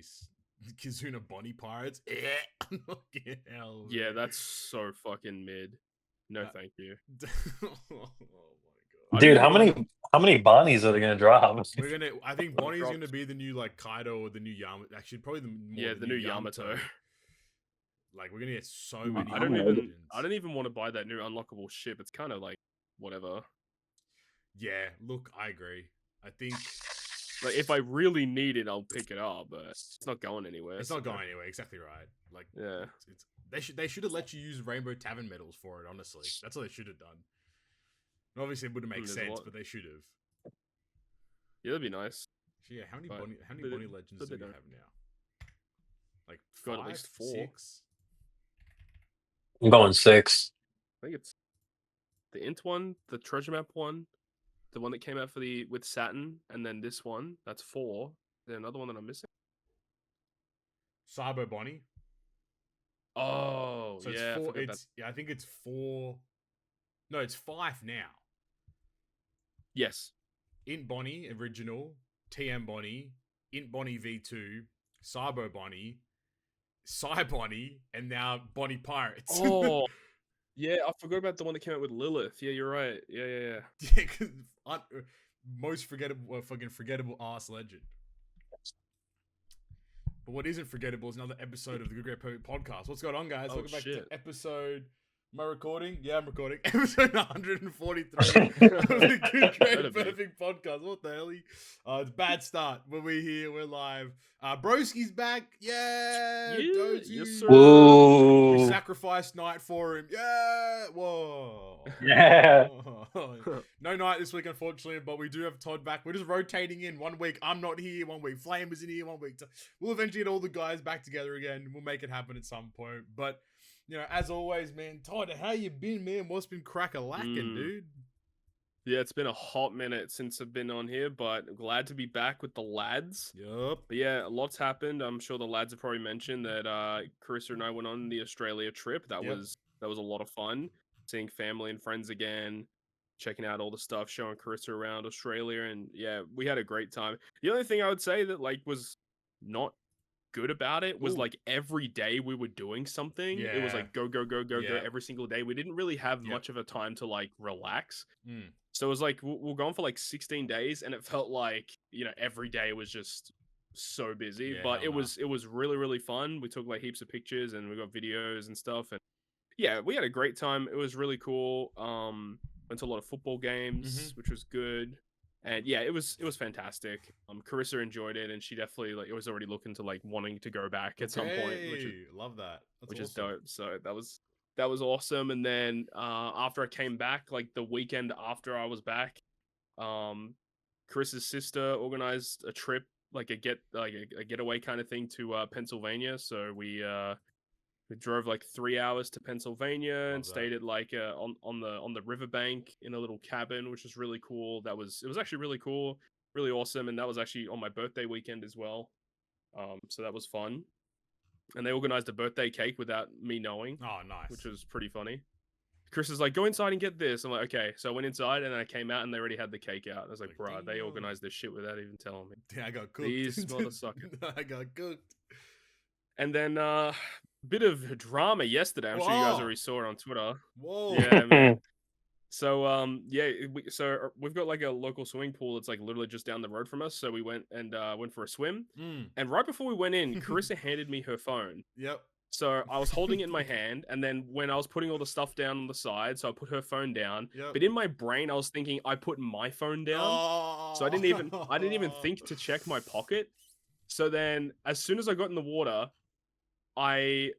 case. Kizuna Bonney Pirates. Fucking hell. Yeah, man. that's so fucking mid. No, thank you. Oh my god. Dude, how many Bonnies are they gonna drop? I think Bonnie's gonna be the new like Kaido or the new Yamato. Actually, probably the new Yamato. Like we're gonna get so many. I don't even want to buy that new unlockable ship. It's kind of like whatever. Yeah, look, I agree. I think like if I really need it, I'll pick it up, but it's not going anywhere. It's not going anywhere. Exactly right. Like yeah, they should have let you use Rainbow Tavern medals for it. Honestly, that's what they should have done. And obviously, it wouldn't make sense, but they should have. Yeah, that'd be nice. So yeah, how many Bonney legends do we have now? Like got at least 4. 6? I'm going 6. I think it's the Int one, the treasure map one, the one that came out with Saturn, and then this one. That's 4. Then another one that I'm missing. Sabo Bonney. Oh, so yeah. I think it's 4. No, it's 5 now. Yes. Int Bonney original, TM Bonney, Int Bonney V2, Sabo Bonney, Psy Bonney, and now Bonney Pirates. Oh, yeah. I forgot about the one that came out with Lilith. Yeah, you're right. Yeah. Yeah, because most fucking forgettable ass legend. But what isn't forgettable is another episode of the Good Great Podcast. What's going on, guys? Welcome back to episode. Am I recording? Yeah, I'm recording. Episode 143 of the Good Great Perfect Podcast. What the hell? It's a bad start. But we're here. We're live. Broski's back. Yeah. Yes, sir. Whoa. We sacrificed Night for him. Yeah. Whoa. Yeah. No Night this week, unfortunately, but we do have Todd back. We're just rotating in. 1 week I'm not here. 1 week Flame is in here. 1 week. We'll eventually get all the guys back together again. We'll make it happen at some point. But you know, as always, man, Todd, how you been, man? What's been crack-a-lacking, dude? Yeah, it's been a hot minute since I've been on here, but glad to be back with the lads. Yup. But yeah, a lot's happened. I'm sure the lads have probably mentioned that Carissa and I went on the Australia trip. That was a lot of fun. Seeing family and friends again, checking out all the stuff, showing Carissa around Australia, and yeah, we had a great time. The only thing I would say that like was not good about it was like every day we were doing something. It was like go every single day. We didn't really have much of a time to like relax. So it was like we're gone for like 16 days and it felt like, you know, every day was just so busy. But it was really, really fun. We took like heaps of pictures and we got videos and stuff, and yeah, we had a great time. It was really cool. Went to a lot of football games, which was good. And yeah, it was fantastic. Carissa enjoyed it, and she definitely like was already looking to like wanting to go back at some point. Which is, love that. Which is dope. So that was awesome. And then after I came back, like the weekend after I was back, Carissa's sister organized a trip, like a getaway kind of thing to Pennsylvania. So we drove like 3 hours to Pennsylvania and stayed at like on the riverbank in a little cabin, which was really cool. It was actually really cool, really awesome, and that was actually on my birthday weekend as well. So that was fun. And they organized a birthday cake without me knowing. Oh, nice. Which was pretty funny. Chris is like, go inside and get this. I'm like, okay. So I went inside and then I came out and they already had the cake out. I was like, bruh, they organized this shit without even telling me. Yeah, I got cooked. These motherfuckers. I got cooked. And then bit of drama yesterday. I'm sure you guys already saw it on Twitter. Whoa. Yeah, man. So we've got like a local swimming pool that's like literally just down the road from us. So we went for a swim. And right before we went in, Carissa handed me her phone. Yep. So I was holding it in my hand, and then when I was putting all the stuff down on the side, so I put her phone down. Yep. But in my brain, I was thinking I put my phone down. So I didn't even think to check my pocket. So then as soon as I got in the water, I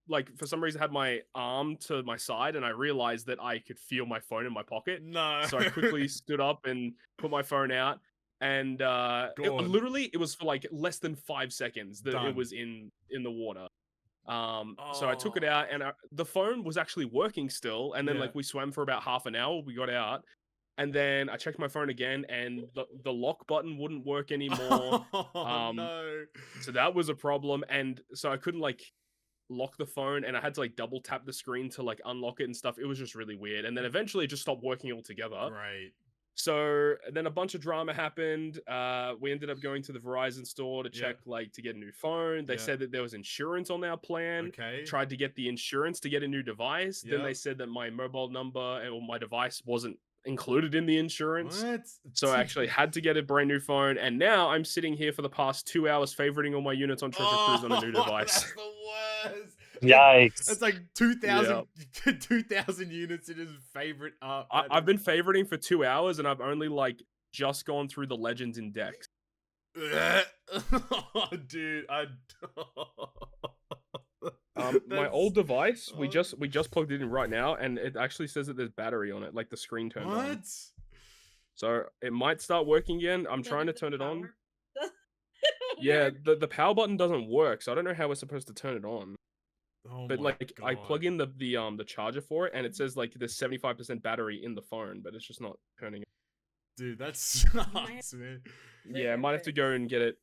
like for some reason had my arm to my side and I realized that I could feel my phone in my pocket. No. So I quickly stood up and put my phone out, and it was for like less than 5 seconds that it was in the water. So I took it out and the phone was actually working still, and then like we swam for about half an hour, we got out. And then I checked my phone again, and the lock button wouldn't work anymore. No. So that was a problem, and so I couldn't like lock the phone, and I had to like double tap the screen to like unlock it and stuff. It was just really weird. And then eventually it just stopped working altogether. Right. So then a bunch of drama happened. We ended up going to the Verizon store to check, to get a new phone. They said that there was insurance on our plan. Okay. Tried to get the insurance to get a new device. Then they said that my mobile number or my device wasn't included in the insurance. What? So I actually had to get a brand new phone. And now I'm sitting here for the past 2 hours favoriting all my units on Treasure Cruise on a new device. That's the worst. Yikes. That's like 2,000 2,000 units in his favorite art. I've been favoriting for 2 hours and I've only just gone through the Legends index. Oh, dude, my old device, we just plugged it in right now, and it actually says that there's battery on it, like the screen turned on. What? So it might start working again. I'm trying to turn it on. Yeah, the power button doesn't work, so I don't know how we're supposed to turn it on. Oh but my I God. plug in the charger for it, and it says there's 75% battery in the phone, but it's just not turning. Dude, that sucks, man. Yeah, I might have to go and get it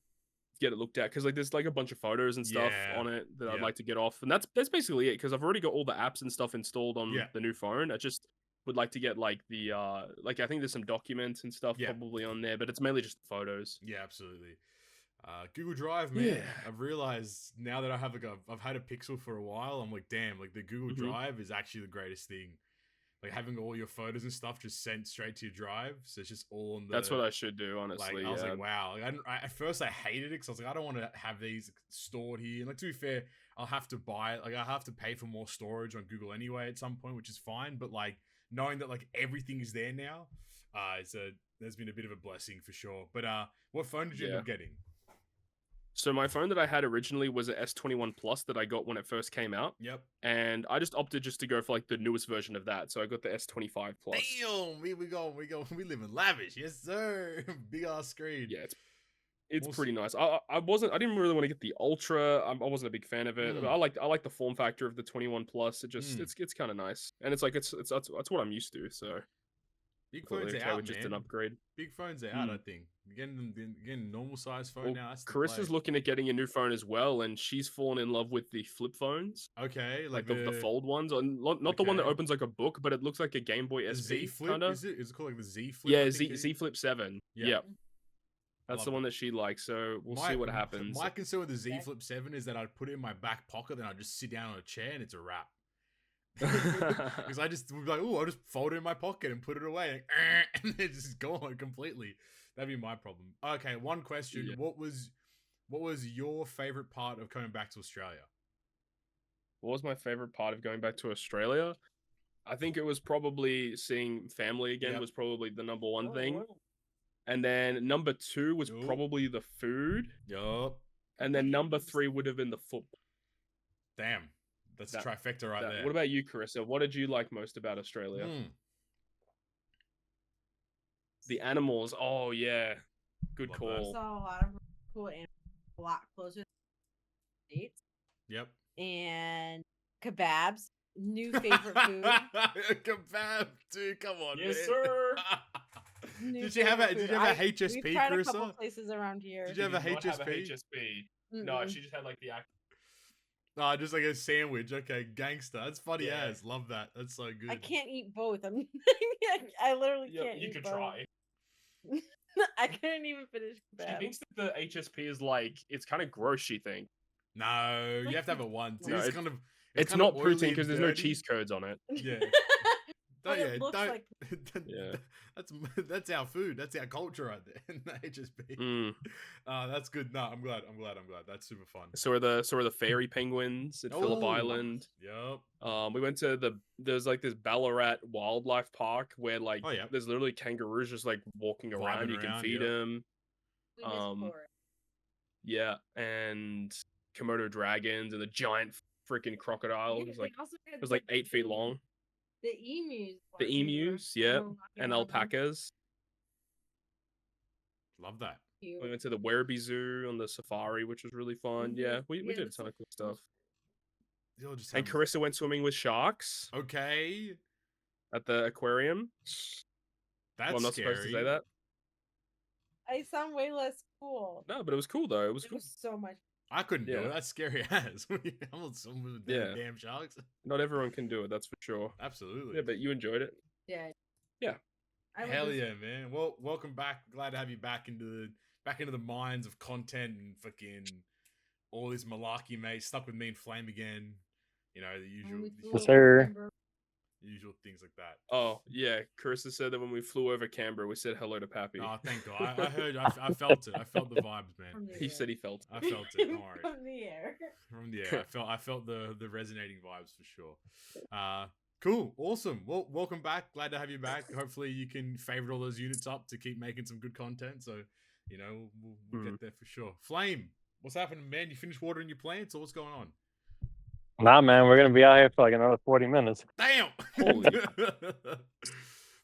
looked at, because there's a bunch of photos and stuff on it that I'd like to get off, and that's basically it, because I've already got all the apps and stuff installed on the new phone. I just would like to get the I think there's some documents and stuff probably on there, but it's mainly just photos. Yeah, absolutely. Google Drive, man. I've realized now that I've had a Pixel for a while, I'm like, damn, the Google Drive is actually the greatest thing. Having all your photos and stuff just sent straight to your drive, so it's just all on the. That's what I should do, honestly. I was like, wow. At first I hated it because I was like, I don't want to have these stored here. And to be fair, I'll have to buy it. I have to pay for more storage on Google anyway at some point, which is fine. But knowing that everything is there now, there's been a bit of a blessing for sure. But what phone did you end up getting? So my phone that I had originally was an S21 Plus that I got when it first came out. Yep. And I just opted to go for the newest version of that. So I got the S25 Plus. Damn, we live in lavish. Yes, sir. Big ass screen. Yeah, it's pretty nice. I didn't really want to get the Ultra. I wasn't a big fan of it. I like the form factor of the 21 Plus. It just it's kind of nice. And it's that's what I'm used to. So big phones are out, just man. an upgrade. Big phones are out, I think. Getting normal size phone now. Carissa's looking at getting a new phone as well, and she's fallen in love with the flip phones. Okay, the fold ones, not the one that opens like a book, but it looks like a Game Boy SP. Z Flip, is it called the Z Flip? Yeah, Z Flip 7. Yeah. That's the one that she likes, so we'll see what happens. My concern with the Z Flip 7 is that I'd put it in my back pocket, then I'd just sit down on a chair, and it's a wrap. Because I just would be like, oh, I'll just fold it in my pocket and put it away, and it's just gone completely. That'd be my problem. Okay, one question: what was your favorite part of coming back to Australia? What was my favorite part of going back to Australia? I think it was probably seeing family again. Was probably the number one thing. Wow. And then number 2 was probably the food. Yup. And then number 3 would have been the football. Damn. That's a trifecta right there. What about you, Carissa? What did you like most about Australia? The animals. Oh, yeah. Good call. I saw a lot of cool animals a lot closer to the States. Yep. And kebabs. New favorite food. Kebab, dude. Come on, yes, man. sir. Did you have a HSP, We've tried Carissa? a couple places around here. Did you have a HSP? Have a HSP? No, she just had the act. No, just a sandwich. Okay, gangster. That's funny as. Love that. That's so good. I can't eat both. I literally can't eat both. You could try. I couldn't even finish kebab. She thinks that the HSP is it's kind of gross, she thinks. No, you have to have it once. No, it's kind of... It's not protein because there's no cheese codes on it. Yeah. That's our food. That's our culture right there in the HSP. That's good. No, I'm glad. That's super fun. So are the fairy penguins at Phillip Island. Yep. We went to there's this Ballarat wildlife park where there's literally kangaroos just walking around. You can feed them. Yeah, and Komodo dragons and the giant freaking crocodile. It was 8 feet long. The emus. Yeah, and alpacas. Love that. We went to the Werribee Zoo on the safari, which was really fun. Yeah, we did a ton of cool stuff. And Carissa went swimming with sharks. Okay. At the aquarium. That's I'm not supposed to say that. I sound way less cool. No, but it was cool though. It was cool. Was so much. I couldn't do it. That's scary as. I'm not someone with damn sharks. Not everyone can do it, that's for sure. Absolutely. Yeah, but you enjoyed it. Yeah. Yeah. Hell yeah, man. Well, welcome back. Glad to have you back into the minds of content and fucking all this malarkey, mate. Stuck with me and Flame again. You know, the usual, Yes, sir. usual things like that. Oh yeah, Carissa said that when we flew over Canberra, we said hello to Pappy. Oh, thank God. I heard. I felt it. I felt the vibes, man. He said he felt it. I felt it. Don't worry. From the air. From the air. I felt the resonating vibes for sure. Cool. Awesome. Well, welcome back. Glad to have you back. Hopefully you can favorite all those units up to keep making some good content. So, you know, we'll get there for sure. Flame, what's happening, man? You finished watering your plants or what's going on? Nah, man, we're gonna be out here for like another 40 minutes. Damn. Holy.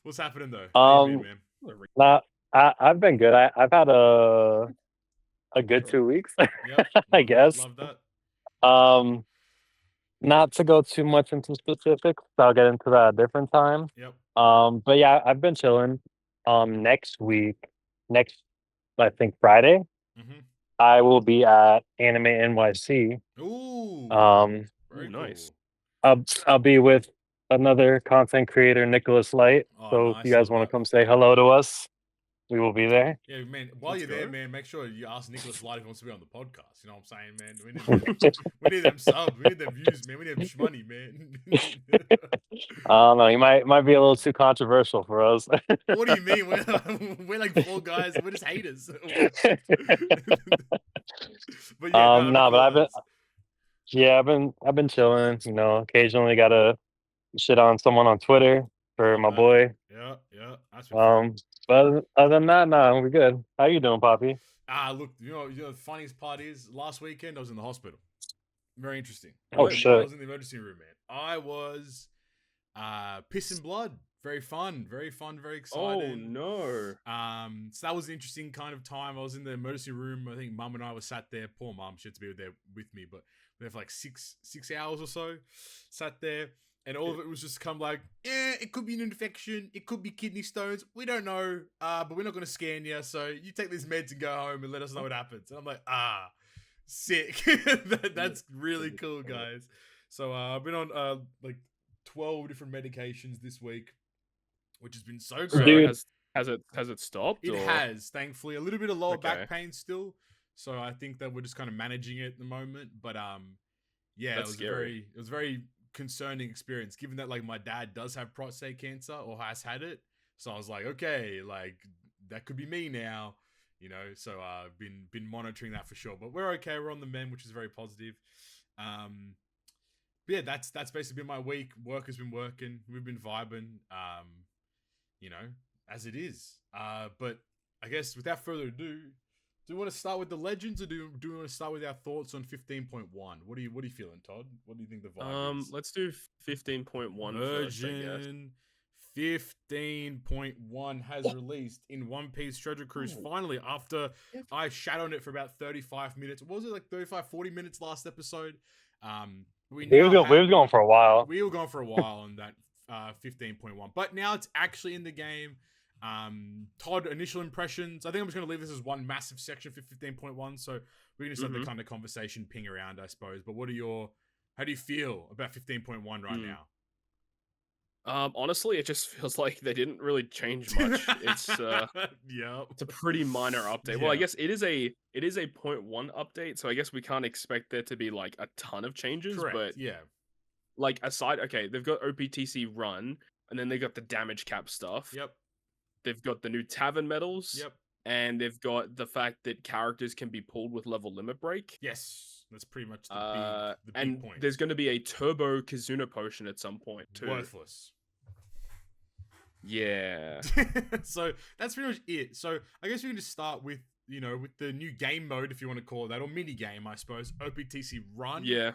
What's happening though? Man. Nah, I've been good. I've had a good 2 weeks, Yep. I guess. Love that. Not to go too much into specifics, I'll get into that a different time. Yep. But yeah, I've been chilling. Next I think Friday, I will be at Anime NYC. Ooh. Very nice. cool. I'll be with another content creator, Nicholas Light. Oh, So nice. if you guys want to come say hello to us, we will be there. Yeah, man. While Let's you're there, go. man, make sure you ask Nicholas Light if he wants to be on the podcast. You know what I'm saying, man? We need them subs. We need them views, man. We need them money, man. I don't know. He might be a little too controversial for us. What do you mean? We're like 4 guys. We're just haters. But yeah, I've been chilling. You know, occasionally gotta shit on someone on Twitter for my boy. Yeah. That's but other than that, nah, we're good. How you doing, Poppy? Look, you know the funniest part is last weekend I was in the hospital. Very interesting. Oh, I shit. was in the emergency room, man. I was pissing blood. Very fun, very exciting. Oh no. So that was an interesting kind of time. I was in the emergency room. I think Mum and I were sat there. Poor Mum, she had to be there with me, but we were there for like 6 hours or so. Sat there. And all of it was just kind of like, it could be an infection. It could be kidney stones. We don't know, but we're not going to scan you. So you take these meds and go home and let us know what happens. And I'm like, sick. That's really cool, guys. So I've been on like 12 different medications this week, which has been so great. Dude. Has it stopped? It or? has, thankfully. A little bit of lower Okay. back pain still. So I think that we're just kind of managing it at the moment. But yeah, That's scary. it was very concerning experience, given that like my dad does have prostate cancer or has had it. So I was like, okay, like that could be me now, you know. So I've been monitoring that for sure. But we're okay. We're on the mend, which is very positive. But yeah, that's basically been my week. Work has been working. We've been vibing. You know, as it is. But I guess without further ado, do we want to start with the legends, or do we want to start with our thoughts on 15.1? What are you feeling, Todd? What do you think the vibe is? Let's do 15.1 first, I guess. Version 15.1 has released in One Piece Treasure Cruise finally, after I shat on it for about 35 minutes. What was it, like 35, 40 minutes last episode? We was going for a while. We were going for a while on that 15.1, but now it's actually in the game. Todd, initial impressions. I think I'm just going to leave this as one massive section for 15.1, so we're going to start the kind of conversation ping around, I suppose. But how do you feel about 15.1 right now? Honestly, it just feels like they didn't really change much. It's it's a pretty minor update. Well, I guess it is a 0.1 update, so I guess we can't expect there to be like a ton of changes. Correct. But like they've got OPTC Run, and then they got the damage cap stuff. Yep. They've got the new tavern medals. Yep. And they've got the fact that characters can be pulled with level limit break. Yes, that's pretty much the big and point. There's going to be a turbo Kizuna potion at some point too. Worthless. Yeah. So that's pretty much it. So I guess we can just start with with the new game mode, if you want to call it that, or mini game, I suppose. OPTC Run. Yeah.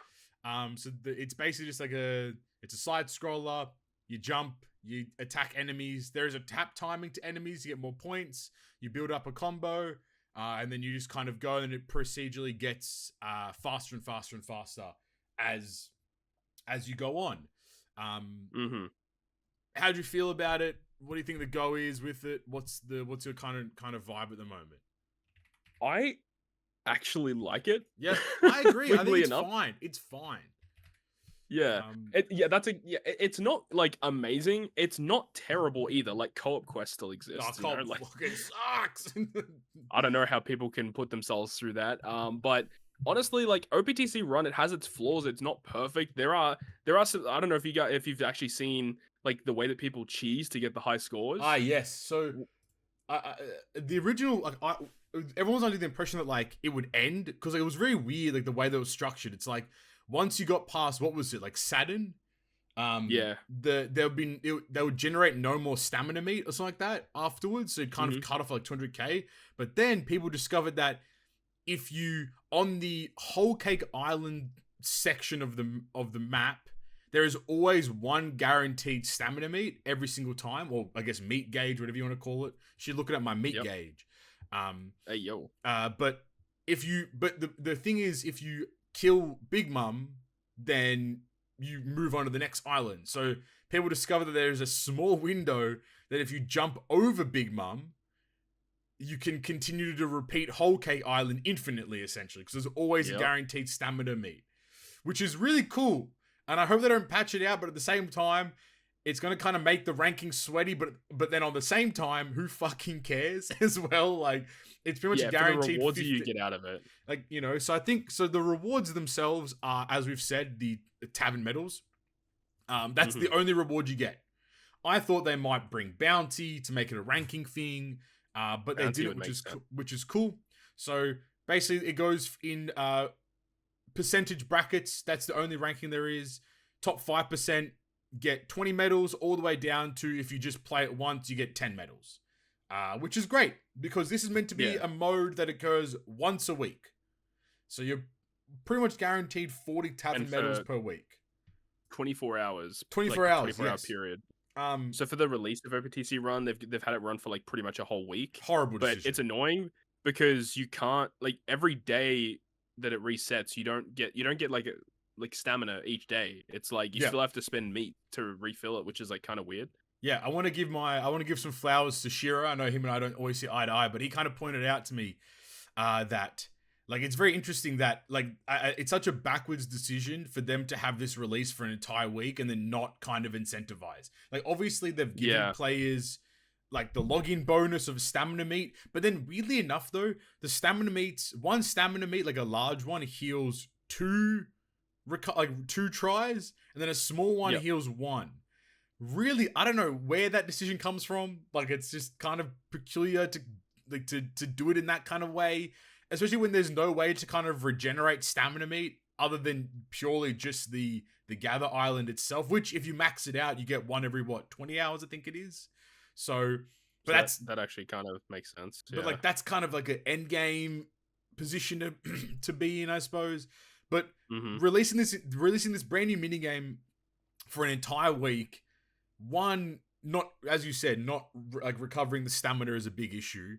So it's basically just like it's a side scroller. You jump, you attack enemies. There is a tap timing to enemies. You get more points. You build up a combo, and then you just kind of go, and it procedurally gets faster and faster and faster as you go on. How do you feel about it? What do you think the go is with it? What's your kind of vibe at the moment? I actually like it. Yeah, I agree. I think Weirdly it's enough. fine. It's fine. Yeah, it's not like amazing. It's not terrible either. Like co-op quest still exists. Co-op fucking sucks. I don't know how people can put themselves through that. But honestly, like OPTC Run, it has its flaws. It's not perfect. There are some, I don't know if you've actually seen like the way that people cheese to get the high scores. Yes. So, the original everyone's under the impression that like it would end because like, it was very weird like the way that it was structured. It's like once you got past what was it like Saturn, they would generate no more stamina meat or something like that afterwards. So it kind of cut off like 200k. But then people discovered that if you on the Whole Cake Island section of the map, there is always one guaranteed stamina meat every single time, or I guess meat gauge, whatever you want to call it. She's looking at my meat gauge. Hey yo. But the thing is, if you kill Big Mum, then you move on to the next island. So people discover that there is a small window that if you jump over Big Mum, you can continue to repeat Whole Cake Island infinitely, essentially, because there's always a guaranteed stamina meat, which is really cool. And I hope they don't patch it out, but at the same time, it's going to kind of make the rankings sweaty, but then on the same time, who fucking cares as well? Like, it's pretty much guaranteed. For the rewards you get out of it. Like, you know, so I think, so the rewards themselves are, as we've said, the tavern medals. That's the only reward you get. I thought they might bring bounty to make it a ranking thing, but bounty they didn't, which is cool. So basically, it goes in percentage brackets. That's the only ranking there is. Top 5% get 20 medals, all the way down to if you just play it once, you get 10 medals. Which is great, because this is meant to be a mode that occurs once a week. So you're pretty much guaranteed 40 tavern medals per week. 24 hours. 24 hours, 24 hour period. So for the release of OPTC Run, they've had it run for like pretty much a whole week. Horrible decision. But it's annoying because you can't, like, every day that it resets, you don't get like stamina each day. It's like you still have to spend meat to refill it, which is like kind of weird. Yeah, I want to give some flowers to Shira. I know him and I don't always see eye to eye, but he kind of pointed out to me that like it's very interesting that like it's such a backwards decision for them to have this release for an entire week and then not kind of incentivize. Like obviously they've given players like the login bonus of stamina meat, but then weirdly enough though, the stamina meats, one stamina meat, like a large one, heals two tries, and then a small one heals one. Really, I don't know where that decision comes from. Like, it's just kind of peculiar to do it in that kind of way, especially when there's no way to kind of regenerate stamina meat other than purely just the gather island itself, which if you max it out, you get one every 20 hours, I think it is. So, but that actually kind of makes sense. But like that's kind of like an end game position to be in, I suppose. But releasing this brand new minigame for an entire week, one, not, as you said, not like recovering the stamina is a big issue.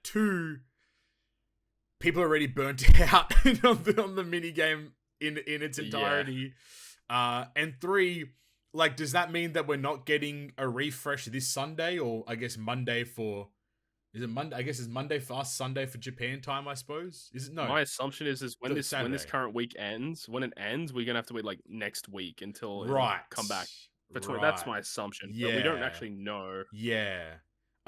Two, people are already burnt out on the minigame in its entirety. And three, like, does that mean that we're not getting a refresh this Sunday, or I guess Monday for... Is it Monday? I guess it's Monday for us, Sunday for Japan time, I suppose. Is it? No. My assumption is when this current week ends, we're gonna have to wait like next week until it come back. That's my assumption. Yeah. But we don't actually know. Yeah.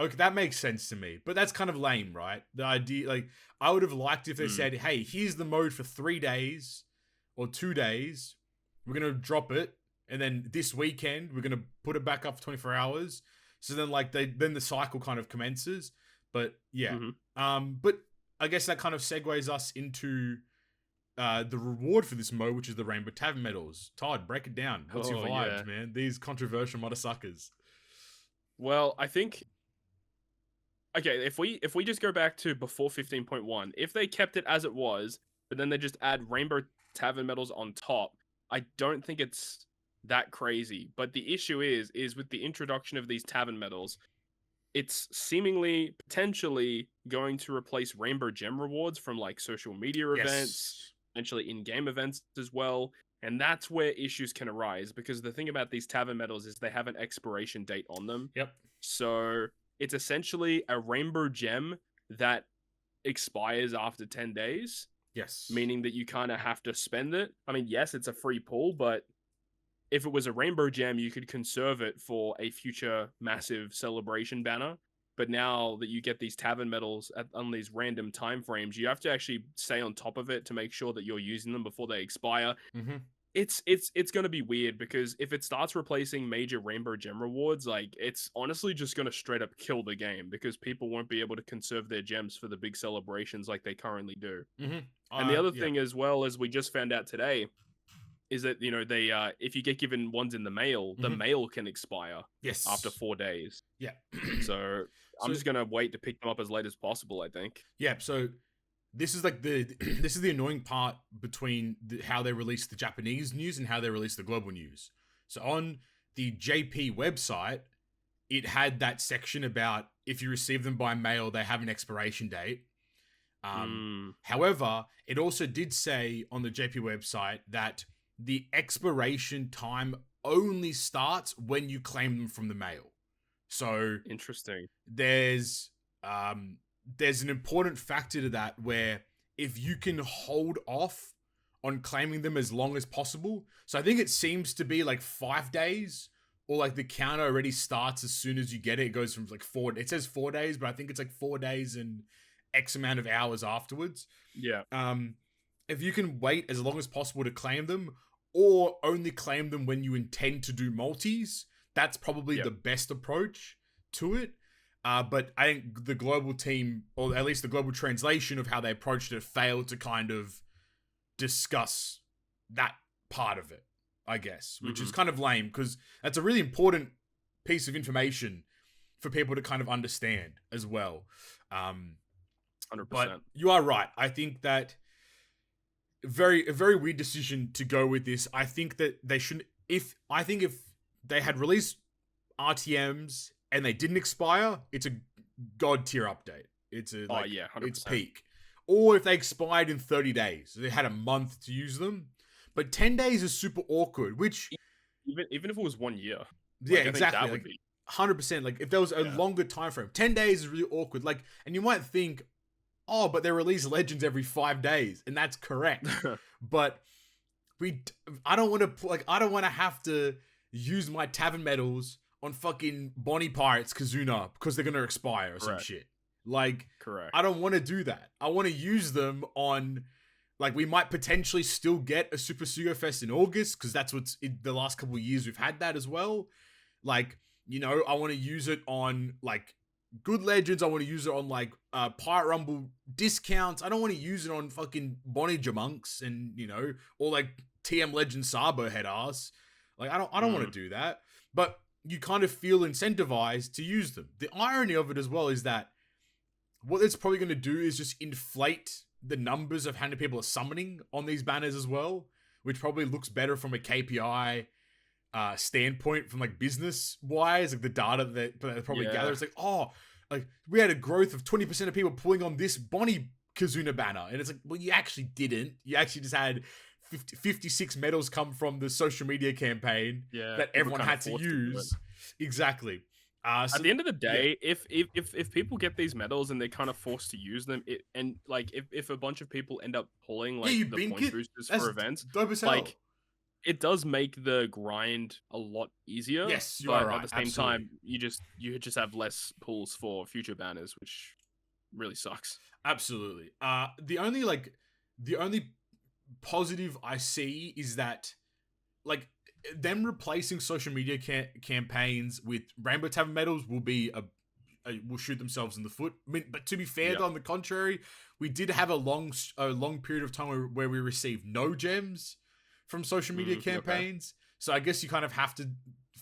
Okay, that makes sense to me. But that's kind of lame, right? The idea, like, I would have liked if they said, hey, here's the mode for 3 days or 2 days. We're gonna drop it, and then this weekend we're gonna put it back up for 24 hours. So then like then the cycle kind of commences. But yeah, but I guess that kind of segues us into the reward for this mode, which is the Rainbow Tavern medals. Todd, break it down. What's your vibes, man? These controversial motherfuckers. Well, I think, okay, if we just go back to before 15.1, if they kept it as it was, but then they just add Rainbow Tavern medals on top, I don't think it's that crazy. But the issue is with the introduction of these Tavern medals, it's seemingly potentially going to replace Rainbow Gem rewards from like social media events, potentially in-game events as well. And that's where issues can arise, because the thing about these Tavern medals is they have an expiration date on them. Yep. So it's essentially a Rainbow Gem that expires after 10 days. Yes. Meaning that you kind of have to spend it. I mean, yes, it's a free pull, but if it was a rainbow gem, you could conserve it for a future massive celebration banner. But now that you get these tavern medals on these random time frames, you have to actually stay on top of it to make sure that you're using them before they expire. Mm-hmm. It's going to be weird, because if it starts replacing major rainbow gem rewards, like, it's honestly just going to straight up kill the game, because people won't be able to conserve their gems for the big celebrations like they currently do. Mm-hmm. And the other thing, as well, as we just found out today, is that, you know, they if you get given ones in the mail, the mail can expire after 4 days. Yeah. So I'm just gonna wait to pick them up as late as possible, I think. Yeah, so this is like this is the annoying part between how they release the Japanese news and how they release the global news. So on the JP website, it had that section about if you receive them by mail, they have an expiration date. However, it also did say on the JP website that the expiration time only starts when you claim them from the mail. So interesting. There's an important factor to that, where if you can hold off on claiming them as long as possible. So I think it seems to be like 5 days, or like the counter already starts as soon as you get it. It goes from like it says 4 days, but I think it's like 4 days and X amount of hours afterwards. Yeah. If you can wait as long as possible to claim them, or only claim them when you intend to do multis, that's probably the best approach to it. But I think the global team, or at least the global translation of how they approached it, failed to kind of discuss that part of it, I guess, which is kind of lame, because that's a really important piece of information for people to kind of understand as well. 100%. But you are right. I think that a very weird decision to go with this. I think that they shouldn't. If they had released RTMs and they didn't expire, it's a god tier update. It's a 100%. It's peak. Or if they expired in 30 days, they had a month to use them. But 10 days is super awkward. Which even if it was 1 year, yeah, exactly. That would be 100%. Like if there was a longer time frame, 10 days is really awkward. Like, and you might think, oh, but they release Legends every 5 days, and that's correct. But I don't want to have to use my tavern medals on fucking Bonney Pirates Kizuna because they're gonna expire or some shit. Like, correct. I don't want to do that. I want to use them on, like, we might potentially still get a Super Sugo Fest in August, because that's what's in the last couple of years we've had that as well. Like, you know, I want to use it on like good Legends. I want to use it on like Pirate Rumble discounts. I don't want to use it on fucking Bonney Jamunks and, you know, or like TM Legend Sabo head ass. Like, I don't want to do that. But you kind of feel incentivized to use them. The irony of it as well is that what it's probably going to do is just inflate the numbers of how many people are summoning on these banners as well, which probably looks better from a KPI standpoint, from like business wise, like the data that they probably gather. It's like, oh, like we had a growth of 20% of people pulling on this Bonney Kizuna banner. And it's like, well, you actually didn't. You actually just had 56 medals come from the social media campaign that everyone had to use. Exactly. So, at the end of the day, if people get these medals and they're kind of forced to use them, and like if a bunch of people end up pulling like the point boosters for events, like it does make the grind a lot easier. Yes, you but are right. At the same time, you just have less pulls for future banners, which really sucks. Absolutely. The only positive I see is that, like, them replacing social media campaigns with Rainbow Tavern medals will be will shoot themselves in the foot. I mean, but to be fair, though, on the contrary, we did have a long period of time where we received no gems from social media campaigns. Okay. So I guess you kind of have to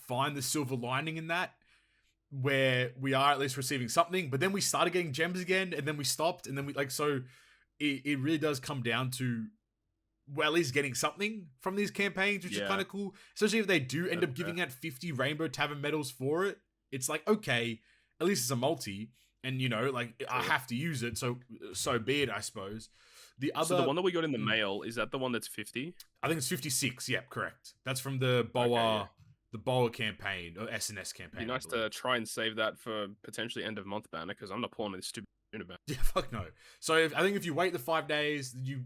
find the silver lining in that, where we are at least receiving something. But then we started getting gems again, and then we stopped, and then we it really does come down to, well, at least getting something from these campaigns, which is kind of cool. Especially if they do end up giving out 50 Rainbow Tavern medals for it. It's like, okay, at least it's a multi, and, you know, like, I have to use it, so be it, I suppose. So the one that we got in the mail, is that the one that's 50? I think it's 56. Yep, correct. That's from the Boa, the Boa campaign or SNS campaign. It'd be nice to try and save that for potentially end of month banner, because I'm not pulling this stupid Yeah, fuck no. So I think if you wait the 5 days, you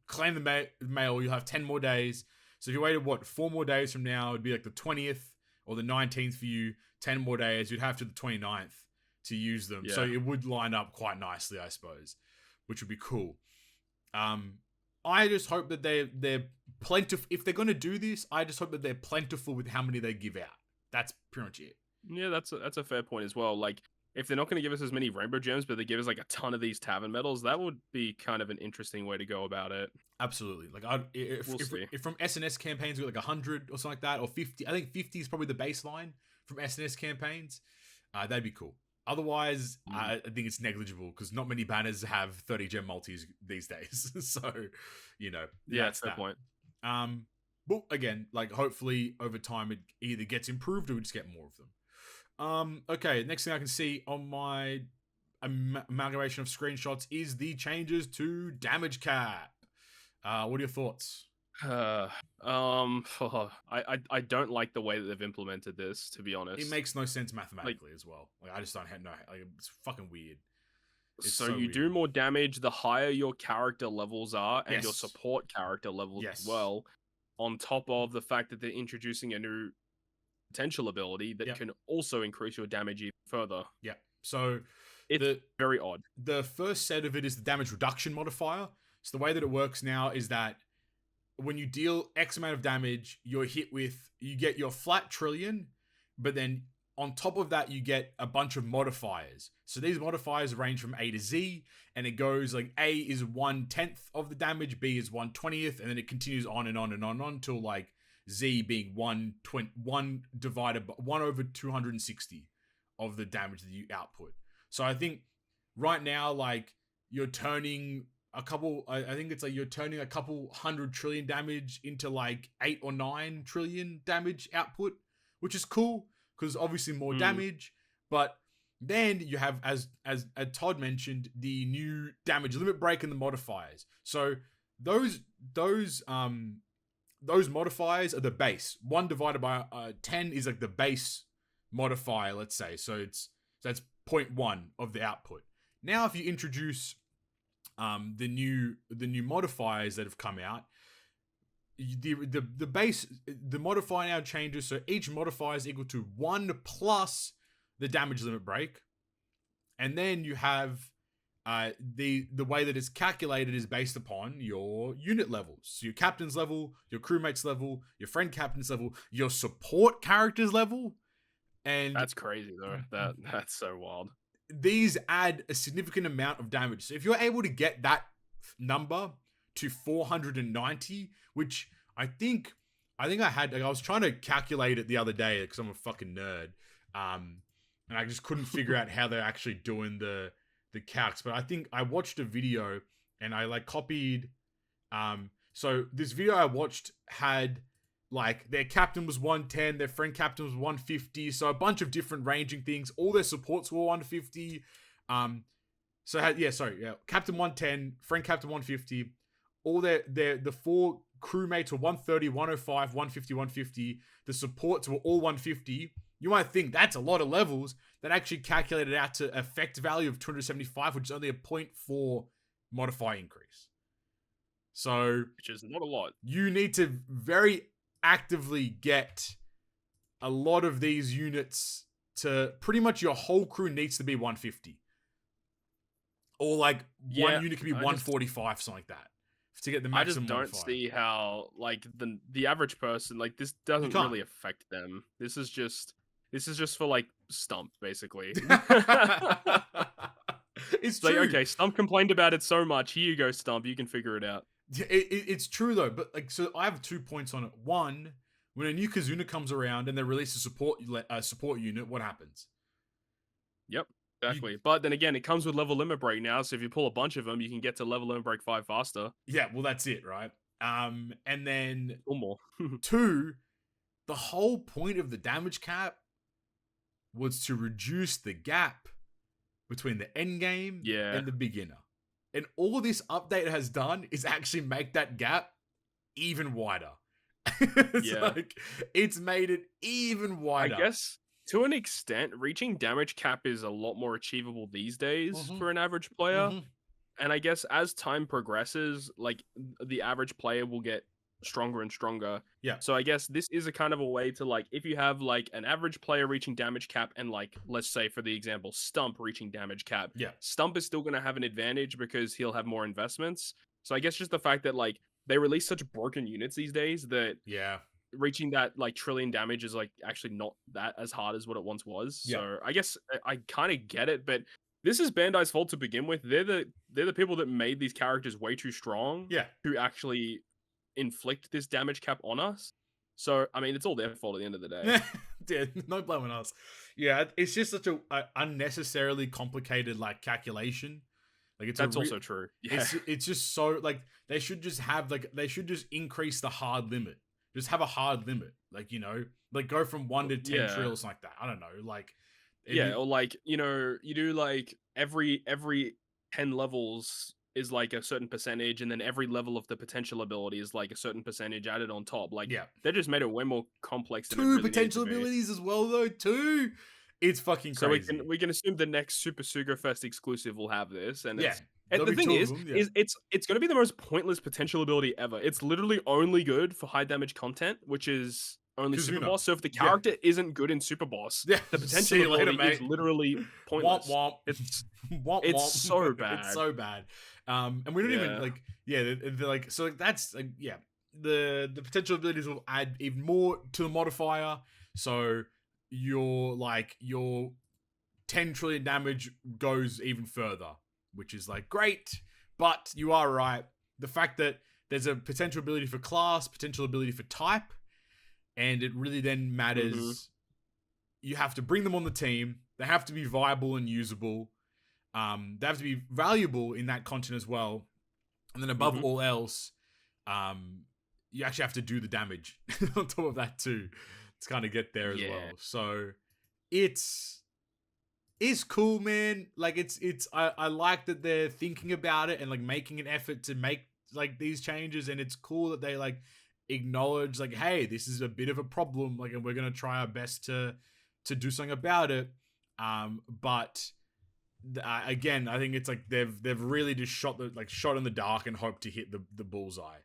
claim the mail, you'll have 10 more days. So if you waited, 4 more days from now, it'd be like the 20th or the 19th for you, 10 more days, you'd have to the 29th to use them. Yeah. So it would line up quite nicely, I suppose, which would be cool. I just hope that they're plentiful. If they're going to do this, I just hope that they're plentiful with how many they give out. That's pretty much it. Yeah, that's a fair point as well. Like, if they're not going to give us as many rainbow gems, but they give us like a ton of these tavern medals, that would be kind of an interesting way to go about it. Absolutely. Like, if from SNS campaigns we get like 100 or something like that, or 50, I think 50 is probably the baseline from SNS campaigns. That'd be cool. Otherwise, I think it's negligible because not many banners have 30 gem multis these days. So, that's that point. But again, like hopefully over time it either gets improved or we just get more of them. Okay, next thing I can see on my amalgamation of screenshots is the changes to damage cap. What are your thoughts? I don't like the way that they've implemented this, to be honest. It makes no sense mathematically as well. Like, I just don't know. Like, it's fucking weird. So you do more damage the higher your character levels are and your support character levels as well, on top of the fact that they're introducing a new potential ability that can also increase your damage even further. Yeah. So it's very odd. The first set of it is the damage reduction modifier. So the way that it works now is that when you deal X amount of damage, you get your flat trillion, but then on top of that, you get a bunch of modifiers. So these modifiers range from A to Z, and it goes like A is 1/10 of the damage, B is 1/20th, and then it continues on and on and on until like Z being 1 divided by 1 over 260 of the damage that you output. So I think right now, like, you're turning a couple, I think it's like you're turning a couple 100 trillion damage into like 8 or 9 trillion damage output, which is cool because obviously more damage. But then you have, as Todd mentioned, the new damage limit break and the modifiers. So those modifiers are the base. 1 divided by 10 is like the base modifier, let's say. So that's 0.1 of the output. Now, if you introduce the new modifiers that have come out, the modifier now changes. So each modifier is equal to 1 plus the damage limit break, and then you have the way that it's calculated is based upon your unit levels. So your captain's level, your crewmate's level, your friend captain's level, your support character's level, and that's crazy though. That's so wild. These add a significant amount of damage. So if you're able to get that number to 490, which I think I had, like, I was trying to calculate it the other day because I'm a fucking nerd, and I just couldn't figure out how they're actually doing the calcs. But I think I watched a video and I like copied. So this video I watched had like their captain was 110, their friend captain was 150. So a bunch of different ranging things. All their supports were 150. Captain 110, friend captain 150. All the 4 crewmates were 130, 105, 150, 150. The supports were all 150. You might think that's a lot of levels. That actually calculated out to effect value of 275, which is only a 0.4 modifier increase. So, which is not a lot. You need to very actively get a lot of these units to pretty much your whole crew needs to be 150. Or like one unit can be 145, something like that. To get the maximum. I just don't see how like the average person, like, this doesn't really affect them. This is just for like Stump, basically. It's true. Like, okay, Stump complained about it so much. Here you go, Stump. You can figure it out. It's true though, but like, so I have 2 points on it. One, when a new Kizuna comes around and they release a support unit, what happens? Yep, exactly. But then again, it comes with level limit break now, so if you pull a bunch of them, you can get to level limit break 5 faster. Yeah, well, that's it, right? And then or more. 2, the whole point of the damage cap was to reduce the gap between the end game and the beginner. And all this update has done is actually make that gap even wider. It's made it even wider. I guess to an extent, reaching damage cap is a lot more achievable these days for an average player. And I guess as time progresses, like the average player will get stronger and stronger. Yeah. So I guess this is a kind of a way to like, if you have like an average player reaching damage cap and like, let's say for the example, Stump reaching damage cap. Yeah. Stump is still going to have an advantage because he'll have more investments. So I guess just the fact that like they release such broken units these days that reaching that like trillion damage is like actually not that as hard as what it once was. Yeah. So I guess I kind of get it, but this is Bandai's fault to begin with. They're the people that made these characters way too strong. Yeah. To actually inflict this damage cap on us. So I mean, it's all their fault at the end of the day. Yeah, no blame on us. Yeah, it's just such a unnecessarily complicated like calculation. Like that's also true. Yeah. It's just so like they should just increase the hard limit. Just have a hard limit. Like, you know, like go from 1 to 10 trills like that. I don't know. Like or like, you know, you do like every 10 levels is like a certain percentage, and then every level of the potential ability is like a certain percentage added on top. Like, they just made it way more complex than 2 really potential abilities as well, though. 2. It's fucking crazy. So we can assume the next Super Sugar Fest exclusive will have this, and and the thing is it's going to be the most pointless potential ability ever. It's literally only good for high damage content, which is only Super Boss. So if the character isn't good in Super Boss, the potential ability is literally pointless. Womp, womp. It's so bad. It's so bad. And we don't even like they're like, so like that's like the potential abilities will add even more to the modifier. So your 10 trillion damage goes even further, which is like great. But you are right. The fact that there's a potential ability for class, potential ability for type, and it really then matters. You have to bring them on the team. They have to be viable and usable. They have to be valuable in that content as well. And then above all else, you actually have to do the damage on top of that too. To kind of get there as well. So it's cool, man. Like I like that they're thinking about it and like making an effort to make like these changes, and it's cool that they like acknowledge like, hey, this is a bit of a problem, like, and we're gonna try our best to do something about it. But again, I think it's like they've really just shot in the dark and hoped to hit the bullseye.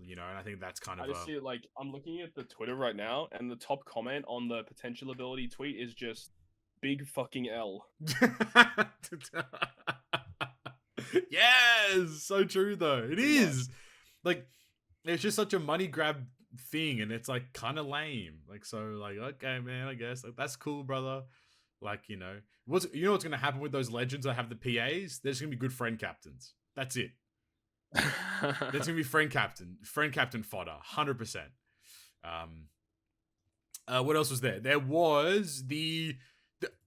You know, and I think that's kind of. I just see it like I'm looking at the Twitter right now, and the top comment on the potential ability tweet is just big fucking L. Yes, so true though. It is like it's just such a money grab thing, and it's like kind of lame. Like, so like, okay, man, I guess like that's cool, brother. Like, you know what's gonna happen with those legends that have the PAs? They're just gonna be good friend captains. That's it. That's gonna be friend captain fodder, 100%. What else was there? There was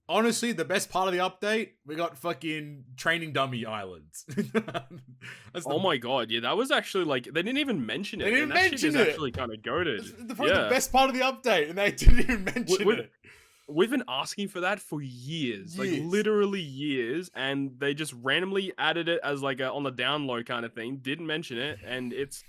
honestly the best part of the update. We got fucking training dummy islands. Oh my god, yeah, that was actually like they didn't even mention it. They didn't mention it. Actually, kind of goated. The best part of the update, and they didn't even mention it. We've been asking for that for years, like literally years, and they just randomly added it as like on the down low kind of thing. Didn't mention it, and it's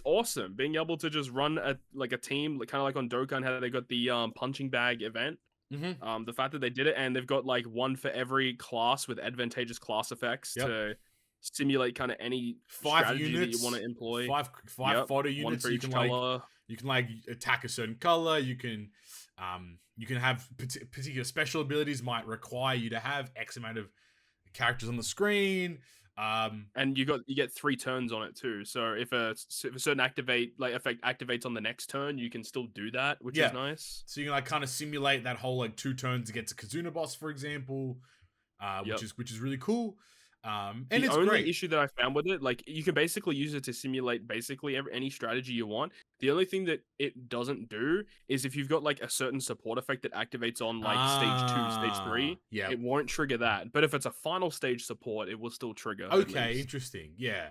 awesome being able to just run a team, kind of like on Dokkan, how they got the punching bag event. The fact that they did it, and they've got like one for every class with advantageous class effects to simulate kind of any 5 strategy units that you want to employ. 5 fodder units. One for each color. You can like attack a certain color. You can have particular special abilities might require you to have X amount of characters on the screen. And you get 3 turns on it too. So if a certain effect activates on the next turn, you can still do that, which is nice. So you can like kind of simulate that whole like 2 turns against a Kizuna boss, for example, which is really cool. And the it's only great. issue that I found with it, like you can basically use it to simulate basically any strategy you want. The only thing that it doesn't do is if you've got like a certain support effect that activates on like stage 2, stage 3, it won't trigger that. But if it's a final stage support, it will still trigger. Okay, interesting. Yeah.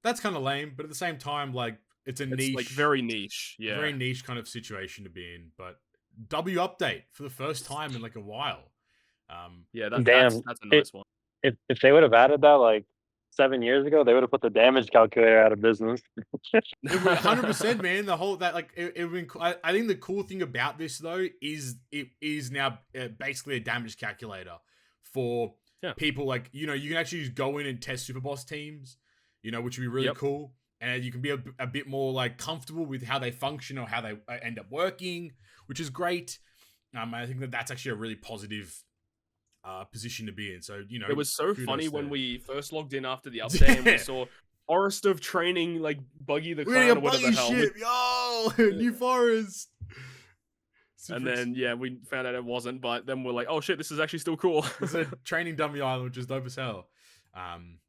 That's kind of lame, but at the same time, like it's niche, like very niche. Yeah, very niche kind of situation to be in. But W update for the first time in like a while. That's a nice one. If they would have added that, like 7 years ago, they would have put the damage calculator out of business. 100%, man. The whole that like it I think the cool thing about this though is it is now basically a damage calculator for people. Like, you know, you can actually just go in and test super boss teams, you know, which would be really cool, and you can be a bit more like comfortable with how they function or how they end up working, which is great. I think that's actually a really positive position to be in. So, you know, it was so funny when we first logged in after the update and we saw Forest of Training, like Buggy the Clown or whatever the hell. Ship. Yo, New Forest. And then we found out it wasn't, but then we're like, oh shit, this is actually still cool. It's a training dummy island, which is dope as hell.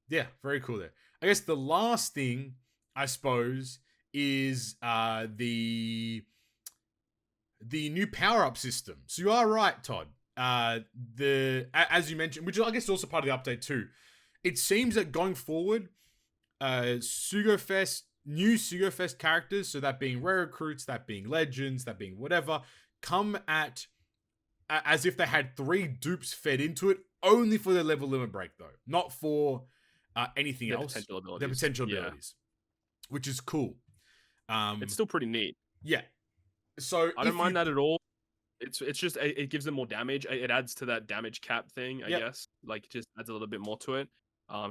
Yeah, very cool there. I guess the last thing, I suppose, is the new power-up system. So you are right, Todd. As you mentioned, which I guess is also part of the update too. It seems that going forward, new Sugofest characters, so that being rare recruits, that being legends, that being whatever, come at as if they had 3 dupes fed into it, only for their level limit break though, not for anything else. Their potential abilities, which is cool. It's still pretty neat. Yeah. So I don't mind that at all. It's just it gives them more damage. It adds to that damage cap thing, I guess. Like, it just adds a little bit more to it.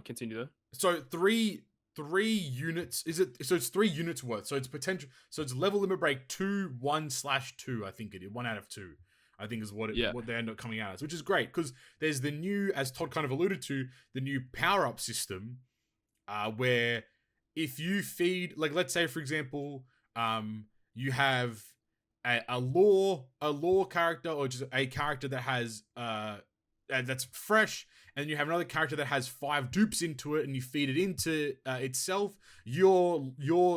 Continue there. So three units. Is it? So it's 3 units worth. So it's potential. So it's level limit break 2, 1/2. I think it is 1 out of 2. I think is what they end up coming out as, which is great because there's the new, as Todd kind of alluded to, the new power up system, where if you feed, like, let's say for example, you have a lore character, or just a character that has that's fresh, and you have another character that has 5 dupes into it, and you feed it into itself. Your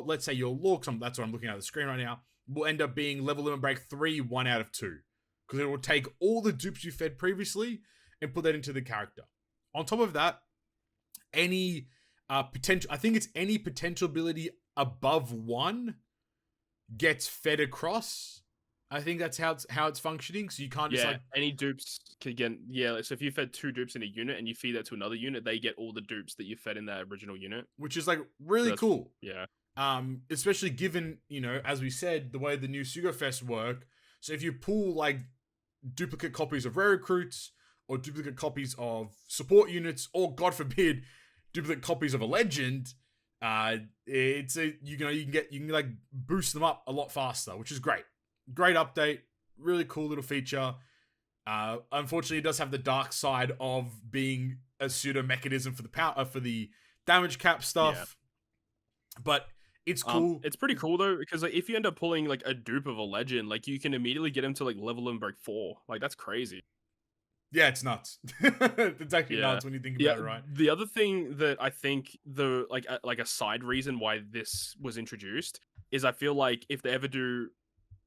let's say your lore, that's what I'm looking at the screen right now, will end up being level limit break 3, 1 out of 2, because it will take all the dupes you fed previously and put that into the character. On top of that, any potential, I think it's any potential ability above 1 gets fed across. I think that's how it's functioning. So you can't just like any dupes can get so if you fed 2 dupes in a unit and you feed that to another unit, they get all the dupes that you fed in that original unit, which is like really cool. Yeah. Especially given, you know, as we said, the way the new Sugofest work. So if you pull like duplicate copies of rare recruits or duplicate copies of support units, or God forbid, duplicate copies of a legend, it's a you can like boost them up a lot faster, which is great. Great update, really cool little feature. Unfortunately, it does have the dark side of being a pseudo mechanism for the power for the damage cap stuff, but it's cool. It's pretty cool though, because like if you end up pulling like a dupe of a legend, like you can immediately get him to like level and break 4. Like that's crazy. Yeah, it's nuts. It's actually nuts when you think about it, right? The other thing that I think the like a side reason why this was introduced is I feel like if they ever do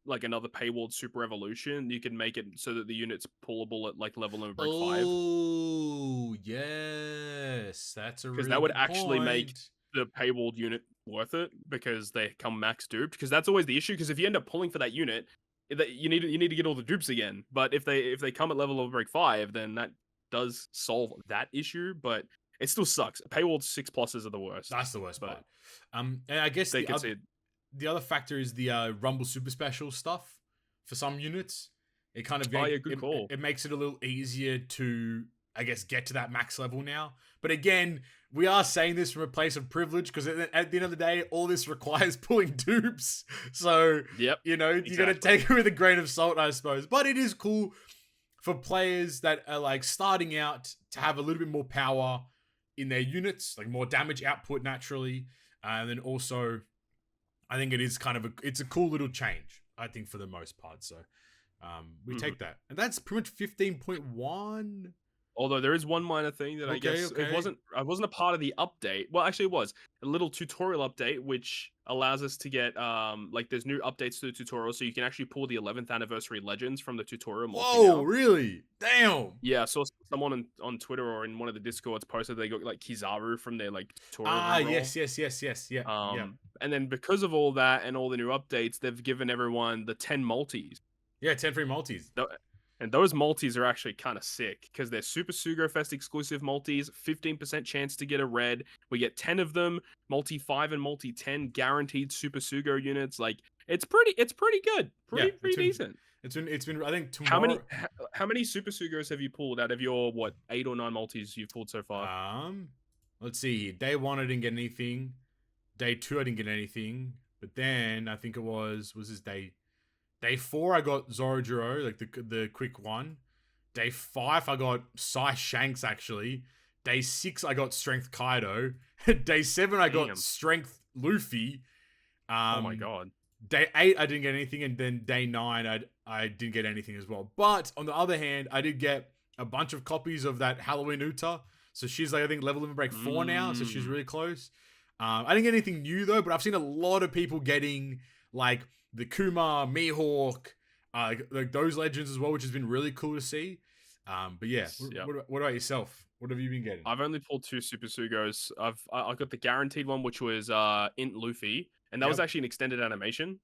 like another paywalled super evolution, you can make it so that the unit's pullable at like level and break 5. Oh yes, that's a because that would actually make the paywalled unit worth it, because they come max duped. Because that's always the issue. Because if you end up pulling for that unit, you need to get all the dupes again. But if they come at level of break 5, then that does solve that issue. But it still sucks. Paywalled 6+s are the worst. That's the worst part. And I guess the other factor is the Rumble Super Special stuff for some units. It kind of good call. It makes it a little easier to, I guess, get to that max level now. But again, we are saying this from a place of privilege, because at the end of the day, all this requires pulling dupes. So, you know, you got to take it with a grain of salt, I suppose. But it is cool for players that are like starting out to have a little bit more power in their units, like more damage output naturally. And then also, I think it is kind of it's a cool little change, I think, for the most part. So we take that. And that's pretty much 15.1. Although there is one minor thing that I guess it wasn't a part of the update. Well, actually it was a little tutorial update, which allows us to get like there's new updates to the tutorial, so you can actually pull the 11th anniversary legends from the tutorial. Whoa, really? Damn. Yeah, I saw someone on Twitter or in one of the Discords posted they got like Kizaru from their like tutorial. Yes. Yeah. And then because of all that and all the new updates, they've given everyone the 10 multis. Yeah, 10 free multis. And those multis are actually kind of sick because they're Super Sugo Fest exclusive multis, 15% chance to get a red. We get 10 of them, multi 5 and multi 10 guaranteed Super Sugo units. Like it's pretty good. Pretty decent. It's been I think tomorrow. How many Super Sugos have you pulled out of your 8 or 9 multis you've pulled so far? Let's see. Day 1 I didn't get anything. Day 2 I didn't get anything. But then I think it was this Day 4 I got Zorojiro, like the quick one. Day 5 I got Sai Shanks actually. Day 6 I got Strength Kaido. Day 7 I got Strength Luffy. Oh my god. Day 8 I didn't get anything, and then day 9 I didn't get anything as well. But on the other hand, I did get a bunch of copies of that Halloween Uta. So she's like I think level limit break 4 now, so she's really close. I didn't get anything new though, but I've seen a lot of people getting like the Kuma, Mihawk, like those legends as well, which has been really cool to see. But yeah, what about yourself? What have you been getting? I've only pulled 2 Super Sugos. I got the guaranteed one, which was Int Luffy, and that was actually an extended animation.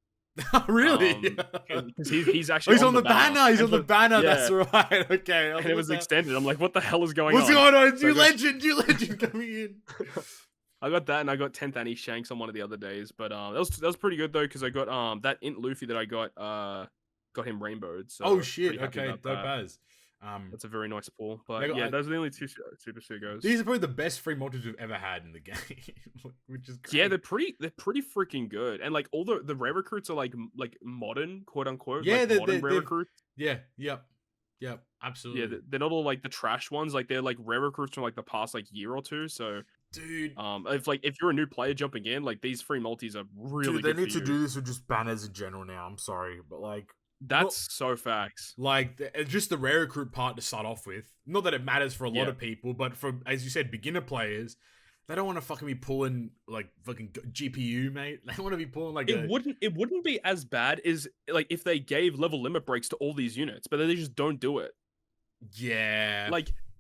Really? Because he's actually he's on the banner. He's on the banner. Yeah. That's right. Okay. And it was extended. I'm like, what the hell is going on? What's going on? New legend coming in. I got that, and I got 10th Annie Shanks on one of the other days, but that was pretty good though, because I got that Int Luffy that I got him rainbowed. So oh shit! Okay, dope as. That's a very nice pull. But those are the only 2 Super Sugos. These are probably the best free multis we've ever had in the game, which is great. Yeah, they're pretty freaking good, and like all the rare recruits are like modern, quote unquote. Yeah, like modern rare recruits. Yeah, yep, absolutely. Yeah, they're not all like the trash ones. Like they're like rare recruits from like the past like year or two. So. Dude, if you're a new player jumping in, like these free multis are really good. They need to do this with just banners in general now. I'm sorry, but like that's so facts. Like just the rare recruit part to start off with. Not that it matters for a lot of people, but for, as you said, beginner players, they don't want to fucking be pulling like fucking GPU, mate. They want to be pulling like it wouldn't be as bad as like if they gave level limit breaks to all these units, but they just don't do it. Yeah,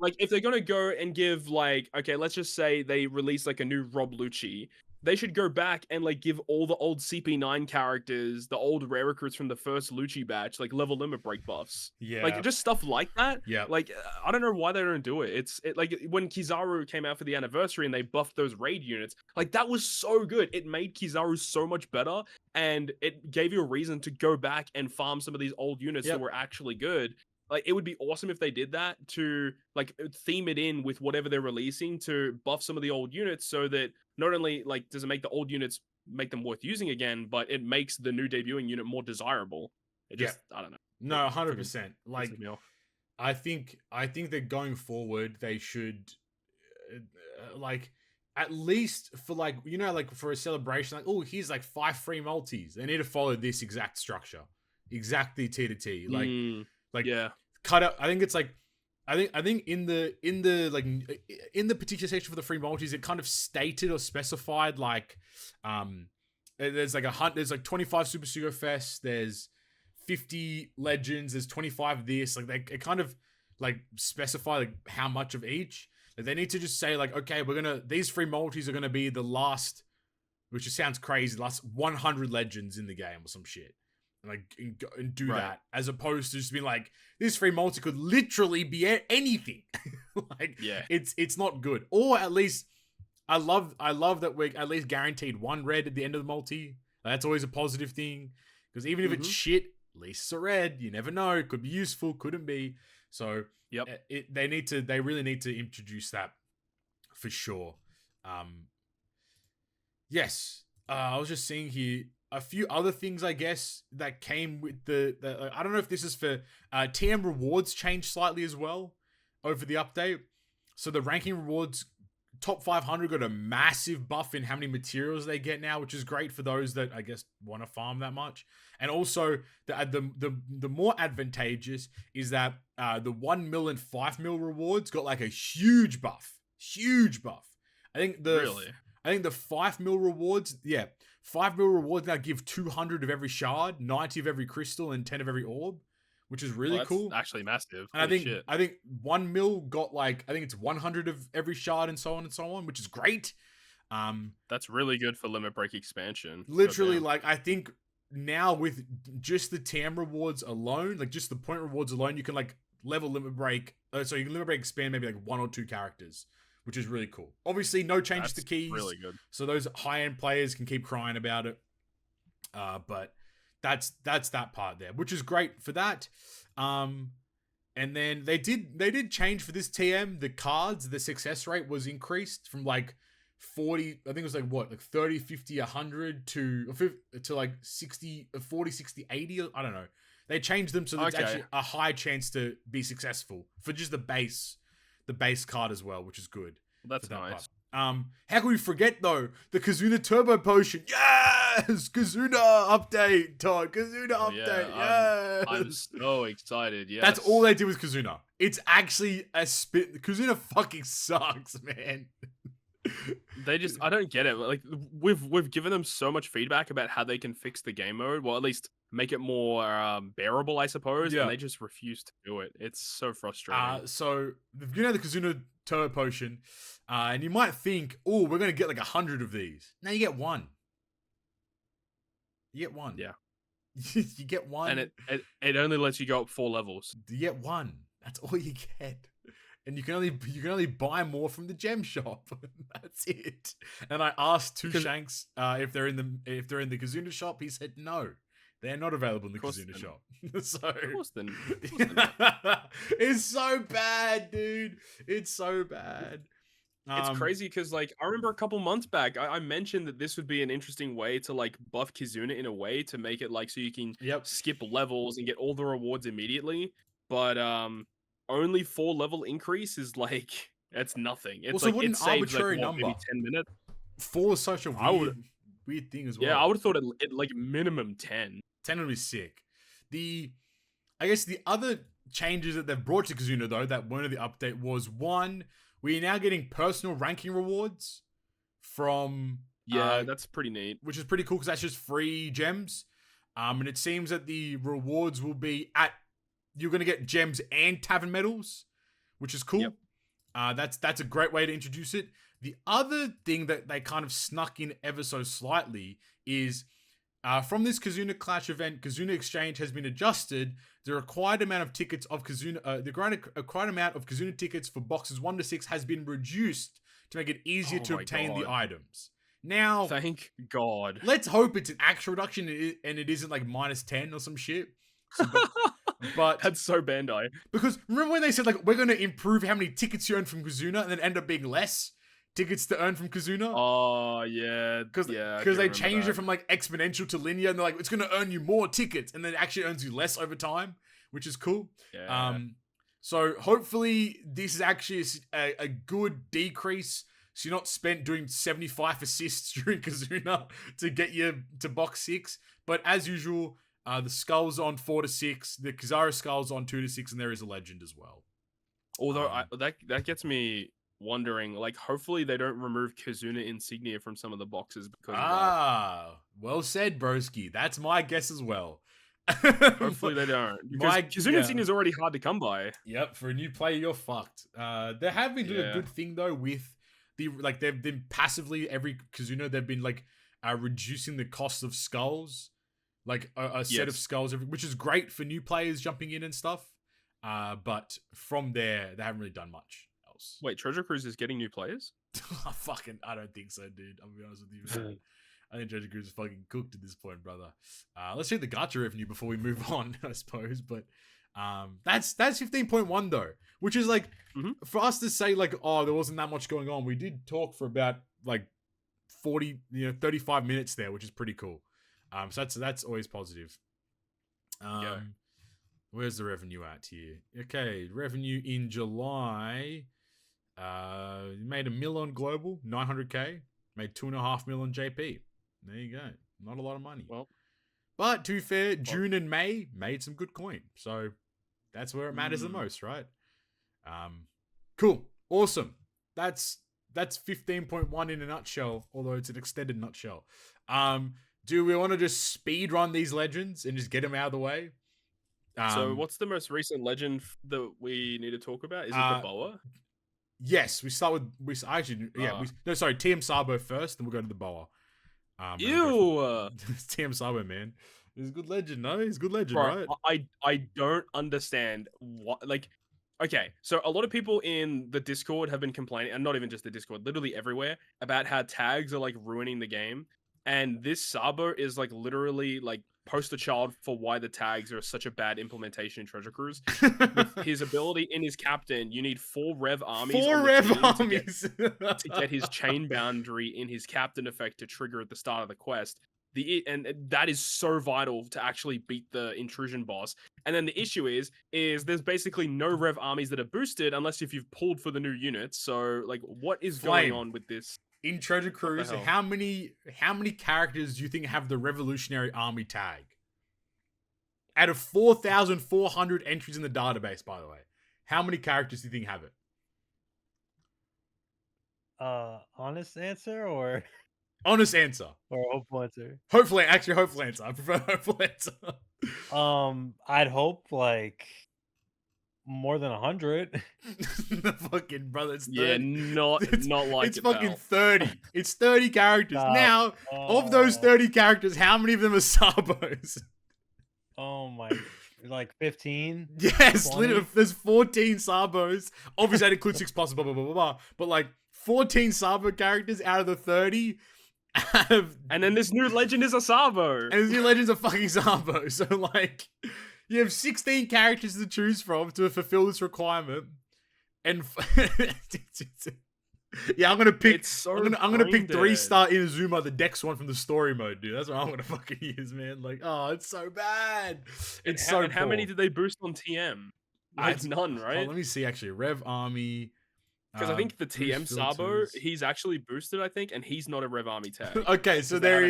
like if they're gonna go and give like, okay, let's just say they release like a new Rob Lucci, they should go back and like give all the old CP9 characters, the old rare recruits from the first Lucci batch, like level limit break buffs. Yeah, like just stuff like that. Yeah, like I don't know why they don't do it. It's like when Kizaru came out for the anniversary and they buffed those raid units, like that was so good. It made Kizaru so much better, and it gave you a reason to go back and farm some of these old units that were actually good. Like, it would be awesome if they did that to, like, theme it in with whatever they're releasing to buff some of the old units so that not only, like, does it make the old units make them worth using again, but it makes the new debuting unit more desirable. It just, I don't know. No, 100%. Like, I think that going forward, they should, like, at least for, like, you know, like, for a celebration, like, oh, here's, like, 5 free multis. They need to follow this exact structure. Exactly T to T. Like, cut out. I think it's like, I think in the particular section for the free multis, it kind of stated or specified like, there's like there's like 25 Super Sugo Fest, there's 50 legends, there's 25 of this. Like it kind of like specify like how much of each. Like, they need to just say like, okay, these free multis are gonna be the last, which just sounds crazy, last 100 legends in the game or some shit. And do that, as opposed to just being like, this free multi could literally be anything. Like, it's not good. Or at least, I love that we're at least guaranteed 1 red at the end of the multi. That's always a positive thing, because even if it's shit, at least it's a red. You never know. It could be useful, couldn't be. So they really need to introduce that for sure. Yes, I was just seeing here a few other things, I guess, that came with the I don't know if this is for TM rewards changed slightly as well over the update. So the ranking rewards top 500 got a massive buff in how many materials they get now, which is great for those that I guess want to farm that much. And also the more advantageous is that the 1 mil and 5 mil rewards got like a huge buff. I think the 5 mil rewards, 5 mil rewards now give 200 of every shard, 90 of every crystal, and 10 of every orb, which is really cool. Actually massive. And I think 1 mil got like, I think it's 100 of every shard and so on, which is great. That's really good for limit break expansion. Literally, like, I think now with just the TM rewards alone, like just the point rewards alone, you can like level limit break. So you can limit break expand maybe like 1 or 2 characters, which is really cool. Obviously, no changes to keys. Really good. So those high-end players can keep crying about it. But that's that part there, which is great for that. And then they did change for this TM. The cards, the success rate was increased from like 40, I think it was like what, like 30, 50, 100 to like 60, 40, 60, 80. I don't know. They changed them so there's actually a high chance to be successful for just the base card as well, which is good. Well, that's nice. How can we forget though the Kizuna Turbo Potion? Yes, Kizuna update, Todd. Kizuna update. Yes, I'm so excited. Yeah, that's all they did with Kizuna. It's actually a spit. Kizuna fucking sucks, man. I don't get it. Like we've given them so much feedback about how they can fix the game mode, well, at least make it more bearable, I suppose. Yeah. And they just refuse to do it. It's so frustrating. So the Kizuna Turbo Potion, and you might think, oh, we're gonna get like 100 of these. Now you get one. You get one. Yeah. You get one, and it only lets you go up 4 levels. You get one. That's all you get. And you can only buy more from the gem shop. That's it. And I asked Two Shanks if they're in the Kizuna shop. He said no, they're not available in the Kizuna shop. So of course then. It's so bad, dude. It's so bad. It's crazy because like I remember a couple months back I mentioned that this would be an interesting way to like buff Kizuna in a way to make it like so you can skip levels and get all the rewards immediately. But only 4 level increase is like it's nothing. It's also, like it saves arbitrary like, number. Maybe 10 minutes. 4 is such a weird thing as well. Yeah, I would have thought it like minimum 10. 10 would be sick. I guess the other changes that they've brought to Kizuna though that weren't in the update was one, we are now getting personal ranking rewards from that's pretty neat. Which is pretty cool because that's just free gems. And it seems that the rewards will be you're going to get gems and tavern medals, which is cool. Yep. That's a great way to introduce it. The other thing that they kind of snuck in ever so slightly is from this Kizuna Clash event, Kizuna Exchange has been adjusted. The required amount of tickets of Kizuna, required amount of Kizuna tickets for boxes 1 to 6 has been reduced to make it easier to obtain the items. Now, thank God. Let's hope it's an actual reduction and it isn't like -10 or some shit. So, but that's so Bandai. Because remember when they said like we're going to improve how many tickets you earn from Kizuna and then end up being less tickets to earn from Kizuna? Oh yeah, because they changed it from like exponential to linear and they're like it's going to earn you more tickets and then it actually earns you less over time, which is cool. Yeah. So hopefully this is actually a good decrease. So you're not spent doing 75 assists during Kizuna to get you to box 6. But as usual, the Skull's on 4 to 6, the Kizaru Skull's on 2 to 6, and there is a Legend as well. Although that gets me wondering, like, hopefully they don't remove Kizuna insignia from some of the boxes because of that. Well said, broski. That's my guess as well. Hopefully they don't. Because Kizuna insignia is already hard to come by. Yep, for a new player, you're fucked. They have been doing a good thing though with they've been passively every Kizuna they've been like reducing the cost of skulls. Like a set of skulls, which is great for new players jumping in and stuff. But from there, they haven't really done much else. Wait, Treasure Cruise is getting new players? I don't think so, dude. I'm gonna be honest with you, man. I think Treasure Cruise is fucking cooked at this point, brother. Let's see the Gacha revenue before we move on, I suppose. But that's 15.1 though, which is like for us to say like, oh, there wasn't that much going on. We did talk for about like 35 minutes there, which is pretty cool. So that's always positive. Where's the revenue at here? Okay, revenue in July. Made $1 million on global, 900K. Made 2.5 million on JP. There you go. Not a lot of money. Well, but to be fair, June and May made some good coin. So that's where it matters the most, right? Cool. Awesome. That's 15.1 in a nutshell, although it's an extended nutshell. Do we want to just speed run these legends and just get them out of the way? So what's the most recent legend that we need to talk about? Is it the Boa? Yes, we start with TM Sabo first, then we'll go to the Boa. Ew! It's TM Sabo, man. He's a good legend, no? He's a good legend, Bro, right? I don't understand what, like, okay, so a lot of people in the Discord have been complaining, and not even just the Discord, literally everywhere, about how tags are like ruining the game. And this Sabo is like literally like poster child for why the tags are such a bad implementation in Treasure Cruise. With his ability in his captain, you need 4 Rev armies to get his chain boundary in his captain effect to trigger at the start of the quest. And that is so vital to actually beat the intrusion boss. And then the issue is there's basically no Rev armies that are boosted unless if you've pulled for the new units. So like, what is going on with this? In Treasure Cruise, how many characters do you think have the Revolutionary Army tag? Out of 4,400 entries in the database, by the way, how many characters do you think have it? Honest answer or honest answer or hopeful answer? Hopeful answer. I prefer hopeful answer. I'd hope like more than 100. The fucking brother, it's 30. Yeah, not like it's fucking 30. It's 30 characters. Now, of those 30 characters, how many of them are Sabos? Oh my, like 15? Yes, literally, there's 14 Sabos. Obviously, that includes 6 plus, blah, blah, blah, blah, blah. But like 14 Sabo characters out of the 30. And then this new legend is a Sabo. And this new legend's a fucking Sabo. So like, you have 16 characters to choose from to fulfill this requirement. And yeah, I'm gonna pick. I'm gonna pick 3-star Inazuma, the Dex one from the story mode, dude. That's what I'm gonna fucking use, man. Like, oh, it's so bad. It's so. And how many did they boost on TM? Like none, right? Oh, let me see. Actually, Rev Army. Because I think the TM Sabo, he's actually boosted, I think, and he's not a Rev Army tag. Okay, so there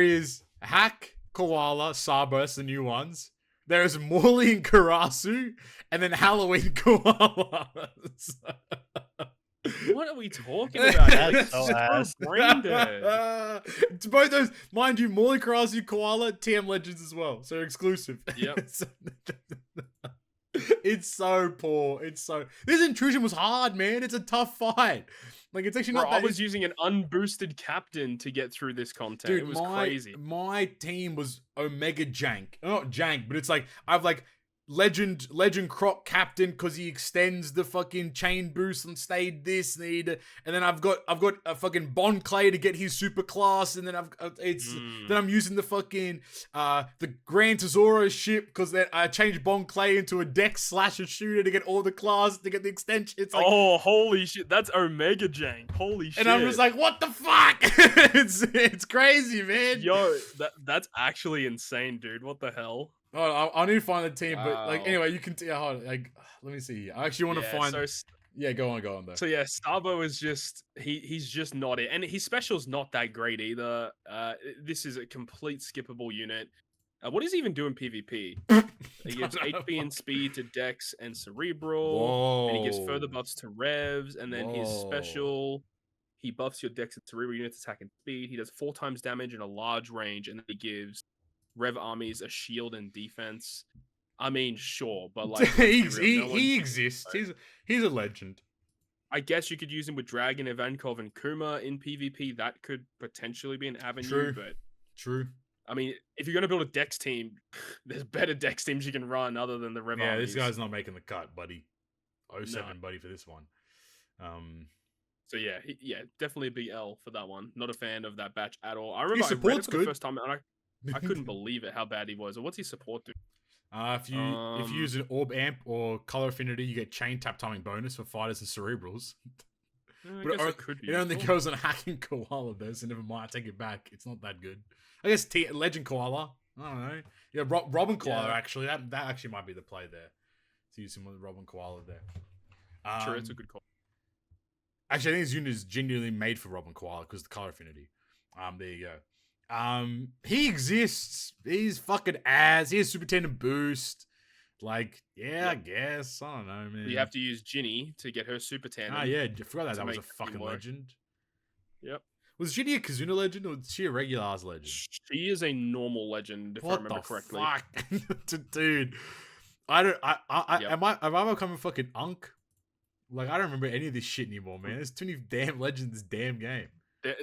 is Hack, Koala, Sabo, that's the new ones. There is Morley and Karasu, and then Halloween Koala. What are we talking about? That's so brain dead. It's both those, mind you, Morley, Karasu, Koala, TM Legends as well. So exclusive. Yep. It's so poor. This intrusion was hard, man. It's a tough fight. Like, it's actually not. I was using an unboosted captain to get through this content. Dude, it was crazy. My team was Omega Jank. Not Jank, but it's like I've like Legend Croc captain because he extends the fucking chain boost and stayed this and then I've got a fucking Bond Clay to get his super class, and then then I'm using the fucking the Grand Tesoro ship because then I changed Bond Clay into a Dex slasher shooter to get all the class to get the extension. It's like, oh holy shit, that's Omega Jank. Holy shit. And I'm just like, what the fuck? it's crazy, man. Yo, that's actually insane, dude. What the hell? Oh, I need to find the team, but like anyway, you can hold on, like let me see here. I actually want to find. Yeah, go on though. So yeah, Sabo is just he's just not it, and his special's not that great either. This is a complete skippable unit. What does he even do in PvP? He gives HP and speed to Dex and Cerebral. Whoa. And he gives further buffs to Revs, and then his special, he buffs your Dex and Cerebral units attack and speed. He does 4 times damage in a large range, and then he gives Rev armies a shield and defense. I mean, sure, but like he exists. He's a legend. I guess you could use him with Dragon, Ivankov, and Kuma in PvP. That could potentially be an avenue. True. I mean, if you're gonna build a Dex team, there's better Dex teams you can run other than the Rev armies. Yeah, this guy's not making the cut, buddy. 07 buddy for this one. So yeah, definitely a big L for that one. Not a fan of that batch at all. I remember his support's I read it for the first time, and I couldn't believe it how bad he was. Or what's his support do? If you use an Orb Amp or Color Affinity, you get chain tap timing bonus for fighters and Cerebrals. But it only goes on Hacking Koala though, so never mind. I take it back. It's not that good. I guess Legend Koala. I don't know. Yeah, Robin Koala actually. That actually might be the play there. To use him with Robin Koala there. Sure, it's a good call. Actually, I think this unit is genuinely made for Robin Koala because of the Color Affinity. There you go. He exists. He's fucking ass. He has Super Tendon boost. Like, I guess. I don't know, man. You have to use Ginny to get her Super Tendon. Ah, yeah. I forgot that was a fucking legend. Yep. Was Ginny a Kizuna legend or was she a regular ass legend? She is a normal legend, if I remember correctly. What the fuck? Dude. Am I becoming fucking unk? Like, I don't remember any of this shit anymore, man. There's too many damn legends in this damn game.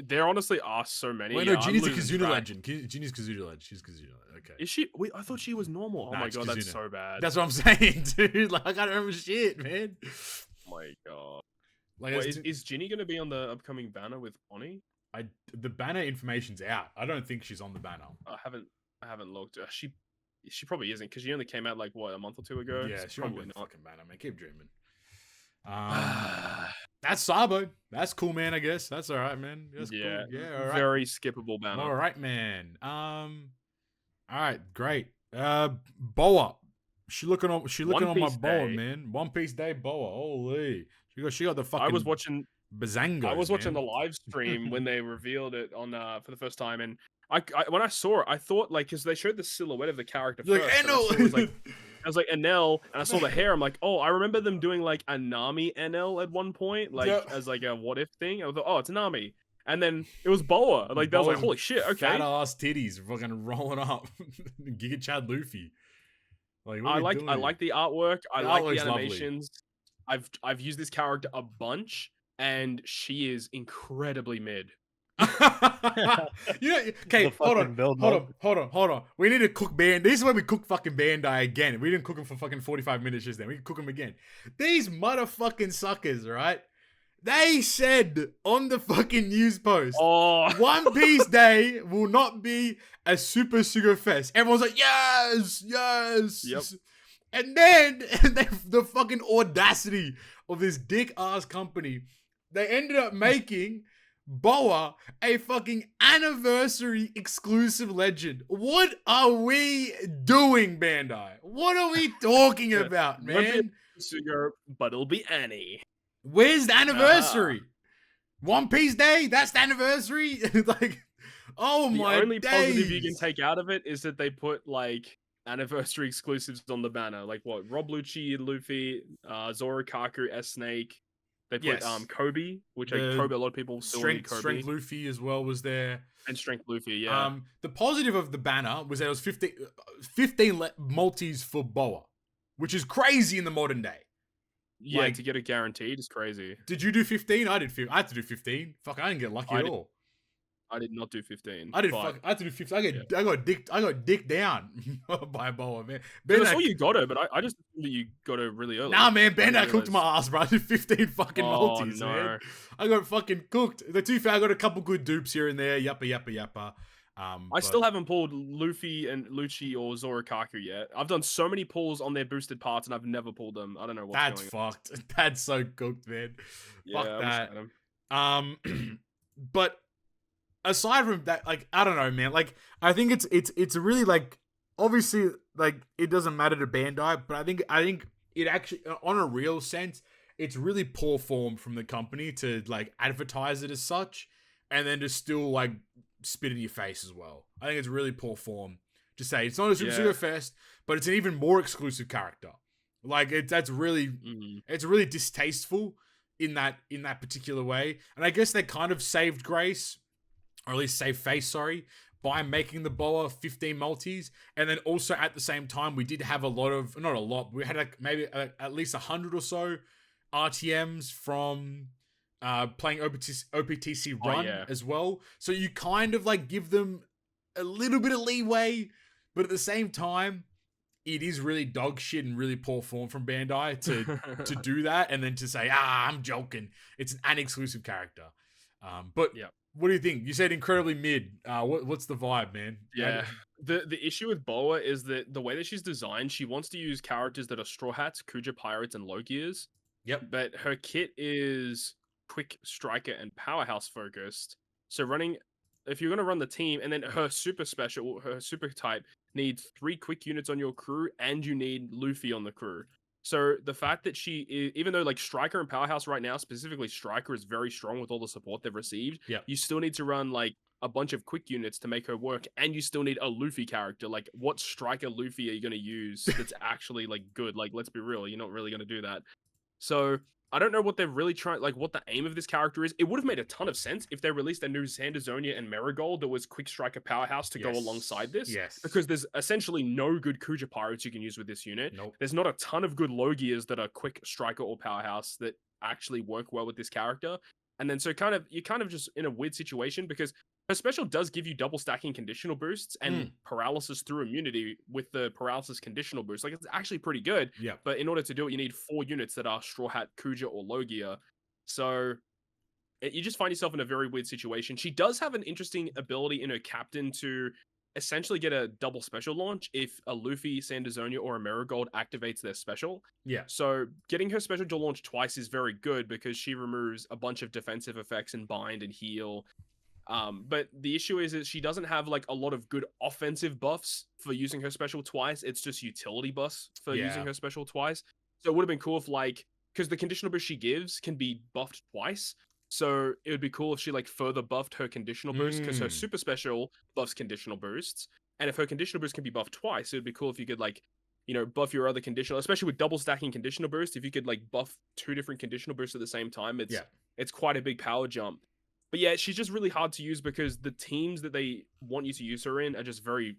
There honestly are so many. Wait, yeah, no, Ginny's a I'm losing Kizuna track. legend. Ginny's Kizuna legend. She's Kizuna. Okay. Is she? Wait, I thought she was normal. Oh Nah, my it's god, that's Kizuna. so bad. That's what I'm saying, dude. Like, I can't remember shit, man. Oh my god. Like, Wait, is Ginny gonna be on the upcoming banner with Bonney? the banner information's out. I don't think she's on the banner. I haven't looked. She probably isn't because she only came out like what, a month or two ago. Yeah, So she won't be probably on the not. fucking banner, man. Keep dreaming. That's Sabo. That's cool, man. I guess that's all right, man. That's cool. Yeah, all right. Very skippable banner. All right, man. All right, great. Boa. She looking on my Boa, man. One Piece Day Boa. Holy. She got the fucking. I was watching Bazangos, I was watching man. the live stream when they revealed it on for the first time, and I when I saw it, I thought like because they showed the silhouette of the character You're first. like, And I saw it was Enel. I was like Enel, and I saw the hair. I'm like, oh, I remember them doing like a Nami Enel at one point, like as like a what if thing. I was like, oh, it's Nami, and then it was Boa. Like that was like, holy shit, okay. Fat ass titties, fucking rolling up. Giga Chad Luffy. Like, what I are we like doing? the artwork. I The like artwork's the animations. I've used this character a bunch, and she is incredibly mid. You know, okay, hold on. We need to cook Band. This is where we cook fucking Bandai again. We didn't cook them for fucking 45 minutes just then. We can cook them again. These motherfucking suckers, right? They said on the fucking news post, One Piece Day will not be a Super Sugar Fest. Everyone's like, yes. Yep. And then the fucking audacity of this dick ass company, they ended up making Boa a fucking anniversary exclusive legend. What are we doing, Bandai? What are we talking about, man? Sugar, but it'll be Annie. Where's the anniversary? One Piece Day? That's the anniversary? Like, oh my days. The only positive you can take out of it is that they put like anniversary exclusives on the banner. Like what? Rob Lucci, Luffy, Zoro Kaku, S Snake. They put Kobe, which Kobe, a lot of people still need Kobe. Strength Luffy as well was there. And Strength Luffy, yeah. The positive of the banner was that it was 15 multis for Boa, which is crazy in the modern day. Yeah, like, to get it guaranteed is crazy. Did you do 15? I did. I had to do 15. Fuck, I didn't get lucky at all. I did not do 15. I had to do 15. I got dicked down by Boa, man. I saw you got it, but I just thought you got it really early. Nah, man, Bandai cooked my ass, bro. I did 15 fucking multis, no. man. I got fucking cooked. The two fair, I got a couple good dupes here and there. Yappa. I still haven't pulled Luffy and Lucci or Zoro Kaku yet. I've done so many pulls on their boosted parts, and I've never pulled them. I don't know what's going on. That's fucked. That's so cooked, man. Yeah, Fuck that. But aside from that, like, I don't know, man. Like, I think it's really like, obviously, like, it doesn't matter to Bandai, but I think it actually, on a real sense, it's really poor form from the company to like advertise it as such, and then to still like spit in your face as well. I think it's really poor form to say it's not a Super Fest, but it's an even more exclusive character. Like it's really distasteful in that particular way. And I guess they kind of saved grace, or at least saved face, sorry, by making the Boa 15 multis. And then also at the same time, we did have we had like maybe at least 100 or so RTMs from playing OPTC Run as well. So you kind of like give them a little bit of leeway, but at the same time, it is really dog shit and really poor form from Bandai to do that and then to say, I'm joking. It's an exclusive character. But what do you think? You said incredibly mid. What's the vibe, man? Yeah. The issue with Boa is that the way that she's designed, she wants to use characters that are Straw Hats, Kuja Pirates, and Logias. Yep. But her kit is quick striker and powerhouse focused. So if you're going to run the team, and then her super type needs 3 quick units on your crew, and you need Luffy on the crew. So the fact that she is, even though like striker and powerhouse right now, specifically striker is very strong with all the support they've received, you still need to run like a bunch of quick units to make her work, and you still need a Luffy character. Like, what striker Luffy are you going to use that's actually like good? Like, let's be real, you're not really going to do that. So I don't know what they're really trying, like what the aim of this character is. It would have made a ton of sense if they released a new Sandersonia and Marigold that was quick striker powerhouse to go alongside this. Yes. Because there's essentially no good Kuja Pirates you can use with this unit. Nope. There's not a ton of good Logias that are quick striker or powerhouse that actually work well with this character. And then so you're kind of just in a weird situation because her special does give you double stacking conditional boosts and paralysis through immunity with the paralysis conditional boost. Like, it's actually pretty good. Yeah. But in order to do it, you need 4 units that are Straw Hat, Kuja, or Logia. So you just find yourself in a very weird situation. She does have an interesting ability in her captain to essentially get a double special launch if a Luffy, Sandersonia, or a Marigold activates their special. Yeah. So getting her special to launch twice is very good because she removes a bunch of defensive effects and bind and heal. But the issue is that she doesn't have like a lot of good offensive buffs for using her special twice. It's just utility buffs for using her special twice. So it would have been cool if because the conditional boost she gives can be buffed twice. So it would be cool if she like further buffed her conditional boost because her super special buffs conditional boosts. And if her conditional boost can be buffed twice, it would be cool if you could like, buff your other conditional, especially with double stacking conditional boost. If you could like buff 2 different conditional boosts at the same time, it's quite a big power jump. But yeah, she's just really hard to use because the teams that they want you to use her in are just very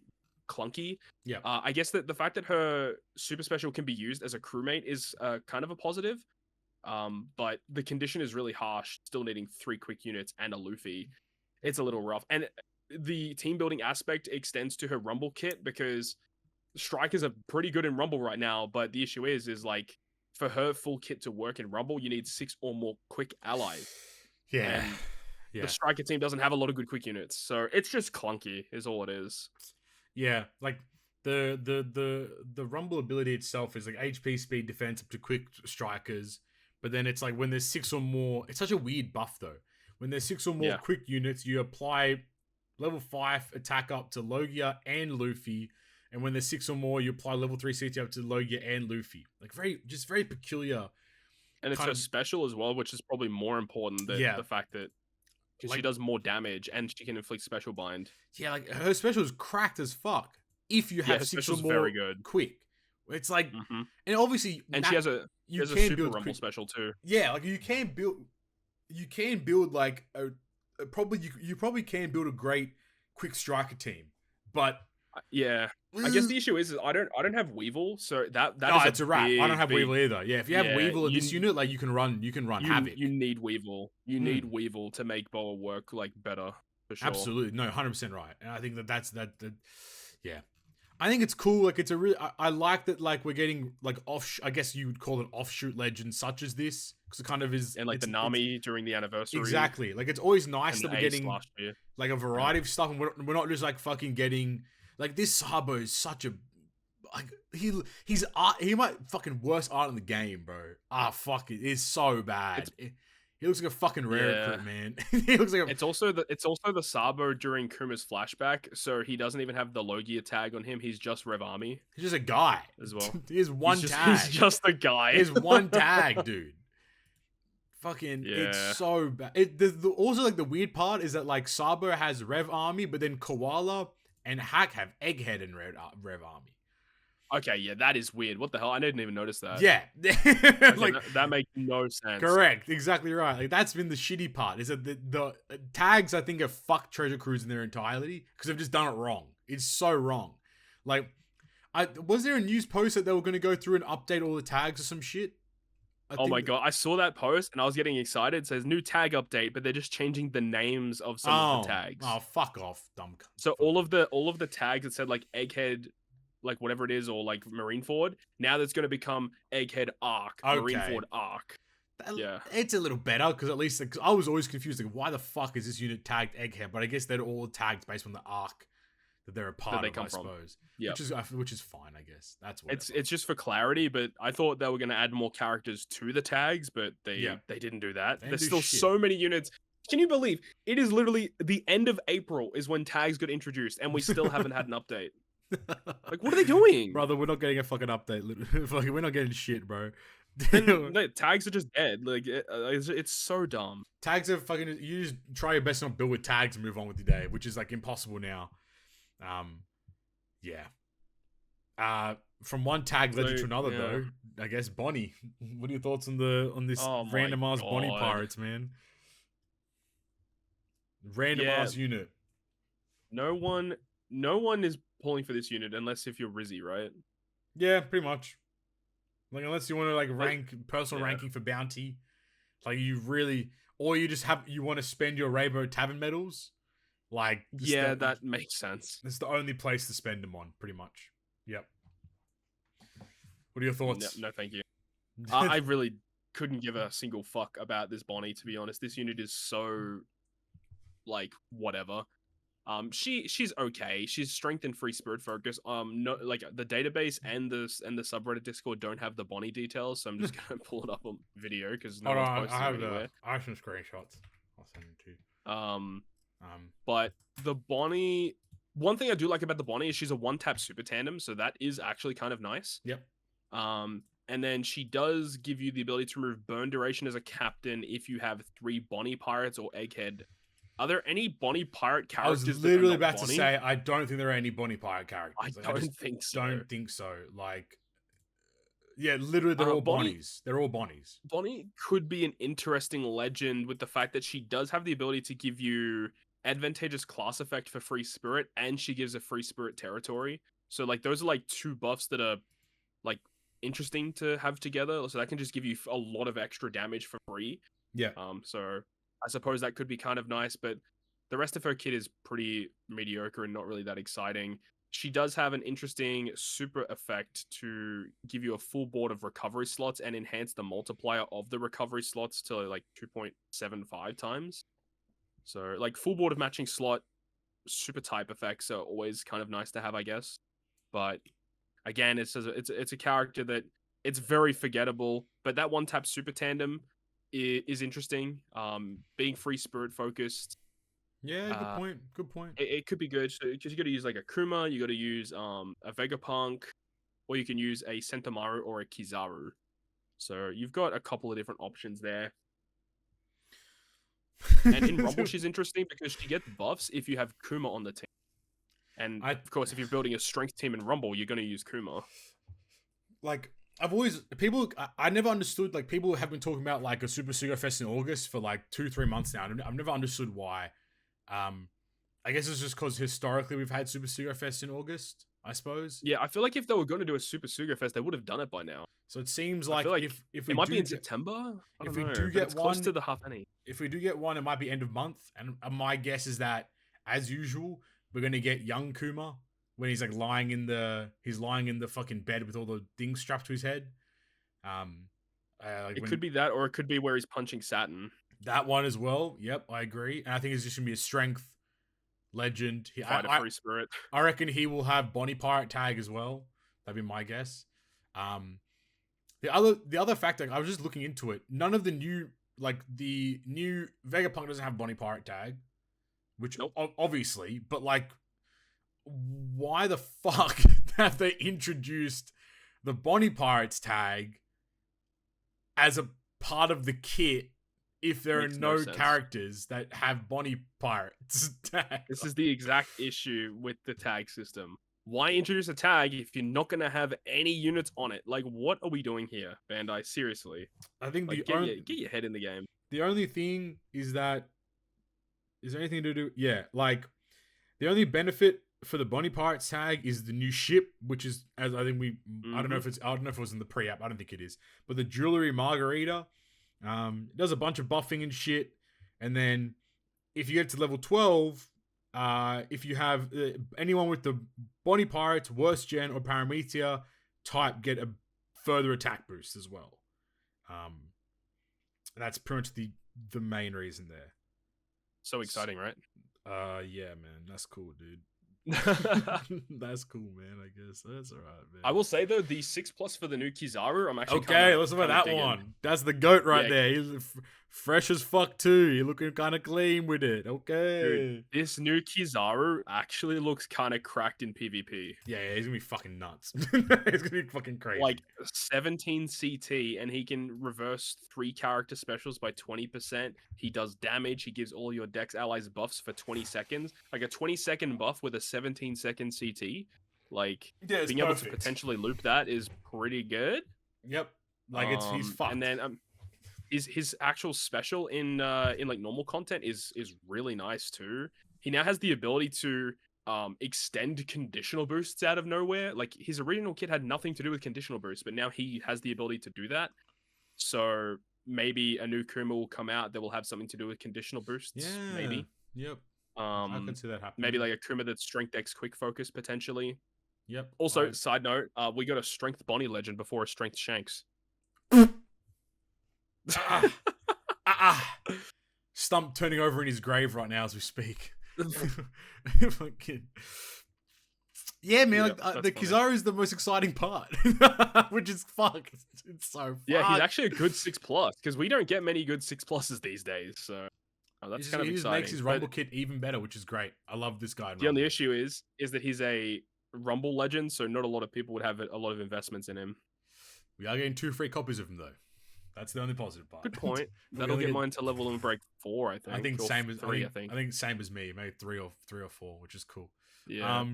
clunky. Yeah. I guess that the fact that her super special can be used as a crewmate is kind of a positive. But the condition is really harsh, still needing 3 quick units and a Luffy. It's a little rough. And the team building aspect extends to her Rumble kit because strikers are pretty good in Rumble right now, but the issue is like for her full kit to work in Rumble, you need 6 or more quick allies. Yeah. And the striker team doesn't have a lot of good quick units, so it's just clunky is all it is. Yeah, like the Rumble ability itself is like HP, speed, defense up to quick strikers. But then it's like when there's 6 or more, it's such a weird buff though. When there's 6 or more quick units, you apply level 5 attack up to Logia and Luffy. And when there's 6 or more, you apply level 3 CT up to Logia and Luffy. Like very peculiar. And it's her special as well, which is probably more important than the fact that because she does more damage and she can inflict special bind. Yeah, like her special is cracked as fuck. If you have 6 or more very good. Quick. It's like, and obviously, and she has a super Rumble special too. Yeah, like you can build like you probably can build a great quick striker team, but I guess the issue is I don't have Weevil, so that it's a wrap. I don't have Weevil either. Yeah, if you have Weevil in this unit, like you can run Havoc. You need Weevil. You need Weevil to make Boa work like better for sure. Absolutely, no, 100% right. And I think that's yeah. I think it's cool. Like it's a really, I like that. Like we're getting like I guess you would call it offshoot legends such as this because it kind of is. And like the Nami during the anniversary. Exactly. Like it's always nice that we're getting like a variety of stuff, and we're not just like fucking getting like this. Sabo is such a like he's art. He might fucking worst art in the game, bro. Fuck it is so bad. He looks like a fucking rare recruit, man. He looks like It's also the Sabo during Kuma's flashback, so he doesn't even have the Logia tag on him. He's just Rev Army. He's just a guy as well. He has one tag. He's just a guy. He has one tag, dude. Fucking, it's so bad. Also, like the weird part is that like Sabo has Rev Army, but then Koala and Hack have Egghead and Rev Army. Okay, yeah, that is weird. What the hell? I didn't even notice that. Yeah. Like that makes no sense. Correct. Exactly right. Like that's been the shitty part is that the tags I think have fucked Treasure Cruise in their entirety because they've just done it wrong. It's so wrong. Like was there a news post that they were going to go through and update all the tags or some shit? Oh my god, I saw that post and I was getting excited. It says new tag update, but they're just changing the names of some of the tags. Oh, fuck off, dumb cunt. So all of the tags that said like Egghead, like whatever it is, or like Marineford, now that's going to become Egghead Arc, Marineford Arc. Yeah, it's a little better because at least I was always confused like why the fuck is this unit tagged Egghead, but I guess they're all tagged based on the arc that they're a part of, I suppose. Yeah, which is fine, I guess. That's what it's just for clarity. But I thought they were going to add more characters to the tags, but they didn't do that. There's still so many units. Can you believe it is literally the end of April is when tags got introduced, and we still haven't had an update. Like, what are they doing? Brother, we're not getting a fucking update. We're not getting shit, bro. No, tags are just dead. Like, it's so dumb. Tags are fucking... You just try your best not build with tags and move on with your day, which is, like, impossible now. Yeah. From one tag legend to another, though, I guess Bonney. What are your thoughts on this randomized Bonney pirates, man? Randomized unit. No one is pulling for this unit unless if you're Rizzy, right? Yeah, pretty much. Like unless you want to like rank personal ranking for bounty, like you really or you want to spend your Rainbow Tavern medals. Like, yeah, that makes sense. It's the only place to spend them on, pretty much. Yep. What are your thoughts? No, thank you. I really couldn't give a single fuck about this Bonney, to be honest. This unit is so, like, whatever. She's okay. She's strength and free spirit focus. No, like the database and the subreddit Discord don't have the Bonney details, so I'm just gonna pull it up on video because no one's posted it anywhere. I have some screenshots. I'll send them to you. But the Bonney, one thing I do like about the Bonney is she's a one-tap super tandem, so that is actually kind of nice. Yep. And then she does give you the ability to remove burn duration as a captain if you have 3 Bonney pirates or Egghead. Are there any Bonney pirate characters? I was literally about to say I don't think there are any Bonney pirate characters. I don't think so. Don't think so. Like, yeah, literally they're all Bonnies. They're all Bonnies. Bonney could be an interesting legend with the fact that she does have the ability to give you advantageous class effect for free spirit, and she gives a free spirit territory. So like those are like 2 buffs that are like interesting to have together. So that can just give you a lot of extra damage for free. Yeah. So I suppose that could be kind of nice, but the rest of her kit is pretty mediocre and not really that exciting. She does have an interesting super effect to give you a full board of recovery slots and enhance the multiplier of the recovery slots to like 2.75 times. So like full board of matching slot super type effects are always kind of nice to have, I guess. But again, it's a character that it's very forgettable, but that one tap super tandem is interesting. Being free spirit focused. Yeah, good point. Good point. It could be good. So because you got to use like a Kuma, you got to use a Vegapunk, or you can use a Sentomaru or a Kizaru. So you've got a couple of different options there. And in Rumble, she's interesting because she gets buffs if you have Kuma on the team. And of course, if you're building a strength team in Rumble, you're going to use Kuma. Like, I never understood, like, people have been talking about, like, a Super Sugo Fest in August for, like, 2-3 months now. I've never understood why. I guess it's just because historically we've had Super Sugo Fest in August, I suppose. Yeah, I feel like if they were going to do a Super Sugo Fest, they would have done it by now. So it seems like, if we it might be in September. If we do get one, close to the half penny. If we do get one, it might be end of month. And my guess is that, as usual, we're gonna get young Kuma when he's like lying in the fucking bed with all the things strapped to his head. It could be that, or it could be where he's punching Saturn. That one as well. Yep, I agree. And I think it's just gonna be a strength legend. Free spirit. I reckon he will have Bonney pirate tag as well. That'd be my guess. The other factor, I was just looking into it. None of the new Vegapunk doesn't have Bonney pirate tag, which obviously, but like, why the fuck have they introduced the Bonney pirates tag as a part of the kit if there are no characters that have Bonney pirates tag? This is the exact issue with the tag system. Why introduce a tag if you're not going to have any units on it? Like, what are we doing here, Bandai? Seriously. I think get your head in the game. The only thing is that... Is there anything to do? Yeah, like, the only benefit for the Bonney Pirates tag is the new ship, which is, as I think I don't know if it was in the pre-app. I don't think it is. But the Jewelry Margarita does a bunch of buffing and shit. And then if you get to level 12... if you have anyone with the Bonney Pirates, Worst Gen, or Parameteor type get a further attack boost as well. That's pretty much the main reason there. So exciting, right? Yeah, man. That's cool, dude. That's cool, man. I guess that's all right, man. I will say though, the 6+ for the new Kizaru, I'm actually let's talk about that one. That's the goat right there. He's fresh as fuck too. He's looking kind of clean with it. Okay, dude, this new Kizaru actually looks kind of cracked in PvP. Yeah, he's gonna be fucking nuts. He's gonna be fucking crazy. Like 17 CT, and he can reverse 3 character specials by 20%. He does damage. He gives all your Dex allies buffs for 20 seconds. Like a 20-second buff with a 17-second CT. Like, being able to potentially loop that is pretty good. Yep. Like, he's fucked. And then his actual special in like normal content is really nice too. He now has the ability to extend conditional boosts out of nowhere. Like, his original kit had nothing to do with conditional boosts, but now he has the ability to do that. So maybe a new Kuma will come out that will have something to do with conditional boosts. Yeah. Maybe. Yep. I can see that happening. Maybe like a Kuma that's Strength X quick focus potentially. Yep. Also, side note, we got a Strength Bonney legend before a Strength Shanks. Stump turning over in his grave right now as we speak. Yeah, man. The Kizaru is the most exciting part, which is fuck. It's so fun. Yeah, he's actually a good 6+ because we don't get many good 6+s these days. So that's kind of exciting. He just makes his Rumble kit even better, which is great. I love this guy. The only issue is that he's a Rumble legend, so not a lot of people would have a lot of investments in him. We are getting 2 free copies of him though. That's the only positive part. Good point. That'll get mine to level and break 4, I think. I think same as 3. I think same as me, maybe 3 or 4, which is cool. Yeah.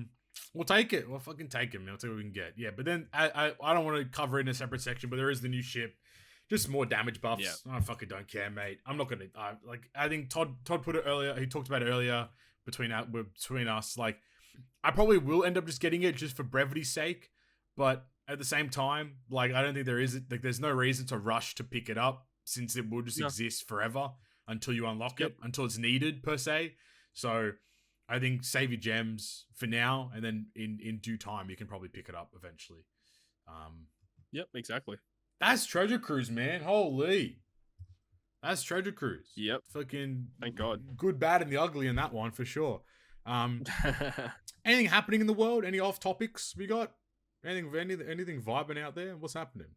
We'll take it. We'll fucking take him. I'll see what we can get. Yeah, but then I don't want to cover it in a separate section, but there is the new ship. Just more damage buffs. Yeah. I fucking don't care, mate. I'm not gonna I think Todd put it earlier. He talked about it earlier between us. Like, I probably will end up just getting it just for brevity's sake, but at the same time, like, I don't think there's no reason to rush to pick it up since it will just exist forever until you unlock it, until it's needed per se. So I think save your gems for now, and then in due time you can probably pick it up eventually. Yep, exactly. That's Treasure Cruise, man. Holy. That's Treasure Cruise. Yep. Fucking thank God. Good, bad, and the ugly in that one for sure. Anything happening in the world? Any off topics we got? Anything vibing out there? What's happening?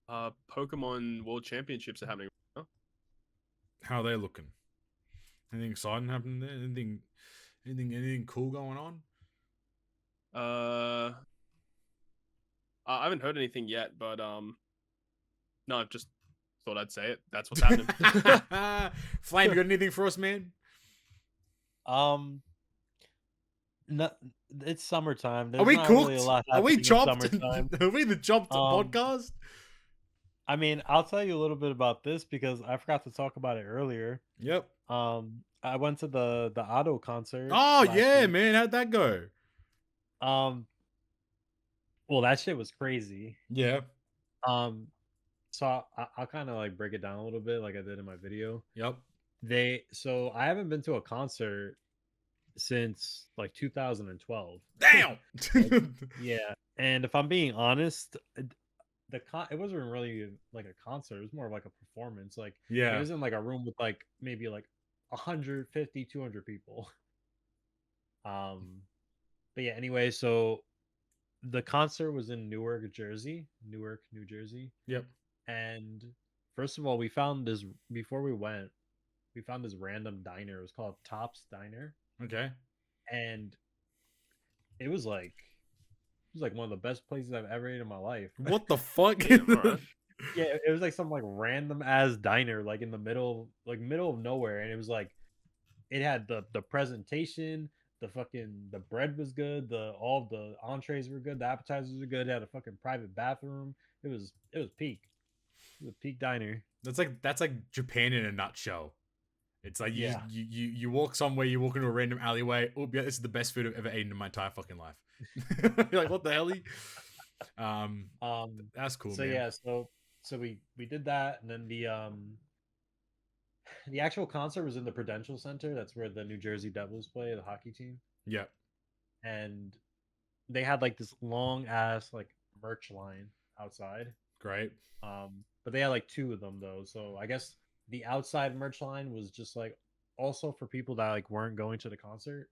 Pokemon World Championships are happening right now. How are they looking? Anything exciting happening there? Anything cool going on? I haven't heard anything yet, but no, I just thought I'd say it. That's what's happening. Flame, you got anything for us, man? No, it's summertime. There's are we not cooked? Really a lot are we chopped? Are we the chopped podcast? I mean, I'll tell you a little bit about this because I forgot to talk about it earlier. Yep. I went to the Auto concert. Oh yeah, week. Man, how'd that go? Well, that shit was crazy. Yeah. So I'll kind of like break it down a little bit, like I did in my video. Yep. So I haven't been to a concert since like 2012. Damn. Yeah, and if I'm being honest, it wasn't really like a concert. It was more of like a performance. Like, yeah, it was in like a room with like maybe like 150, 200 people. But yeah, anyway, so the concert was in Newark, New Jersey. Yep. And first of all, we found this before we went. We found this random diner. It was called Tops Diner. Okay. And it was like one of the best places I've ever ate in my life. What the fuck? Yeah, it was like some like random ass diner, like in the middle of nowhere, and it was like it had the presentation, the bread was good, all the entrees were good, the appetizers were good. It had a fucking private bathroom. It was peak. It was a peak diner. That's like Japan in a nutshell. It's like you walk somewhere, you walk into a random alleyway. Oh yeah, this is the best food I've ever eaten in my entire fucking life. You're like, what the hell? That's cool. So man. Yeah, so we did that, and then the actual concert was in the Prudential Center. That's where the New Jersey Devils play, the hockey team. Yeah. And they had like this long ass like merch line outside. Great. But they had like 2 of them though. So I guess the outside merch line was just like also for people that like weren't going to the concert.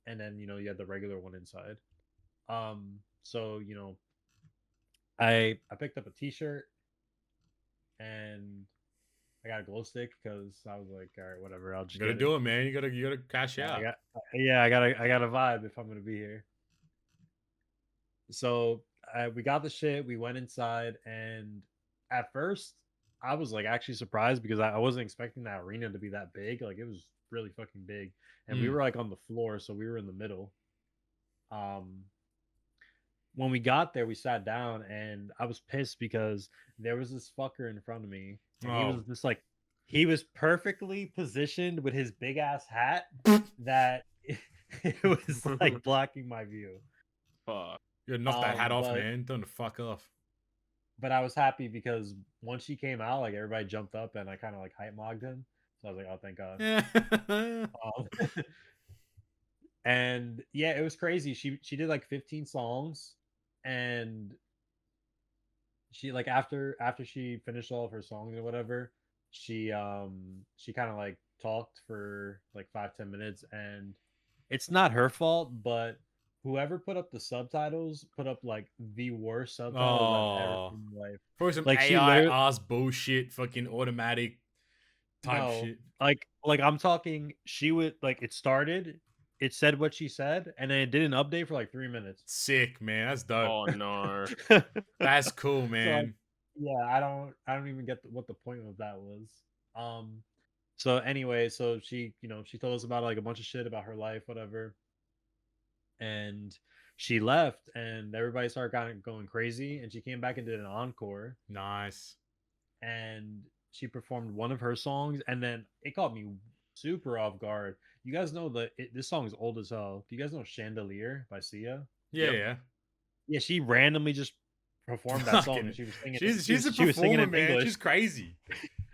And then, you had the regular one inside. So, I picked up a t-shirt and I got a glow stick because I was like, all right, whatever. I'll just you gotta do it, man. You gotta cash out. I gotta vibe if I'm gonna be here. So we got the shit. We went inside, and at first I was like actually surprised because I wasn't expecting that arena to be that big. Like, it was really fucking big, and we were like on the floor, so we were in the middle. When we got there, we sat down, and I was pissed because there was this fucker in front of me. And he was just like, he was perfectly positioned with his big ass hat that it was like blocking my view. Fuck. You gotta knock that hat off, man. Don't fuck off. but I was happy because once she came out, like everybody jumped up and I kind of like hype mogged him. So I was like, oh, thank God. And yeah, it was crazy. She did like 15 songs, and she like after she finished all of her songs or whatever, she kind of like talked for like 5-10 minutes, and it's not her fault, but whoever put up the subtitles put up like the worst subtitles I've ever seen in my life. Probably some Like she AI literally ass bullshit, fucking automatic type no, shit. like I'm talking. She would like it started. It said what she said, and then it did an update for like 3 minutes. Sick, man. That's dope. Oh no. That's cool, man. So, yeah, I don't even get what the point of that was. So anyway, so she, she told us about like a bunch of shit about her life, whatever. And she left, and everybody started kind of going crazy, and she came back and did an encore, Nice. and she performed one of her songs, and then it caught me super off guard. You guys know that this song is old as hell. Do you guys know Chandelier by Sia? Yeah, Yep. yeah. Yeah, she randomly just performed that song, and she was singing. She's a she was singing performer, in man. English. She's crazy.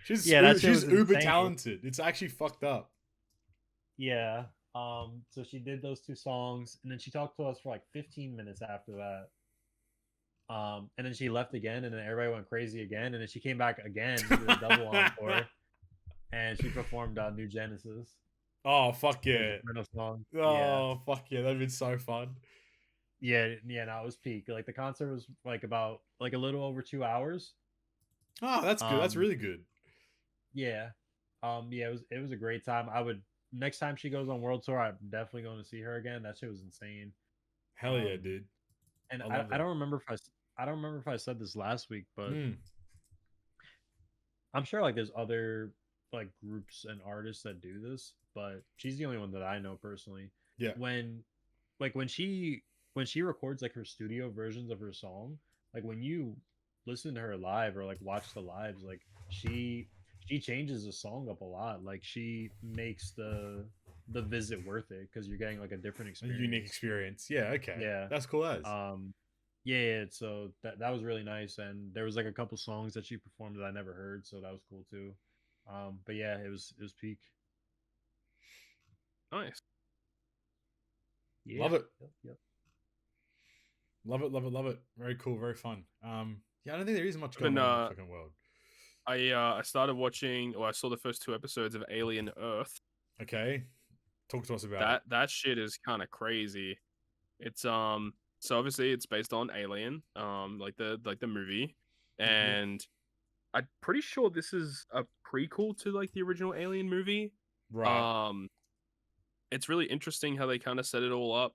She's Yeah, that shit she's was uber insane. talented. It's actually fucked up. Yeah. So she did those two songs, and then she talked to us for like 15 minutes after that. And then she left again, and then everybody went crazy again, and then she came back again with a double encore, and she performed New Genesis. Oh fuck yeah! Song. Oh fuck yeah! That'd been so fun. Yeah. No, it was peak. Like the concert was like about like a little over 2 hours. Oh, that's good. That's really good. Yeah. Yeah, it was a great time. I would next time she goes on world tour, I'm definitely going to see her again. That shit was insane. Hell yeah, dude. And I don't remember if I don't remember if I said this last week, but I'm sure like there's other like groups and artists that do this, but she's the only one that I know personally. Yeah. When she records like her studio versions of her song, like when you listen to her live or like watch the lives, like she changes the song up a lot. Like she makes the visit worth it because you're getting like a different experience, a unique experience. Yeah, okay. Yeah, that's cool as. Yeah, so that was really nice, and there was like a couple songs that she performed that I never heard, so that was cool too. But yeah, it was peak. Nice. Yeah. Love it. Yep. Love it. Very cool, very fun. Yeah, I don't think there is much going on in the fucking world. I started watching, or I saw the first 2 episodes of Alien Earth. Okay, talk to us about that. That shit is kind of crazy. It's so obviously it's based on Alien, like the movie, and I'm pretty sure this is a prequel to like the original Alien movie. Right. It's really interesting how they kind of set it all up.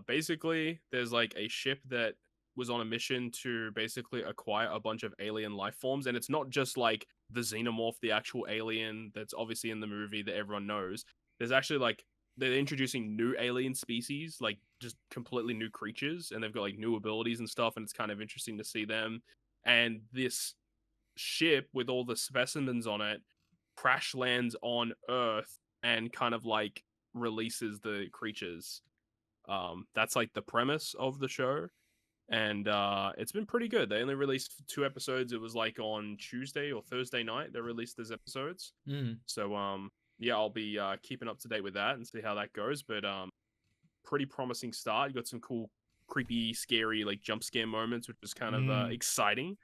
Basically, there's like a ship that was on a mission to basically acquire a bunch of alien life forms, and it's not just like the xenomorph, the actual alien that's obviously in the movie that everyone knows. There's actually like they're introducing new alien species, like just completely new creatures, and they've got like new abilities and stuff, and it's kind of interesting to see them. And this ship with all the specimens on it crash lands on Earth and kind of like releases the creatures. That's like the premise of the show, and it's been pretty good. They only released 2 episodes. It was like on Tuesday or Thursday night they released those episodes. So yeah, I'll be keeping up to date with that and see how that goes. But pretty promising start. You got some cool, creepy, scary like jump scare moments, which is kind of exciting.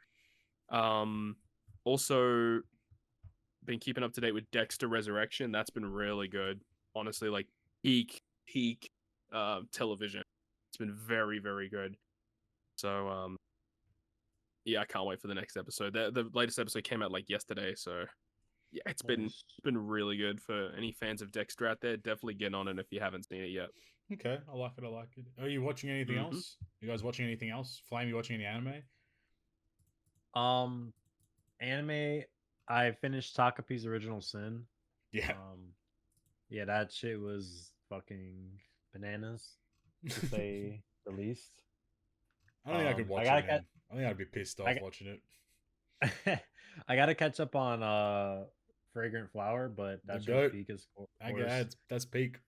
Also been keeping up to date with Dexter Resurrection. That's been really good. Honestly, like peak television. It's been very, very good. So yeah, I can't wait for the next episode. The latest episode came out like yesterday, so yeah, it's been really good for any fans of Dexter out there. Definitely get on it if you haven't seen it yet. Okay, I like it. Are you watching anything else? You guys watching anything else? Flame, you watching any anime? Anime. I finished Takapi's Original Sin. Yeah. Yeah, that shit was fucking bananas, to say the least. I don't think I could watch it, man. I think I'd be pissed off watching it. I gotta catch up on Fragrant Flower, but that's just peak as course. That's peak.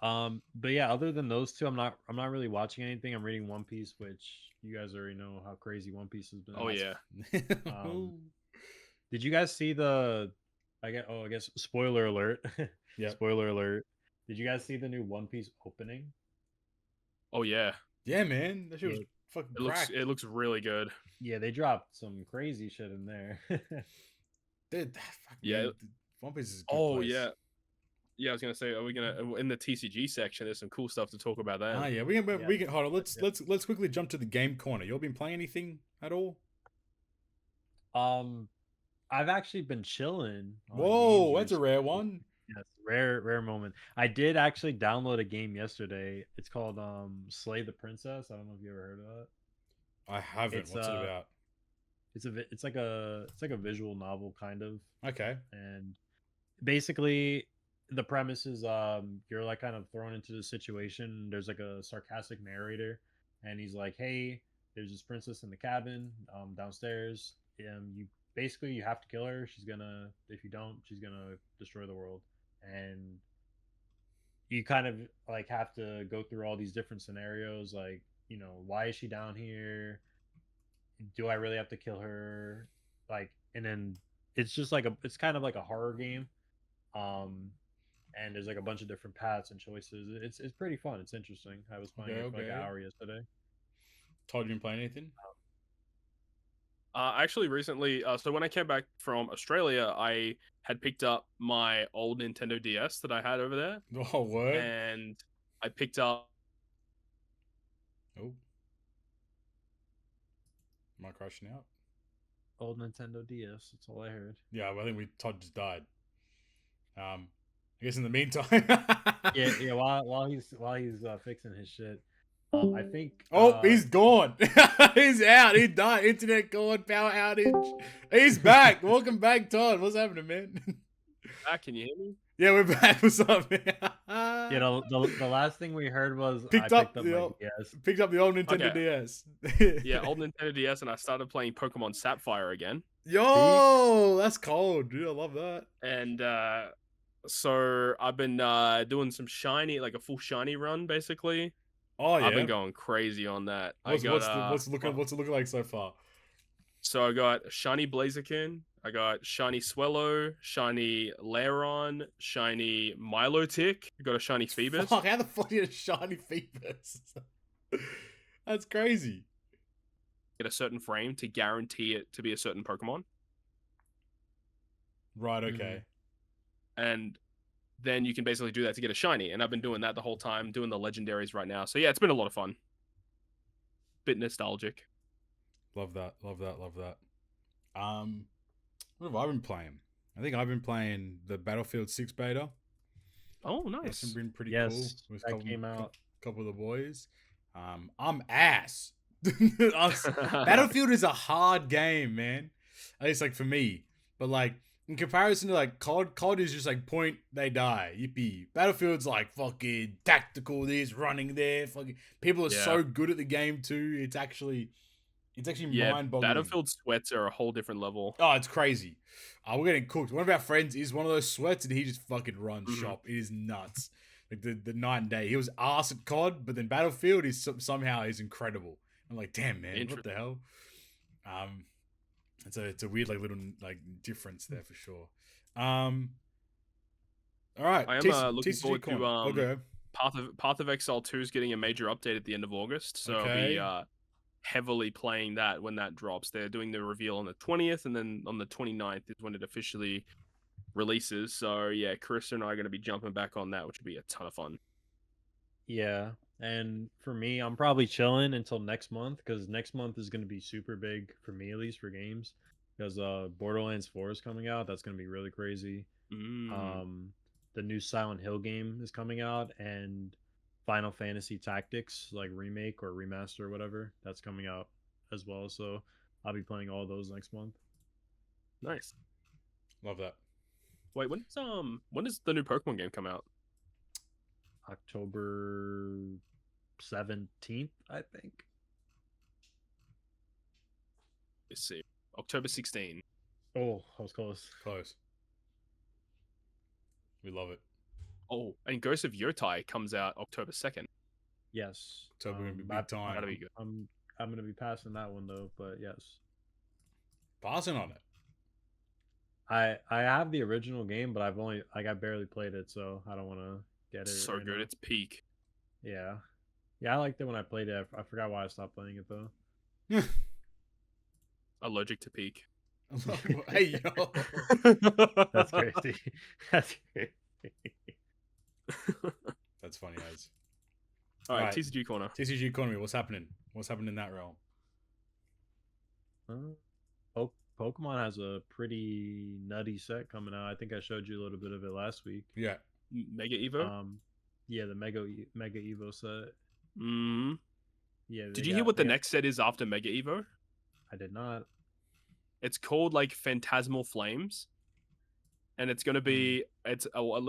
But yeah, other than those two, I'm not really watching anything. I'm reading One Piece, which you guys already know how crazy One Piece has been. Oh yeah. Did you guess see the? I guess spoiler alert. Yeah. Spoiler alert. Did you guys see the new One Piece opening? Oh yeah. Yeah, man. That shit was fucking cracked. It looks really good. Yeah, they dropped some crazy shit in there. Dude, Yeah. One Piece is a good Oh place. yeah. Yeah, I was gonna say, are we gonna in the TCG section? There's some cool stuff to talk about there. Ah, yeah. We can hold on. Let's quickly jump to the game corner. You all been playing anything at all? I've actually been chilling. Whoa, that's a rare one. Yes, rare moment. I did actually download a game yesterday. It's called Slay the Princess. I don't know if you ever heard of that. I haven't. What's it about? It's like a visual novel kind of. Okay. And basically the premise is you're like kind of thrown into the situation. There's like a sarcastic narrator and he's like, "Hey, there's this princess in the cabin downstairs. You have to kill her. If you don't, she's gonna destroy the world." And you kind of like have to go through all these different scenarios, like, why is she down here? Do I really have to kill her? Like, and then it's just like it's kind of like a horror game. And there's like a bunch of different paths and choices. It's pretty fun. It's interesting. I was playing it for like an hour yesterday. Told you didn't play anything? Actually, recently, so when I came back from Australia, I had picked up my old Nintendo DS that I had over there. Oh, what? And I picked up. Oh. Am I crashing out? Old Nintendo DS. That's all I heard. Yeah, well, I think Todd just died. I guess in the meantime. yeah. While he's fixing his shit. I think. He's gone. He's out. He died. Internet gone. Power outage. He's back. Welcome back, Todd. What's happening, man? Can you hear me? Yeah, we're back. What's up, man? The last thing we heard was picked up the old Nintendo DS. Yeah, old Nintendo DS, and I started playing Pokemon Sapphire again. Yo, that's cold, dude. I love that. And so I've been doing some shiny, like a full shiny run, basically. Oh yeah, I've been going crazy on that. What's it looking like so far? So I got shiny Blaziken, I got shiny Swellow, shiny Lairon, shiny Milotic, I got a shiny Phoebus. Fuck, how the fuck do you get a shiny Phoebus? That's crazy. Get a certain frame to guarantee it to be a certain Pokemon. Right. Okay. And then you can basically do that to get a shiny. And I've been doing that the whole time, doing the legendaries right now. So yeah, it's been a lot of fun. Bit nostalgic. Love that. What have I been playing? I think I've been playing the Battlefield 6 beta. Oh, nice. That's been pretty cool. That came out. A couple of the boys. I'm ass. Battlefield is a hard game, man. At least like for me. But like in comparison to like COD is just like point, they die. Yippee. Battlefield's like fucking tactical, this, running there. Fucking people are so good at the game too. It's actually mind-boggling. Battlefield sweats are a whole different level. Oh, it's crazy. We're getting cooked. One of our friends is one of those sweats, and he just fucking runs shop. It is nuts. Like the night and day. He was ass at COD, but then Battlefield is somehow incredible. I'm like, damn man, what the hell? It's a weird like little like difference there for sure. All right, I am looking forward to Path of Exile 2 is getting a major update at the end of August, so I'll be heavily playing that when that drops. They're doing the reveal on the 20th, and then on the 29th is when it officially releases. So yeah, Carissa and I are going to be jumping back on that, which will be a ton of fun. Yeah, and for me, I'm probably chilling until next month, because next month is going to be super big for me, at least for games, because Borderlands 4 is coming out. That's going to be really crazy. The new Silent Hill game is coming out, and Final Fantasy Tactics, like remake or remaster or whatever, that's coming out as well. So I'll be playing all those next month. Nice. Love that. Wait, when does the new Pokemon game come out? October 17th, I think. Let's see. October 16. Oh, I was close. We love it. Oh, and Ghost of Yotai comes out October 2nd. Yes. So we're gonna be big time. That'll be good. I'm gonna be passing that one though, but yes. Passing on it. I have the original game, but I've only I barely played it, so I don't want to get it. So right good, now. it's peak. Yeah, I liked it when I played it. I forgot why I stopped playing it though. Allergic to peak. Hey yo, That's crazy. That's crazy. that's funny as. All right, TCG Corner. TCG Corner. What's happening? What's happening in that realm? Pokemon has a pretty nutty set coming out. I think I showed you a little bit of it last week. Yeah. Mega Evo. Yeah, the Mega Evo set. Mm. Yeah. Did you hear what the next set is after Mega Evo? I did not. It's called like Phantasmal Flames, and it's gonna be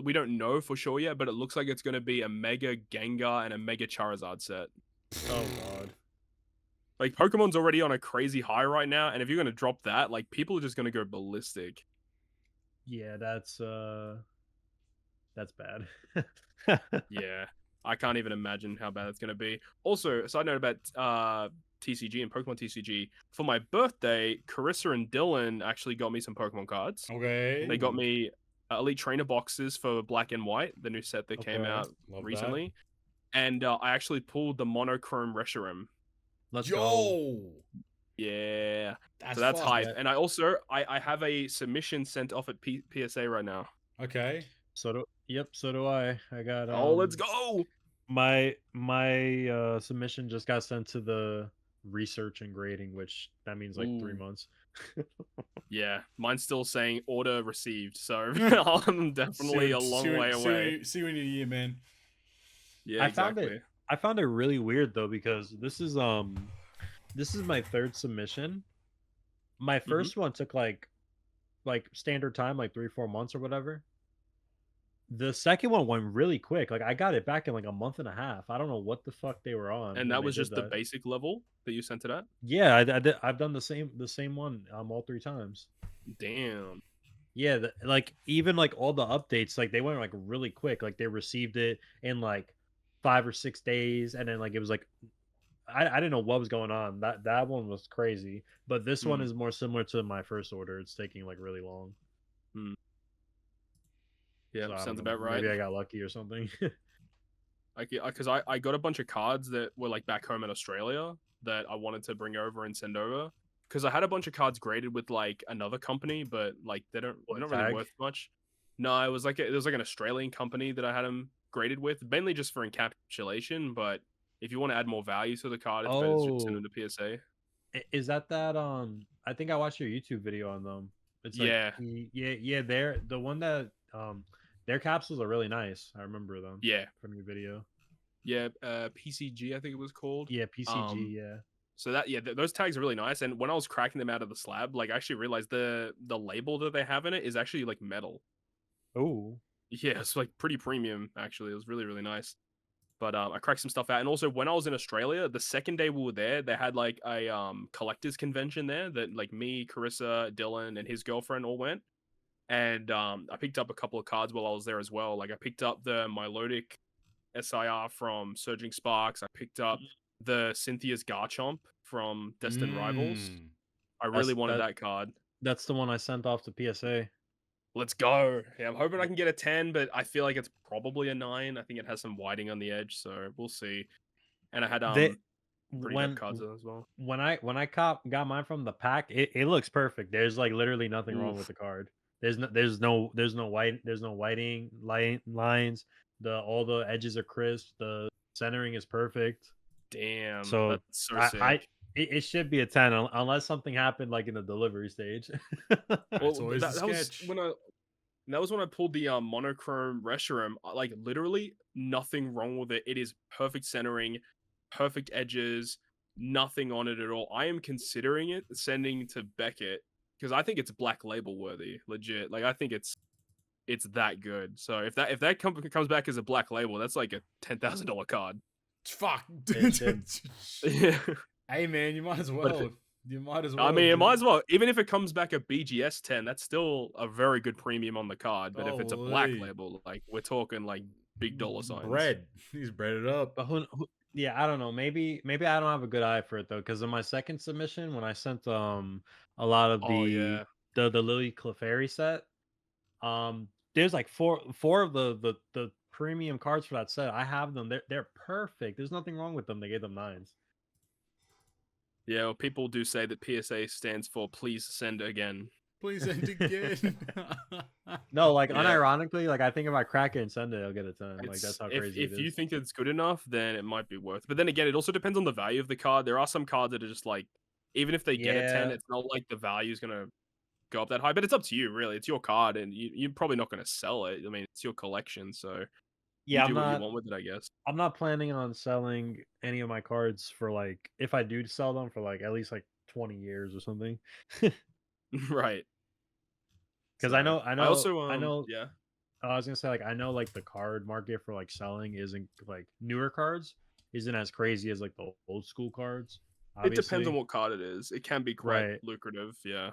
we don't know for sure yet, but it looks like it's gonna be a Mega Gengar and a Mega Charizard set. Oh god. Like Pokemon's already on a crazy high right now, and if you're gonna drop that, like people are just gonna go ballistic. Yeah, that's bad. Yeah, I can't even imagine how bad it's gonna be. Also, side note about TCG and Pokemon TCG. For my birthday, Carissa and Dylan actually got me some Pokemon cards. Okay. They got me Elite Trainer boxes for Black and White, the new set that came out recently. And I actually pulled the monochrome Reshiram. Let's go. go. Yeah. That's so that's fun. hype. And I also I have a submission sent off at PSA right now. Okay. So do I. I got let's go. My submission just got sent to the research and grading, which that means like 3 months. Yeah, mine's still saying order received, so I'm definitely a long way away. See you in a year, man. Yeah, exactly. I found it really weird though, because this is my third submission. My first one took like standard time, like 3-4 months or whatever. The second one went really quick. Like I got it back in like a month and a half. I don't know what the fuck they were on. And that was just the basic level that you sent it at? Yeah, I've done the same one all 3 times. Damn. Yeah, like even like all the updates, like they went like really quick. Like they received it in like 5 or 6 days, and then like it was like I didn't know what was going on. That one was crazy, but this one is more similar to my first order. It's taking like really long. Yeah, so sounds about right. Maybe I got lucky or something. Because I got a bunch of cards that were like back home in Australia that I wanted to bring over and send over. Because I had a bunch of cards graded with like another company, but like they're not really worth much. No, it was like an Australian company that I had them graded with, mainly just for encapsulation. But if you want to add more value to the card, it's better to just send them to PSA. Is that I think I watched your YouTube video on them. It's like, yeah. They're the one that their capsules are really nice. I remember them. Yeah, from your video. Yeah, PCG I think it was called. Yeah, PCG. Yeah. So that those tags are really nice. And when I was cracking them out of the slab, like I actually realized the label that they have in it is actually like metal. Oh. Yeah, it's like pretty premium actually. It was really, really nice. But I cracked some stuff out. And also when I was in Australia, the second day we were there, they had like a collectors convention there that like me, Carissa, Dylan, and his girlfriend all went. And I picked up a couple of cards while I was there as well. Like I picked up the Milotic SIR from Surging Sparks. I picked up the Cynthia's Garchomp from Destined Rivals. I really wanted that card. That's the one I sent off to PSA. Let's go. Yeah, I'm hoping I can get a 10, but I feel like it's probably a 9. I think it has some whiting on the edge, so we'll see. And I had pretty good cards as well. When I got mine from the pack, it looks perfect. There's like literally nothing wrong with the card. There's no whiting lines. All the edges are crisp. The centering is perfect. Damn. So that's so sick. It should be a 10 unless something happened like in the delivery stage. Well, that was when I pulled the monochrome Reshiram. Like literally nothing wrong with it. It is perfect centering, perfect edges, nothing on it at all. I am considering it sending to Beckett because I think it's black label worthy, legit. Like I think it's that good. So if that comes back as a black label, that's like a $10,000 card. Fuck. Yeah. Hey man, you might as well. You might as well. I mean, it dude. might as well. Even if it comes back a BGS 10, that's still a very good premium on the card. But if it's a black Holy. label, like we're talking like big dollar signs. Bread. He's breaded up. But yeah, I don't know. Maybe I don't have a good eye for it though, because in my second submission, when I sent a lot of the Lily Clefairy set, there's like four of the premium cards for that set. I have them. They're perfect. There's nothing wrong with them. They gave them 9s. Yeah, well, people do say that PSA stands for please send again. Please send again. No, like Yeah. unironically, like I think if I crack it and send it, I'll get a 10. Like It's- that's how crazy if it you is. think it's good enough, then it might be worth. But then again, it also depends on the value of the card. There are some cards that are just like, even if they get a 10, Yeah. it's not like the value is gonna go up that high. But it's up to you, really. It's your card, and you're probably not gonna sell it. I mean, it's your collection, so Yeah, you do what you want with it, I guess. I'm not planning on selling any of my cards for like, if I do sell them, for like at least like 20 years or something. Right. Because So, I know, yeah. I was gonna say, like, I know like the card market for like selling isn't like newer cards isn't as crazy as like the old school cards. It depends obviously. on what card it is. It can be quite Right. lucrative, yeah.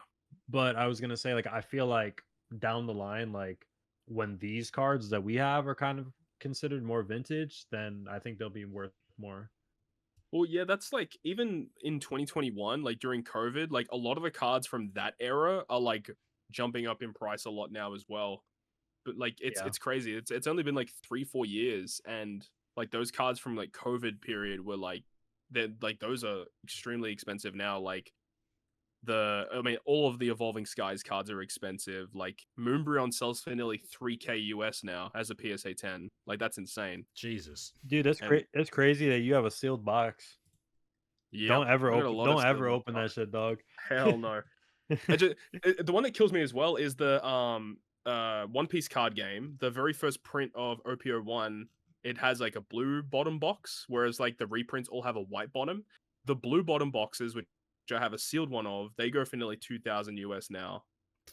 But I was gonna say, like, I feel like down the line, like when these cards that we have are kind of considered more vintage, then I think they'll be worth more. Well, yeah, that's like even in 2021, like during COVID, like a lot of the cards from that era are like jumping up in price a lot now as well. But like it's Yeah. it's crazy. It's only been like 3-4 years, and like those cards from like COVID period were like those are extremely expensive now. Like all of the Evolving Skies cards are expensive. Like Moonbryon sells for nearly 3K US now as a PSA 10. Like that's insane. Jesus. Dude, that's And- it's crazy that you have a sealed box. Yeah, Don't ever open that shit, dog. Hell no. The one that kills me as well is the One Piece card game. The very first print of OP.01, it has like a blue bottom box, whereas like the reprints all have a white bottom. The blue bottom boxes, which I have a sealed one of, they go for nearly 2,000 US now.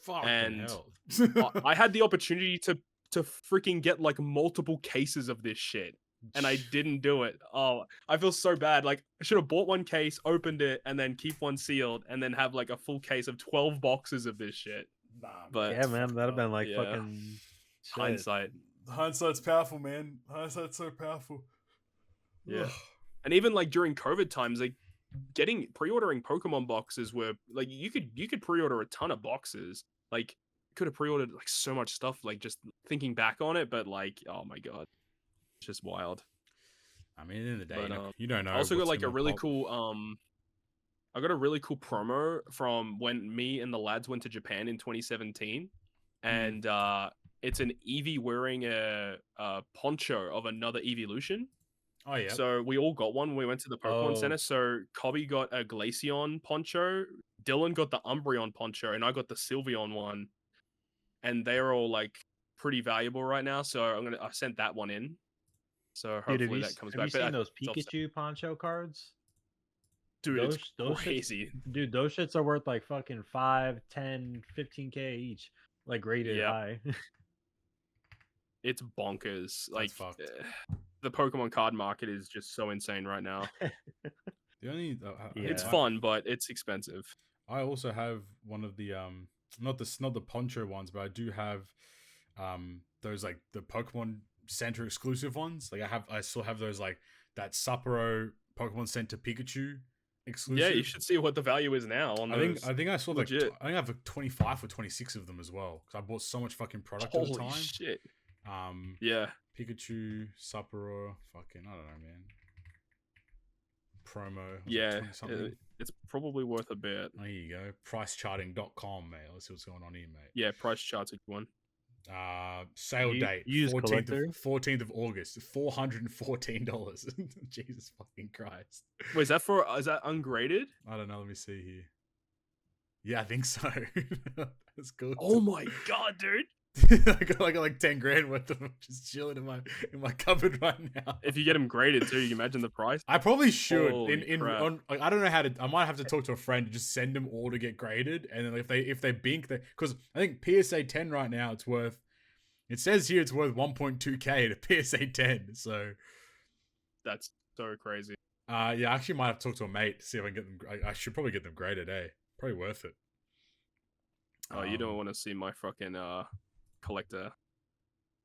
Fucking And hell. I had the opportunity to freaking get like multiple cases of this shit, and I didn't do it. Oh, I feel so bad. Like I should have bought one case, opened it, and then keep one sealed, and then have like a full case of 12 boxes of this shit. Nah, But Yeah, man, that'd have been like Yeah. fucking shit. hindsight. Hindsight's powerful, man. Hindsight's so powerful. Yeah. Ugh. And even like during COVID times, like pre-ordering Pokemon boxes were like you could pre-order a ton of boxes. Like could have pre-ordered like so much stuff, like just thinking back on it, but like oh my god. It's just wild. I mean, in the day, But, you don't know. I also got what's like a gonna really pop. cool I got a really cool promo from when me and the lads went to Japan in 2017, and it's an Eevee wearing a poncho of another Evolution. Oh yeah. So we all got one when we went to the Pokemon Oh. Center. So Cobby got a Glaceon poncho, Dylan got the Umbreon poncho, and I got the Sylveon one. And they're all like pretty valuable right now. So I sent that one in. So Dude, hopefully that comes back. have you seen those it's offset. Pikachu poncho cards? Dude, those it's shits- crazy. Dude, those shits are worth like fucking 5, 10, 15K each. Like rated Yeah. high. It's bonkers. Like fucked. the Pokemon card market is just so insane right now. The only It's Yeah. fun, but it's expensive. I also have one of the not the poncho ones, but I do have those like the Pokemon Center exclusive ones. Like I still have those like that Sapporo Pokemon Center Pikachu exclusive. Yeah, you should see what the value is now on those. I think I saw like legit. I think I have like 25 or 26 of them as well because I bought so much fucking product at the Holy time. shit. Um, Yeah. Pikachu, Sapporo, fucking I don't know, man. Promo. was it Yeah. 20 something? It's probably worth a bit. There you go. Pricecharting.com, mate. Let's see what's going on here, mate. Yeah, price charts if you want. Sale You- date you use 14th of August, $414. Jesus fucking Christ. Wait, is that ungraded? I don't know. Let me see here. Yeah, I think so. That's cool. Oh my god, dude. I got like 10 grand worth of them just chilling in my cupboard right now. If you get them graded too, you can imagine the price. I probably should. Holy crap. Like, I don't know how to. I might have to talk to a friend to just send them all to get graded, and then if they bink, because I think PSA 10 right now it's worth. It says here it's worth 1.2K to PSA 10. So That's so crazy. Yeah, I actually might have to talk to a mate to see if I can get them. I should probably get them graded, eh? Probably worth it. Oh, you don't want to see my fucking collector.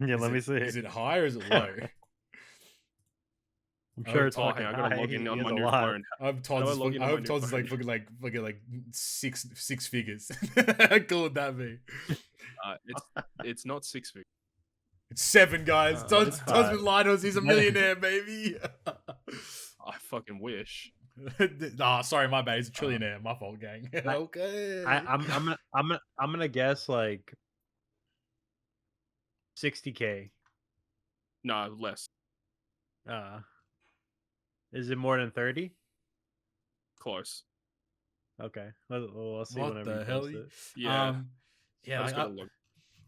Yeah, let me see. Is it high or is it low? I'm sure it's hang on, I gotta high. log in on He my has a new lot. phone. I hope Todd's is like fucking six figures. How cool would that be? It's not 6 figures. It's 7, guys. Todd's been lying to us. He's a millionaire, baby. I fucking wish. Nah, sorry, my bad. He's a trillionaire. My fault, gang. Okay. I'm gonna guess like 60K. No, less. Is it more than 30? Close. Okay, we'll see. What whenever the you hell? post it. Yeah. Yeah.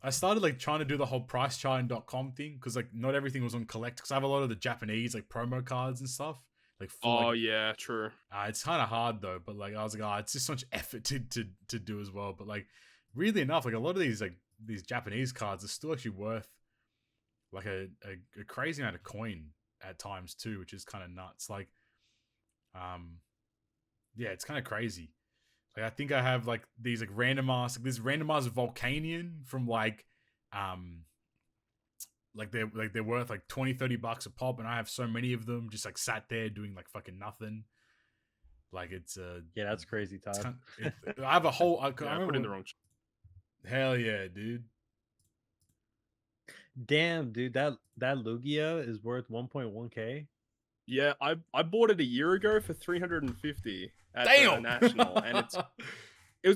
I started like trying to do the whole price charting.com thing because like not everything was on collect because I have a lot of the Japanese like promo cards and stuff. Like yeah, true. It's kind of hard though, but like I was like, it's just so much effort to do as well. But like, really enough, like a lot of these Japanese cards are still actually worth like a crazy amount of coin at times too, which is kind of nuts. Like, yeah, it's kind of crazy. Like I think I have like these like randomized, like this randomized Volcanion from like they're worth like $20-$30 a pop, and I have so many of them just like sat there doing like fucking nothing. Like it's yeah, that's crazy, Todd. I have a whole. I put in the wrong. Hell yeah, dude. Damn, dude, that Lugia is worth 1.1K. Yeah, I bought it a year ago for 350 at Damn! the National, and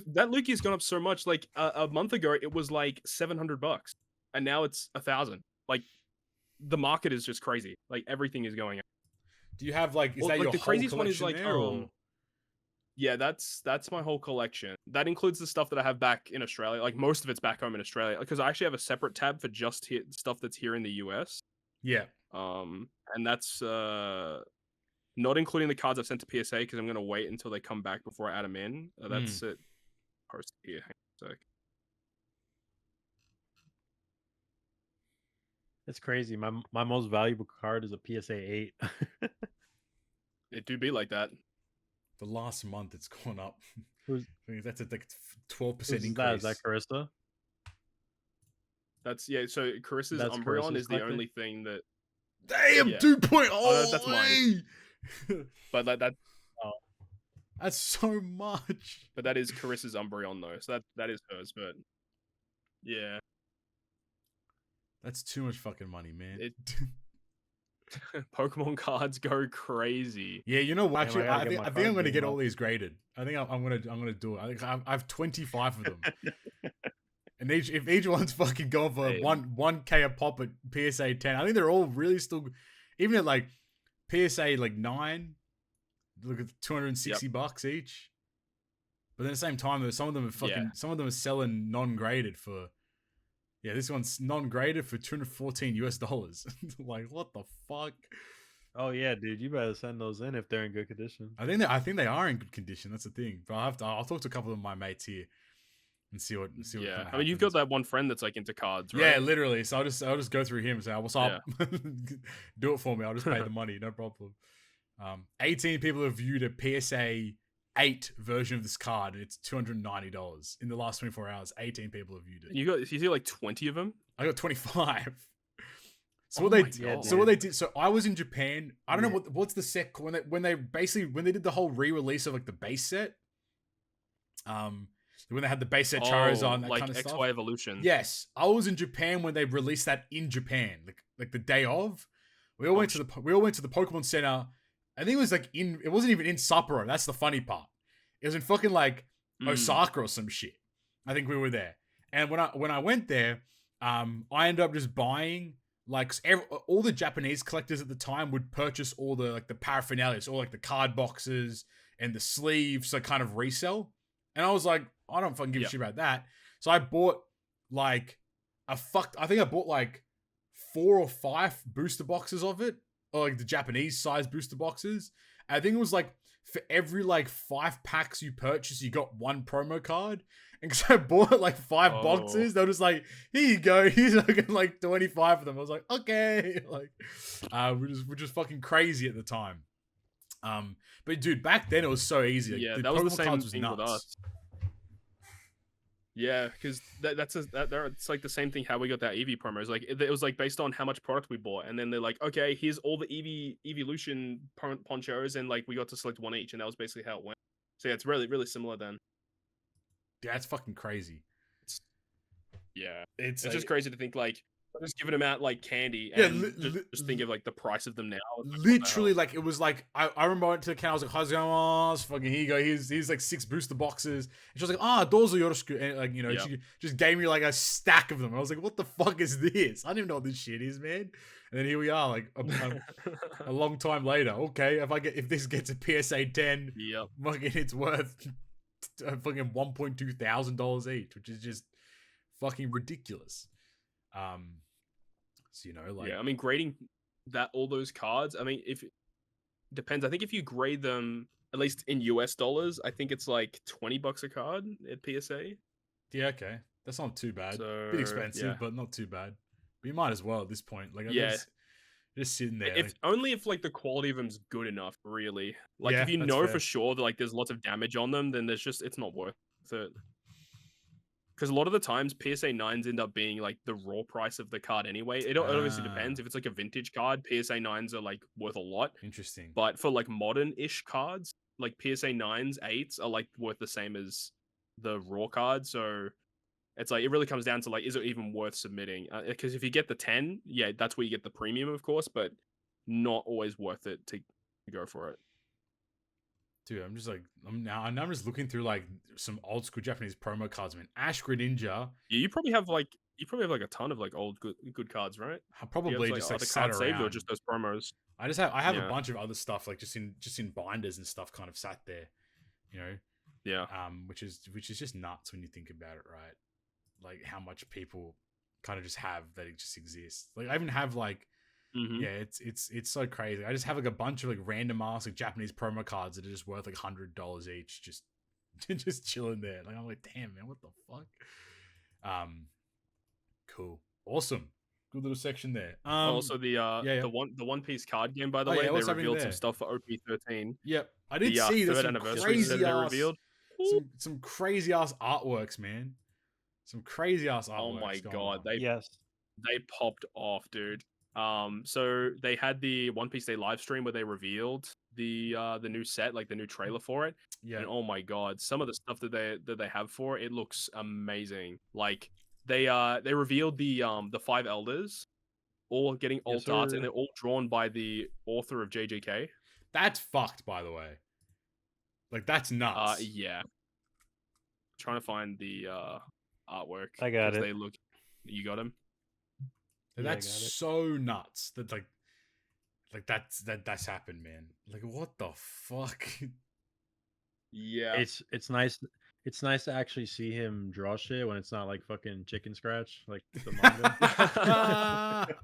that Lugia's gone up so much. Like a month ago, it was like $700, and now it's 1,000. Like the market is just crazy. Like everything is going up. Do you have like? Is that like your the whole craziest one is collection like there, or? Yeah, that's my whole collection. That includes the stuff that I have back in Australia. Like most of it's back home in Australia, because I actually have a separate tab for just stuff that's here in the US. Yeah. And that's not including the cards I've sent to PSA because I'm gonna wait until they come back before I add them in. That's it. Post here. Hang on a sec. It's crazy. My most valuable card is a PSA 8. It do be like that. The last month it's gone up. Who's, I think that's like 12% increase. Is that Karissa? That's so Carissa's That's Umbreon Carissa's is the collecting? only thing that. Damn, Yeah. 2.0. That's mine. But that's so much. But that is Carissa's Umbreon though, so that is hers. But yeah, That's too much fucking money, man. Pokemon cards go crazy. Yeah, you know what? Actually, Damn, I I gotta think get I'm my going to card get game all up. these graded. I think I'm gonna do it. I think I have 25 of them, and if each one's fucking going for Hey. 1K a pop at PSA 10, I think they're all really still, even at like PSA like 9. Look at $260 each. But then at the same time, some of them are fucking. Some of them are selling non-graded for. Yeah, this one's non-graded for $214. Like, what the fuck? Oh yeah, dude, you better send those in if they're in good condition. I think they are in good condition. That's the thing. But I'll talk to a couple of my mates here and see what. Yeah, I mean, you've got that one friend that's like into cards, right? Yeah, literally. So I'll just go through him and say, "What's up? Do it for me. I'll just pay the money. No problem." 18 people have viewed a PSA 8 version of this card, and it's $290 in the last 24 hours. 18 people have viewed it. You see like 20 of them. I got 25. So Oh what they my God. so what they did. So I was in Japan. I don't know what's the set when they did the whole re-release of like the base set. When they had the base set Charizard, that like kind of XY stuff. Evolution. Yes, I was in Japan when they released that in Japan, like the day of. We all went to the Pokemon Center. I think it was it wasn't even in Sapporo. That's the funny part. It was in fucking like Osaka or some shit. I think we were there. And when I went there, I ended up just buying all the Japanese collectors at the time would purchase all the the paraphernalia, all like the card boxes and the sleeves to kind of resell. And I was like, I don't fucking give a shit about that. So I bought I think I bought like 4 or 5 booster boxes of it. Or like the Japanese size booster boxes. I think it was like for every 5 packs you purchase, you got 1 promo card. And because I bought like 5 boxes, they were just like, here you go. Here's like 25 of them. I was like, okay. We're just fucking crazy at the time. But dude, back then it was so easy. Like, Yeah, the that was the Pokemon same cards was thing with nuts. us. Yeah, because it's like the same thing how we got that Eevee promo. It's like it was like based on how much product we bought, and then they're like, okay, here's all the evolution ponchos, and like we got to select one each, and that was basically how it went. So yeah, it's really similar then. Yeah, that's fucking crazy. It's just crazy to think like just giving them out like candy, Yeah, and just think of like the price of them now. Literally, like it was like I remember I went to the account. I was like, "How's it going?" Oh, fucking here you go. He's like 6 booster boxes. And she was like, "Dozo yoroshiku," and like she just gave me like a stack of them. I was like, "What the fuck is this? I don't even know what this shit is, man." And then here we are, like a long time later. Okay, if this gets a PSA 10, fucking it's worth fucking $1,200 each, which is just fucking ridiculous. So like I mean, grading all those cards, I mean, if depends. I think if you grade them at least in US dollars, I think it's like $20 a card at PSA. Yeah, okay, that's not too bad. So, bit expensive, but not too bad. But you might as well at this point. Like, just sitting there. If only if like the quality of them's good enough, really. Like if you know for sure that like there's lots of damage on them, then it's not worth it. Because a lot of the times PSA 9s end up being like the raw price of the card anyway. It obviously depends. If it's like a vintage card, PSA 9s are like worth a lot. Interesting. But for like modern-ish cards, like PSA 9s, 8s are like worth the same as the raw card. So it's like it really comes down to like, is it even worth submitting? Because if you get the 10, yeah, that's where you get the premium, of course, but not always worth it to go for it. Dude, I'm just like I'm just looking through like some old school Japanese promo cards, man. Ash Greninja. Yeah, you probably have like a ton of like old good cards, right? Probably just like sat saved around. Or just those promos. I have a bunch of other stuff like just in binders and stuff kind of sat there, Yeah. Which is just nuts when you think about it, right? Like how much people kind of just have that it just exists. Like I even have like. Mm-hmm. Yeah, it's so crazy. I just have like a bunch of like random ass like Japanese promo cards that are just worth like $100 each, just chilling there. Like I'm like, damn man, what the fuck? Cool, awesome, good little section there. Also the One Piece card game, by the way, they revealed some stuff for OP13. Yep, I did see the there's some crazy ass revealed. Some crazy ass artworks, man. Some crazy ass artworks. Oh my god, they popped off, dude. So they had the One Piece Day live stream where they revealed the new set, like the new trailer for it. Yeah. And oh my god, some of the stuff that they have for it looks amazing. Like they revealed the 5 elders all getting alt arts, and they're all drawn by the author of JJK. That's fucked, by the way. Like that's nuts. Yeah. Trying to find the artwork. I got it. They look. You got him. That's so nuts. That like that's happened, man. Like what the fuck? Yeah, it's nice. It's nice to actually see him draw shit when it's not like fucking chicken scratch, like the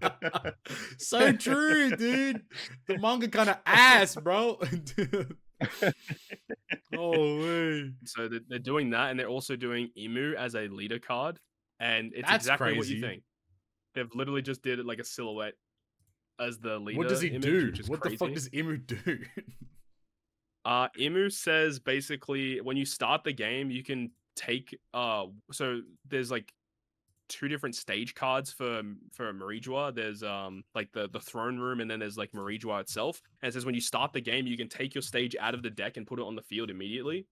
manga. So true, dude. The manga kind of ass, bro. Oh way. So they're doing that, and they're also doing Emu as a leader card, and it's That's exactly crazy. what you think. They've literally just did it like a silhouette as the leader. What does he do? What the fuck does Emu do? Emu says basically when you start the game, you can take so there's like 2 different stage cards for Marijua. There's like the throne room, and then there's like Marijua itself. And it says when you start the game, you can take your stage out of the deck and put it on the field immediately.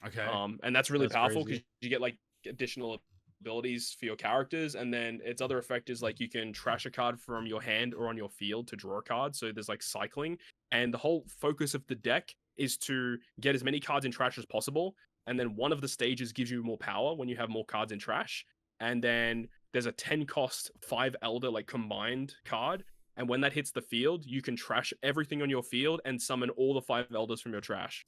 Okay. And that's really powerful because you get like additional abilities for your characters, and then its other effect is like you can trash a card from your hand or on your field to draw a card. So there's like cycling, and the whole focus of the deck is to get as many cards in trash as possible, and then one of the stages gives you more power when you have more cards in trash. And then there's a 10 cost 5 elder like combined card, and when that hits the field, you can trash everything on your field and summon all the 5 elders from your trash.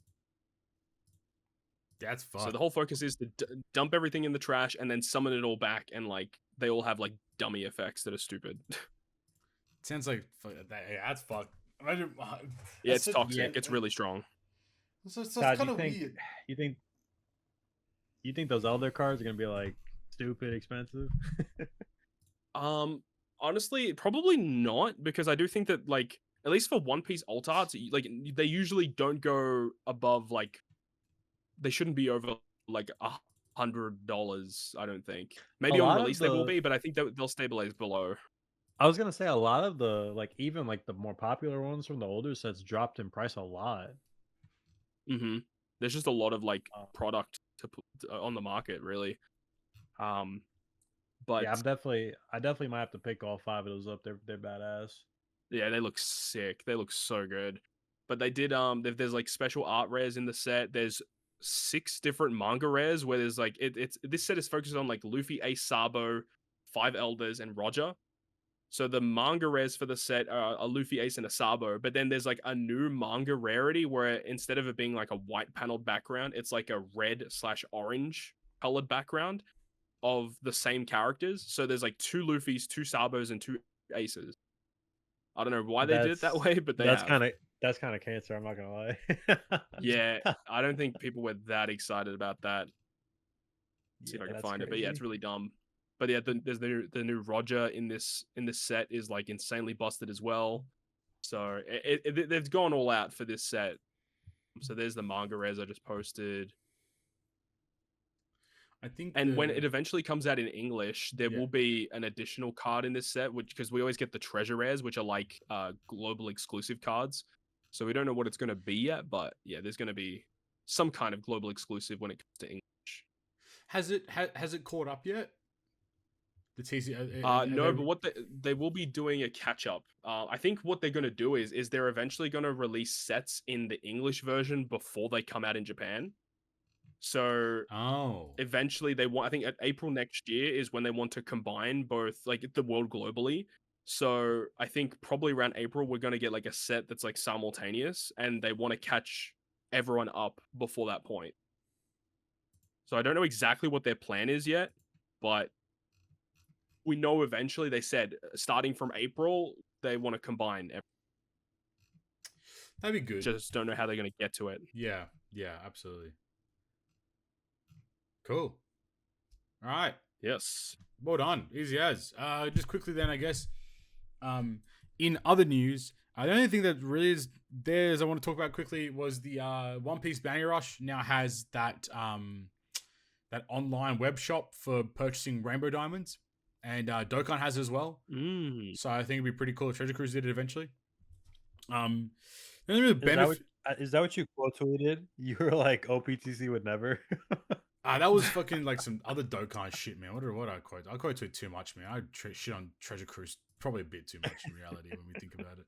That's fun. So the whole focus is to dump everything in the trash and then summon it all back, and like they all have like dummy effects that are stupid. Sounds like that's fucked. Imagine, yeah, it's toxic. Yeah. It's really strong. So it's kind of weird. You think those elder cards are gonna be like stupid expensive? Honestly, probably not, because I do think that like at least for One Piece alt arts, like they usually don't go above like they shouldn't be over like $100. I don't think. Maybe on release they will be, but I think they'll stabilize below. I was gonna say a lot of the like even like the more popular ones from the older sets dropped in price a lot. Mm-hmm. There's just a lot of like product to put on the market, really. But yeah, I definitely might have to pick all 5 of those up. They're badass. Yeah, they look sick. They look so good. But they did there's like special art rares in the set. There's 6 different manga rares where there's like it's this set is focused on like Luffy, Ace Sabo, 5 Elders, and Roger. So the manga rares for the set are a Luffy, Ace, and a Sabo. But then there's like a new manga rarity where instead of it being like a white paneled background, it's like a red/orange colored background of the same characters. So there's like 2 Luffys, 2 Sabos, and 2 Aces. I don't know why they did it that way, but that's kind of cancer. I'm not gonna lie. Yeah, I don't think people were that excited about that. Let's see if I can find it, but yeah, it's really dumb. But yeah, there's the new Roger in this set is like insanely busted as well. So they've gone all out for this set. So there's the manga rares I just posted. I think, when it eventually comes out in English, there will be an additional card in this set, which because we always get the treasure rares, which are like global exclusive cards. So we don't know what it's going to be yet, but yeah, there's going to be some kind of global exclusive when it comes to English. Has it caught up yet? The TCG? No, but what they will be doing a catch up. I think what they're going to do is they're eventually going to release sets in the English version before they come out in Japan. So eventually they want, I think at April next year is when they want to combine both like the world globally. So I think probably around April we're going to get like a set that's like simultaneous, and they want to catch everyone up before that point. So I don't know exactly what their plan is yet, but we know eventually they said starting from April they want to combine everything. That'd be good. Just don't know how they're going to get to it. Yeah, absolutely. Cool. All right. Yes. Well done. Easy as. Just quickly then, I guess. In other news, the only thing that really is there is I want to talk about quickly was the One Piece Bounty Rush now has that that online web shop for purchasing rainbow diamonds, and Dokkan has it as well. So I think it'd be pretty cool if Treasure Cruise did it eventually. The only real benefit is that what you quote tweeted? You were like, OPTC would never. That was fucking like some other Dokkan shit, man. What I quote? I quote too much, man. I shit on Treasure Cruise probably a bit too much in reality when we think about it.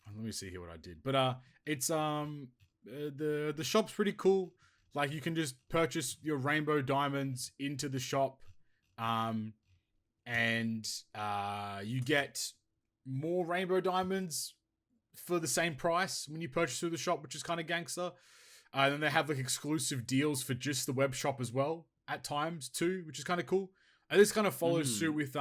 Let me see here what I did. But it's the shop's pretty cool. Like you can just purchase your rainbow diamonds into the shop, and you get more rainbow diamonds for the same price when you purchase through the shop, which is kind of gangster. And then they have like exclusive deals for just the web shop as well at times too, which is kind of cool. And this kind of follows suit with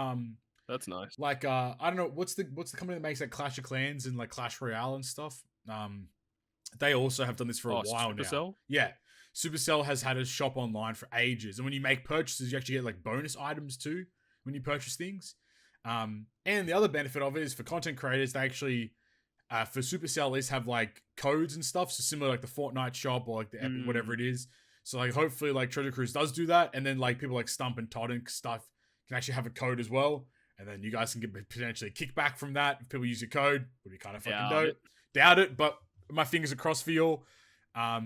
that's nice. Like I don't know what's the company that makes like Clash of Clans and like Clash Royale and stuff. They also have done this for a while now. Yeah, Supercell has had a shop online for ages, and when you make purchases, you actually get like bonus items too when you purchase things. And the other benefit of it is for content creators, they actually. For Supercell, at least have like codes and stuff, so similar like the Fortnite shop or like the Epic, whatever it is. So like hopefully like Treasure Cruise does do that, and then like people like Stump and Todd and stuff can actually have a code as well, and then you guys can get potentially a kickback from that if people use your code. Would be kind of fucking dope. Doubt it, but my fingers are crossed for y'all. I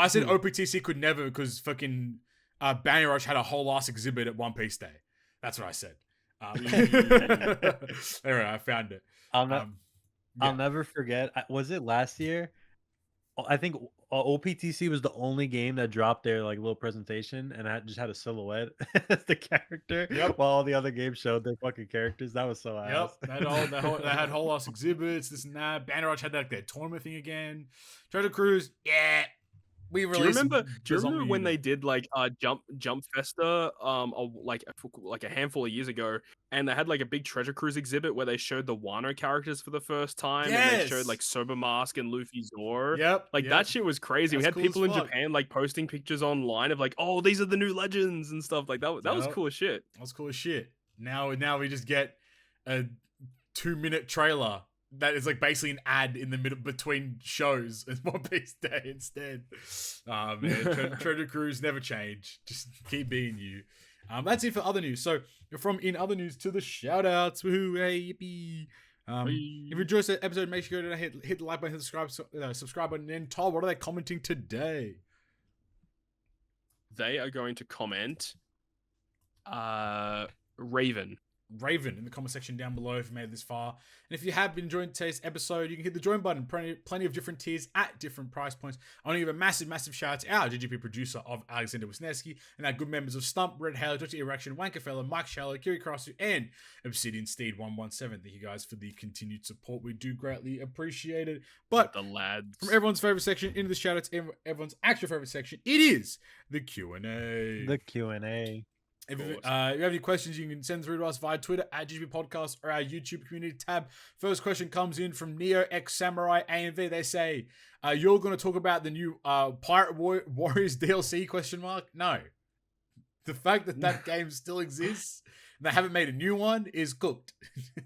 said OPTC could never because fucking Bounty Rush had a whole ass exhibit at One Piece Day. That's what I said. Anyway, I found it. I'll never forget. Was it last year? I think OPTC was the only game that dropped their like little presentation, and I just had a silhouette as the character. While all the other games showed their fucking characters. That was so ass. They had whole ass exhibits, this and that. Banner Watch had like their tournament thing again. Treasure Cruise, we released. Do you remember when they did like Jump Festa like a handful of years ago, and they had like a big Treasure Cruise exhibit where they showed the Wano characters for the first time, and they showed like Sober Mask and Luffy Zor. That shit was crazy. We had people in Japan like posting pictures online of like, oh, these are the new legends and stuff like that. That was cool as shit. That was cool as shit. Now we just get a 2-minute trailer that is like basically an ad in the middle between shows as One Piece Day instead. Oh man, Treasure Cruise never change. Just keep being you. That's it for other news. So from in other news to the shout outs. Woohoo, hey, yippee. If you enjoyed this episode, make sure to hit the like button, hit the subscribe button, and Todd, what are they commenting today? They are going to comment Raven in the comment section down below if you made it this far. And if you have been enjoying today's episode, you can hit the join button. Plenty of different tiers at different price points. I want to give a massive shout out to our GGP producer of Alexander Wisniewski and our good members of Stump, Red Halo, E Recshin, Wankafella, Mike Schallo, Kiri Karasu, and Obsidian Steed117. Thank you guys for the continued support. We do greatly appreciate it. But the lads, from everyone's favorite section into the shout outs, everyone's actual favorite section, it is the Q&A. The Q&A. If you have any questions, you can send through to us via Twitter at GGP Podcast or our YouTube community tab. First question comes in from Neo X Samurai AMV. They say, "You're going to talk about the new Pirate Warriors DLC?" No. The fact that game still exists and they haven't made a new one is cooked.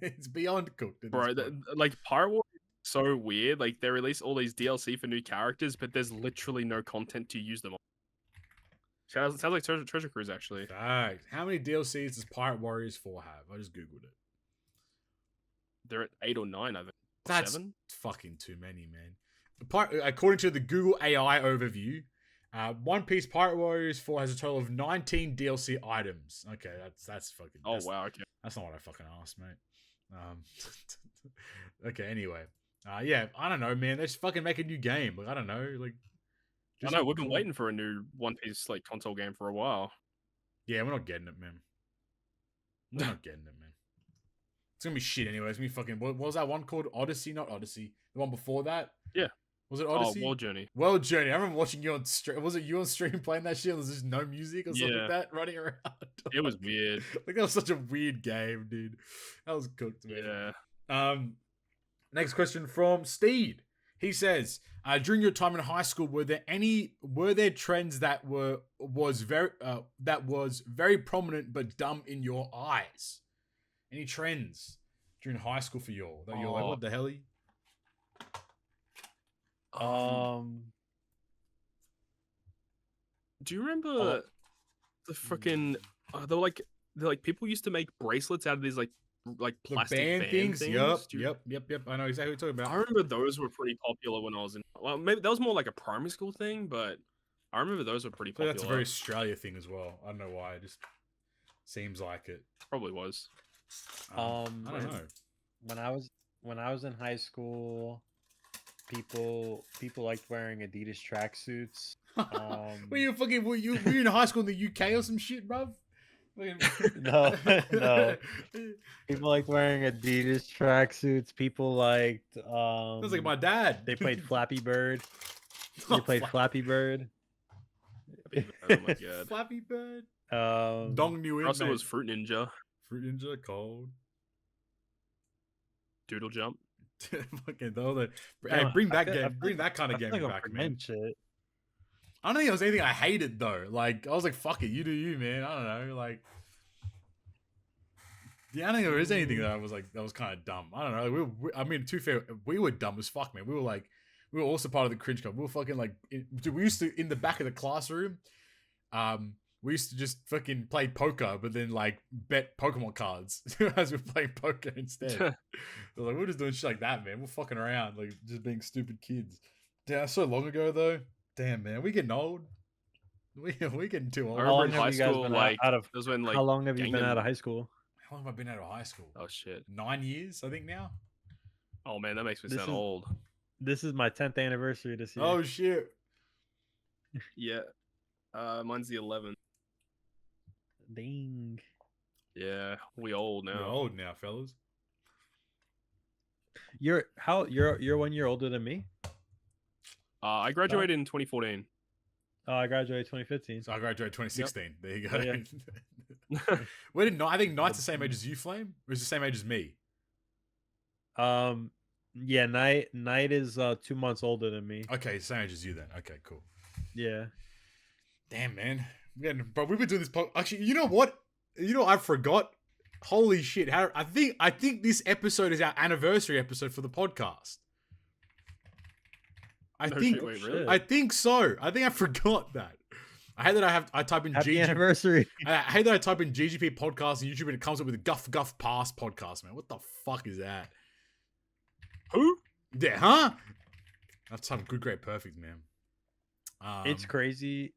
It's beyond cooked. Bro, like Pirate Warriors is so weird. Like they release all these DLC for new characters, but there's literally no content to use them on. Sounds like Treasure Cruise, actually. Fact. How many DLCs does Pirate Warriors 4 have? I just googled it. They're at 8 or 9, I think. That's 7? Fucking too many, man. According to the Google AI overview, One Piece Pirate Warriors 4 has a total of 19 DLC items. Okay, that's fucking... Oh, wow, okay. That's not what I fucking asked, mate. Okay, anyway. Yeah, I don't know, man. They just fucking make a new game. Like, I don't know, like... I know, we've been waiting for a new One Piece like console game for a while. Yeah, we're not getting it, man. We're not getting it, man. It's gonna be shit anyway. It's gonna be fucking... What was that one called? Odyssey? Not Odyssey. The one before that? Yeah. Was it Odyssey? Oh, World Journey. World Journey. I remember watching you on stream. Was it you on stream playing that shit? Was there just no music or something like that running around? It was weird. Like, that was such a weird game, dude. That was cooked, man. Yeah. Next question from Steed. He says, during your time in high school, were there trends that was very prominent but dumb in your eyes? Any trends during high school for y'all that you're like, what the hell? Do you remember the freaking they were like people used to make bracelets out of these like plastic band things? Yep. I know exactly what you're talking about. I remember those were pretty popular when I was in. Well, maybe that was more like a primary school thing, but I remember those were pretty popular. That's a very Australia thing as well. I don't know why. It just seems like it. Probably was. I don't know. When I was in high school, people liked wearing Adidas tracksuits. Were you in high school in the UK or some shit, bruv? No. People liked wearing Adidas tracksuits. People liked sounds like my dad. They played Flappy Bird. Flappy Bird. Oh my god. Flappy Bird. Dong New In. Also was Fruit Ninja. Fruit Ninja, cold. Doodle Jump. Fucking hey, bring that game. Bring that kind of game back, man. Shit. I don't think there was anything I hated though. Like, I was like, fuck it, you do you, man. I don't know. Like, yeah, I don't think there is anything that was kind of dumb. I don't know. I mean, to be fair, we were dumb as fuck, man. We were also part of the cringe club. We were fucking like, dude, we used to, in the back of the classroom, we used to just fucking play poker, but then like bet Pokemon cards as we were playing poker instead. We're just doing shit like that, man. We're fucking around, like just being stupid kids. Damn, that's so long ago though. Damn, man, we getting old. We getting too old. I remember in high school, like, how long have you been out of high school? How long have I been out of high school? Oh shit, 9 years, I think now. Oh man, that makes me sound old. This is my 10th anniversary this year. Oh shit. Yeah, mine's the 11th. Dang. Yeah, we old now. We're old now, fellas. You're 1 year older than me. I graduated in 2014. Oh, I graduated 2015. So I graduated 2016. Yep. There you go. Oh, yeah. Where did I think Knight's the same age as you, Flame? Or is the same age as me? Yeah, Knight is 2 months older than me. Okay, same age as you then. Okay, cool. Yeah. Damn, man. But we've been doing this. Actually, you know what? I forgot. Holy shit! I think this episode is our anniversary episode for the podcast. I think so. I think I forgot that. I hate that I type in Happy anniversary. I hate that I type in GGP podcast on YouTube and it comes up with a Guff Pass podcast, man. What the fuck is that? Who? Yeah, huh? That's some good, great, perfect, man. It's crazy.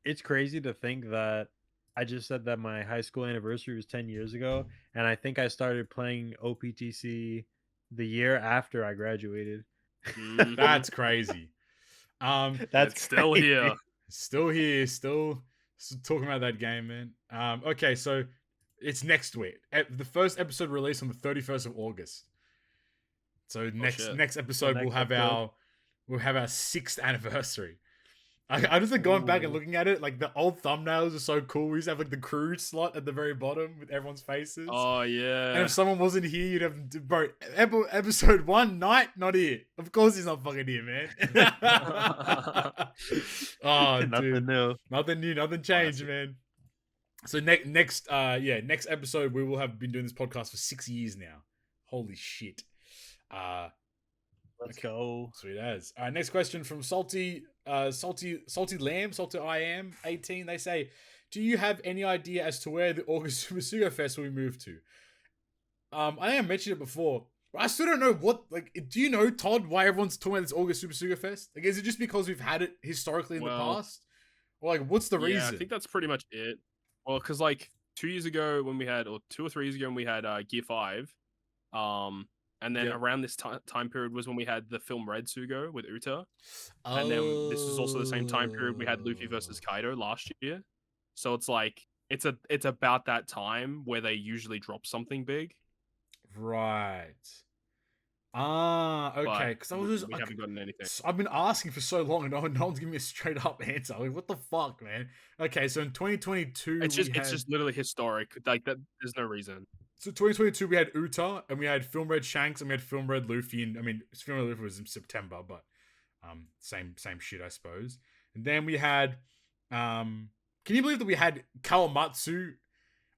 It's crazy to think that I just said that my high school anniversary was 10 years ago, and I think I started playing OPTC the year after I graduated. That's crazy. That's still crazy. here. Still here, still talking about that game, man. Okay, so it's next week. The first episode released on the 31st of August. So next episode we'll have our 6th anniversary. I just like going back and looking at it, like the old thumbnails are so cool. We used to have like the crew slot at the very bottom with everyone's faces. Oh yeah. And if someone wasn't here, you'd have bro. Episode 1 night not here. Of course he's not fucking here, man. Oh, Nothing new. Nothing new, nothing changed, man. So next episode we will have been doing this podcast for 6 years now. Holy shit. Let's go. Sweet as. All right, next question from Salty Lamb, Salty I Am 18. They say, do you have any idea as to where the August Super Sugo Fest will be moved to? I think I mentioned it before. But I still don't know what, like, do you know, Todd, why everyone's talking about this August Super Sugo Fest? Like, is it just because we've had it historically in the past? Or, like, what's the reason? I think that's pretty much it. Well, because, like, 2 years ago when we had, or 2 or 3 years ago when we had Gear 5, and then around this time period was when we had the film Red Sugo with Uta. And then this is also the same time period we had Luffy versus Kaido last year. So it's like, it's about that time where they usually drop something big. Right. Okay. Because I was we haven't gotten anything. I've been asking for so long and no one's giving me a straight up answer. Like, what the fuck, man? Okay, so in 2022, it's just literally historic. Like that, there's no reason. So 2022, we had Uta, and we had Film Red Shanks, and we had Film Red Luffy, and I mean, Film Red Luffy was in September, but same shit, I suppose. And then we had, can you believe that we had Kawamatsu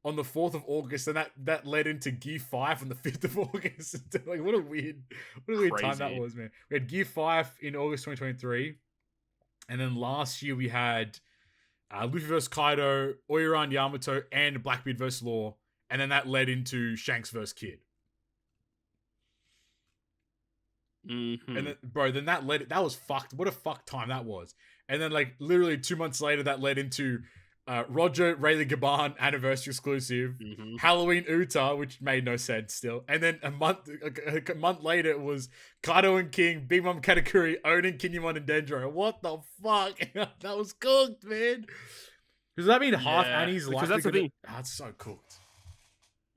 on the 4th of August, and that led into Gear 5 on the 5th of August. Like, what a weird time that was, man. We had Gear 5 in August 2023, and then last year we had Luffy vs Kaido, Oiran Yamato, and Blackbeard vs Law. And then that led into Shanks vs. Kid. Mm-hmm. And then, bro, that was fucked. What a fuck time that was. And then, like, literally 2 months later, that led into Roger Rayleigh Gaban anniversary exclusive, Halloween Uta, which made no sense still. And then a month later, it was Kaido and King, Big Mom Katakuri, Odin, Kinemon, and Dendro. What the fuck? That was cooked, man. Does that mean half Annie's life? Because that's the thing. That's so cooked.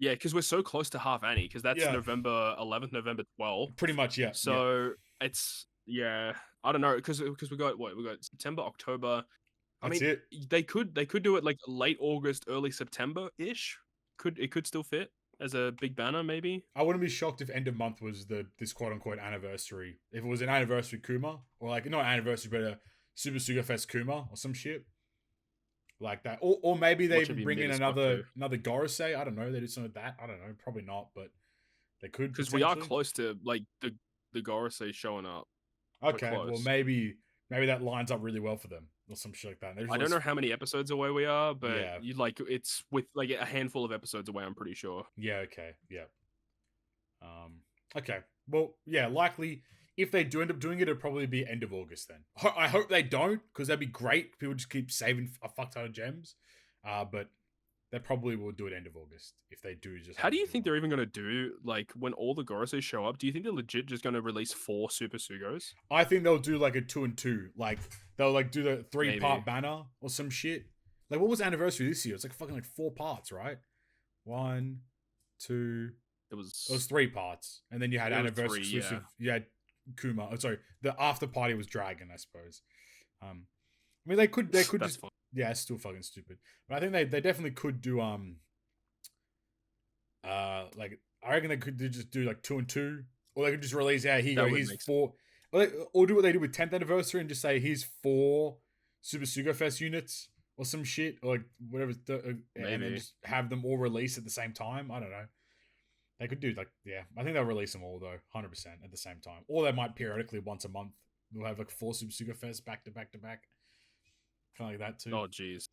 Yeah, because we're so close to half Annie, because that's November 11th, November 12th. Pretty much, yeah. So it's I don't know, because we got September, October. That's it. They could do it like late August, early September ish. It could still fit as a big banner, maybe. I wouldn't be shocked if end of month was this quote unquote anniversary. If it was an anniversary Kuma, or like not anniversary, but a Super Suga Fest Kuma or some shit. Like that, or maybe they even bring in another Gorosei. I don't know. They do some of that. I don't know. Probably not, but they could, because we are close to like the Gorosei showing up. Okay, well maybe that lines up really well for them or some shit like that. I don't know how many episodes away we are, but you like it's with like a handful of episodes away. I'm pretty sure. Yeah. Okay. Yeah. Okay. Well, yeah. Likely, if they do end up doing it, it'll probably be end of August then. I hope they don't, because that'd be great. People just keep saving a fuck ton of gems. But they probably will do it end of August if they do. Just how do you think they're even going to do, like, when all the Gorosei show up? Do you think they're legit just going to release 4 Super Sugos? I think they'll do like a 2 and 2. Like they'll like do the 3-part banner or some shit. Like, what was the anniversary this year? It's like fucking like 4 parts, right? 1, 2. It was 3 parts, and then you had anniversary exclusive. You had Kuma. Oh, sorry, the after party was Dragon, I suppose. I mean, they could just fun. Yeah, it's still fucking stupid. But I think they definitely could do like, I reckon they could just do like 2 and 2, or they could just release here's 4, or do what they did with 10th anniversary and just say here's 4 Super Sugo Fest units, or some shit, or like whatever, and then just have them all released at the same time. I don't know. They could do like, yeah, I think they'll release them all though, 100% at the same time, or they might periodically once a month. We'll have like 4 Subsuka Fest back to back to back, kind of like that too. Oh jeez.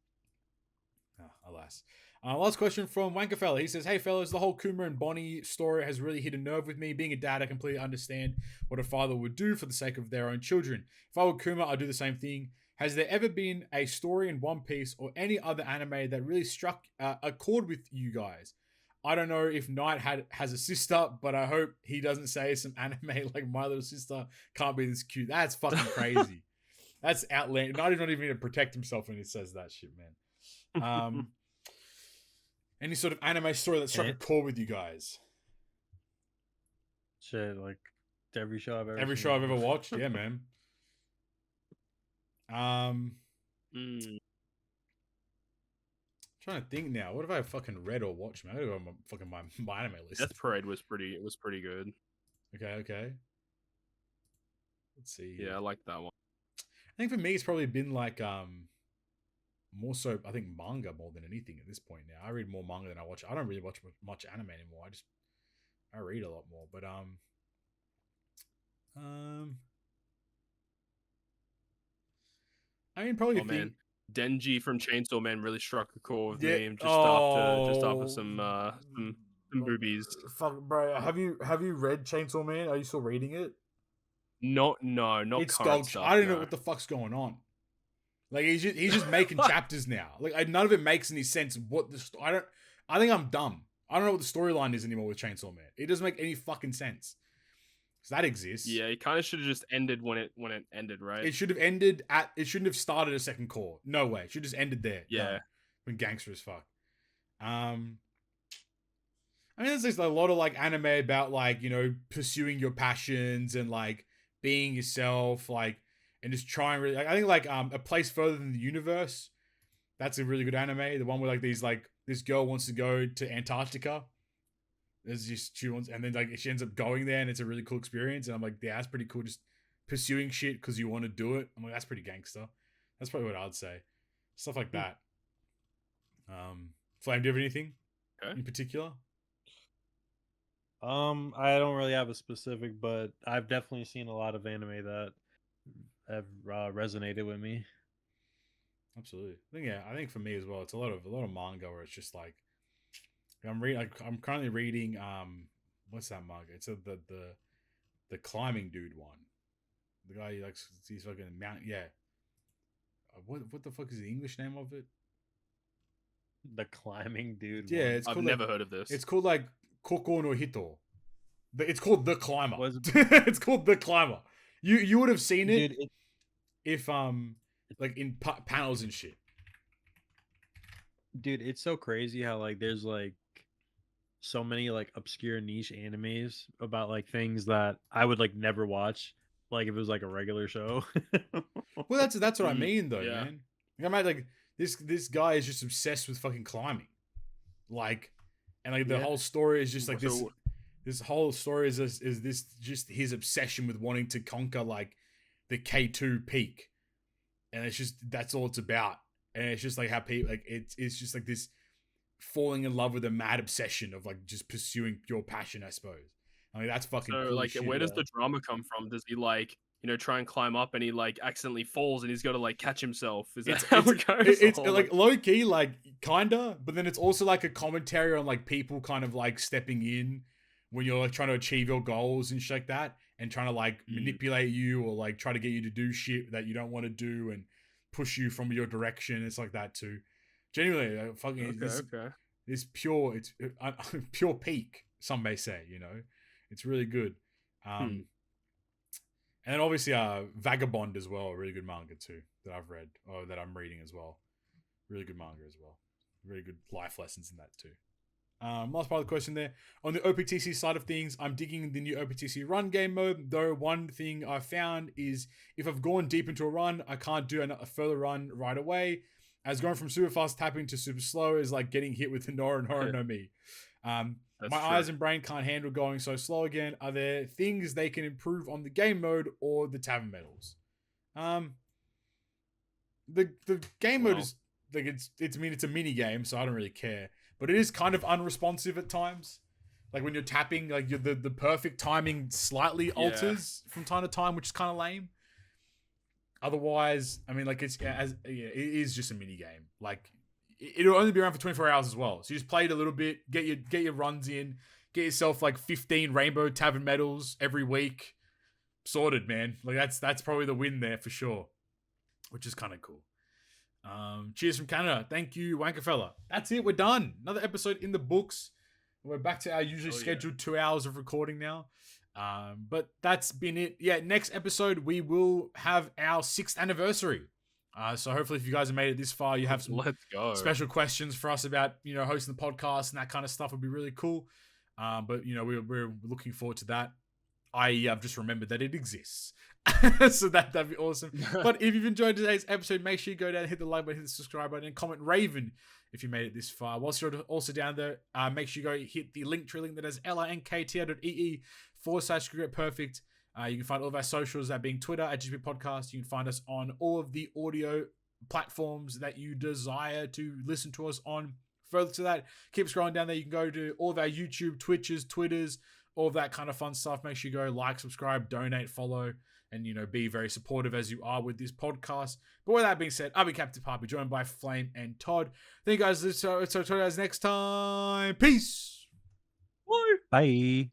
Alas. Last question from Wankafella. He says, "Hey fellas, the whole Kuma and Bonney story has really hit a nerve with me. Being a dad, I completely understand what a father would do for the sake of their own children. If I were Kuma, I'd do the same thing. Has there ever been a story in One Piece or any other anime that really struck a chord with you guys? I don't know if Knight has a sister, but I hope he doesn't say some anime like My Little Sister can't be this cute. That's fucking crazy. That's outlandish. Knight is not even going to protect himself when he says that shit, man. Any sort of anime story that struck a chord with you guys? Shit, like every show I've ever Every seen. show I've ever watched? Yeah, man. Trying to think now. What have I fucking read or watched, man? I gotta go on my anime list. Death Parade was pretty good. Okay. Let's see. Yeah, I like that one. I think for me it's probably been like more so I think manga more than anything at this point now. I read more manga than I watch. I don't really watch much anime anymore. I read a lot more. But I mean probably man. Denji from Chainsaw Man really struck a chord with me just after some boobies. Fuck, bro. Have you read Chainsaw Man? Are you still reading it? No, not it's current dog. stuff. I don't know what the fuck's going on. Like he's just making chapters now. Like none of it makes any sense. I think I'm dumb. I don't know what the storyline is anymore with Chainsaw Man. It doesn't make any fucking sense. Because that exists. Yeah, it kind of should have just ended when it ended, right? It should have ended at. It shouldn't have started a second core. No way. It should have just ended there. Yeah. No. When gangster as fuck. I mean, there's just a lot of like anime about like, you know, pursuing your passions and like being yourself, like, and just trying really. Like, I think like A Place Further Than the Universe. That's a really good anime. The one where like this girl wants to go to Antarctica. There's just she wants, and then like she ends up going there, and it's a really cool experience. And I'm like, yeah, that's pretty cool. Just pursuing shit because you want to do it. I'm like, that's pretty gangster. That's probably what I'd say. Stuff like that. Flame, do you have anything in particular? I don't really have a specific, but I've definitely seen a lot of anime that have resonated with me. Absolutely. I think for me as well, it's a lot of manga where it's just like I'm currently reading what's that manga? It's the climbing dude one. The guy he's fucking mountain. Yeah. What the fuck is the English name of it? The climbing dude. Yeah, I've never heard of this. It's called like Koko no Hito. It's called The Climber. It's called The Climber. You would have seen it, dude, if like in panels and shit. Dude, it's so crazy how like there's like so many like obscure niche animes about like things that I would like never watch, like if it was like a regular show. Well, that's what I mean though, man. I mean, like this guy is just obsessed with fucking climbing, like, and like the whole story is just like this. This whole story is this just his obsession with wanting to conquer like the K2 peak, and it's just that's all it's about. And it's just like how people like it's just like this falling in love with a mad obsession of like just pursuing pure passion, I suppose. I mean that's fucking so cool like shit, where does the drama come from? Does he like, you know, try and climb up and he like accidentally falls and he's got to like catch himself? Is that how it goes? It's like low key, like kinda, but then it's also like a commentary on like people kind of like stepping in when you're like trying to achieve your goals and shit like that, and trying to like manipulate you or like try to get you to do shit that you don't want to do and push you from your direction. It's like that too. Genuinely, fucking this pure, it's pure peak. Some may say, you know, it's really good. And then obviously, Vagabond as well, a really good manga too that I've read or that I'm reading as well. Really good manga as well. Really good life lessons in that too. Last part of the question there. On the OPTC side of things, I'm digging the new OPTC Run game mode, though one thing I've found is if I've gone deep into a run, I can't do a further run right away, as going from super fast tapping to super slow is like getting hit with the Nora and Horo no Mi. My eyes and brain can't handle going so slow again. Are there things they can improve on the game mode or the tavern medals? The game mode is like it's a mini game, so I don't really care. But it is kind of unresponsive at times. Like when you're tapping, like the perfect timing slightly alters from time to time, which is kind of lame. Otherwise, I mean, like it is just a mini game. Like it'll only be around for 24 hours as well. So you just play it a little bit, get your runs in, get yourself like 15 Rainbow Tavern medals every week. Sorted, man. Like that's probably the win there for sure, which is kind of cool. Cheers from Canada. Thank you, Wankafella. That's it. We're done. Another episode in the books. We're back to our usually scheduled 2 hours of recording now. But that's been it. Yeah, next episode we will have our 6th anniversary. So hopefully if you guys have made it this far, you have some special questions for us about, hosting the podcast and that kind of stuff would be really cool. But we're looking forward to that. I've just remembered that it exists. So that'd be awesome. But if you've enjoyed today's episode, make sure you go down, hit the like button, hit the subscribe button, and comment Raven if you made it this far. Whilst you're also down there, make sure you go hit the link that has linktr.ee/perfect. You can find all of our socials, that being Twitter at GGP Podcast. You can find us on all of the audio platforms that you desire to listen to us on. Further to that, keep scrolling down there. You can go to all of our YouTube, Twitches, Twitters, all of that kind of fun stuff. Make sure you go like, subscribe, donate, follow, and be very supportive as you are with this podcast. But with that being said, I'll be Captain Poppy, joined by Flame and Todd. Thank you guys. So talk to you guys next time. Peace. Bye.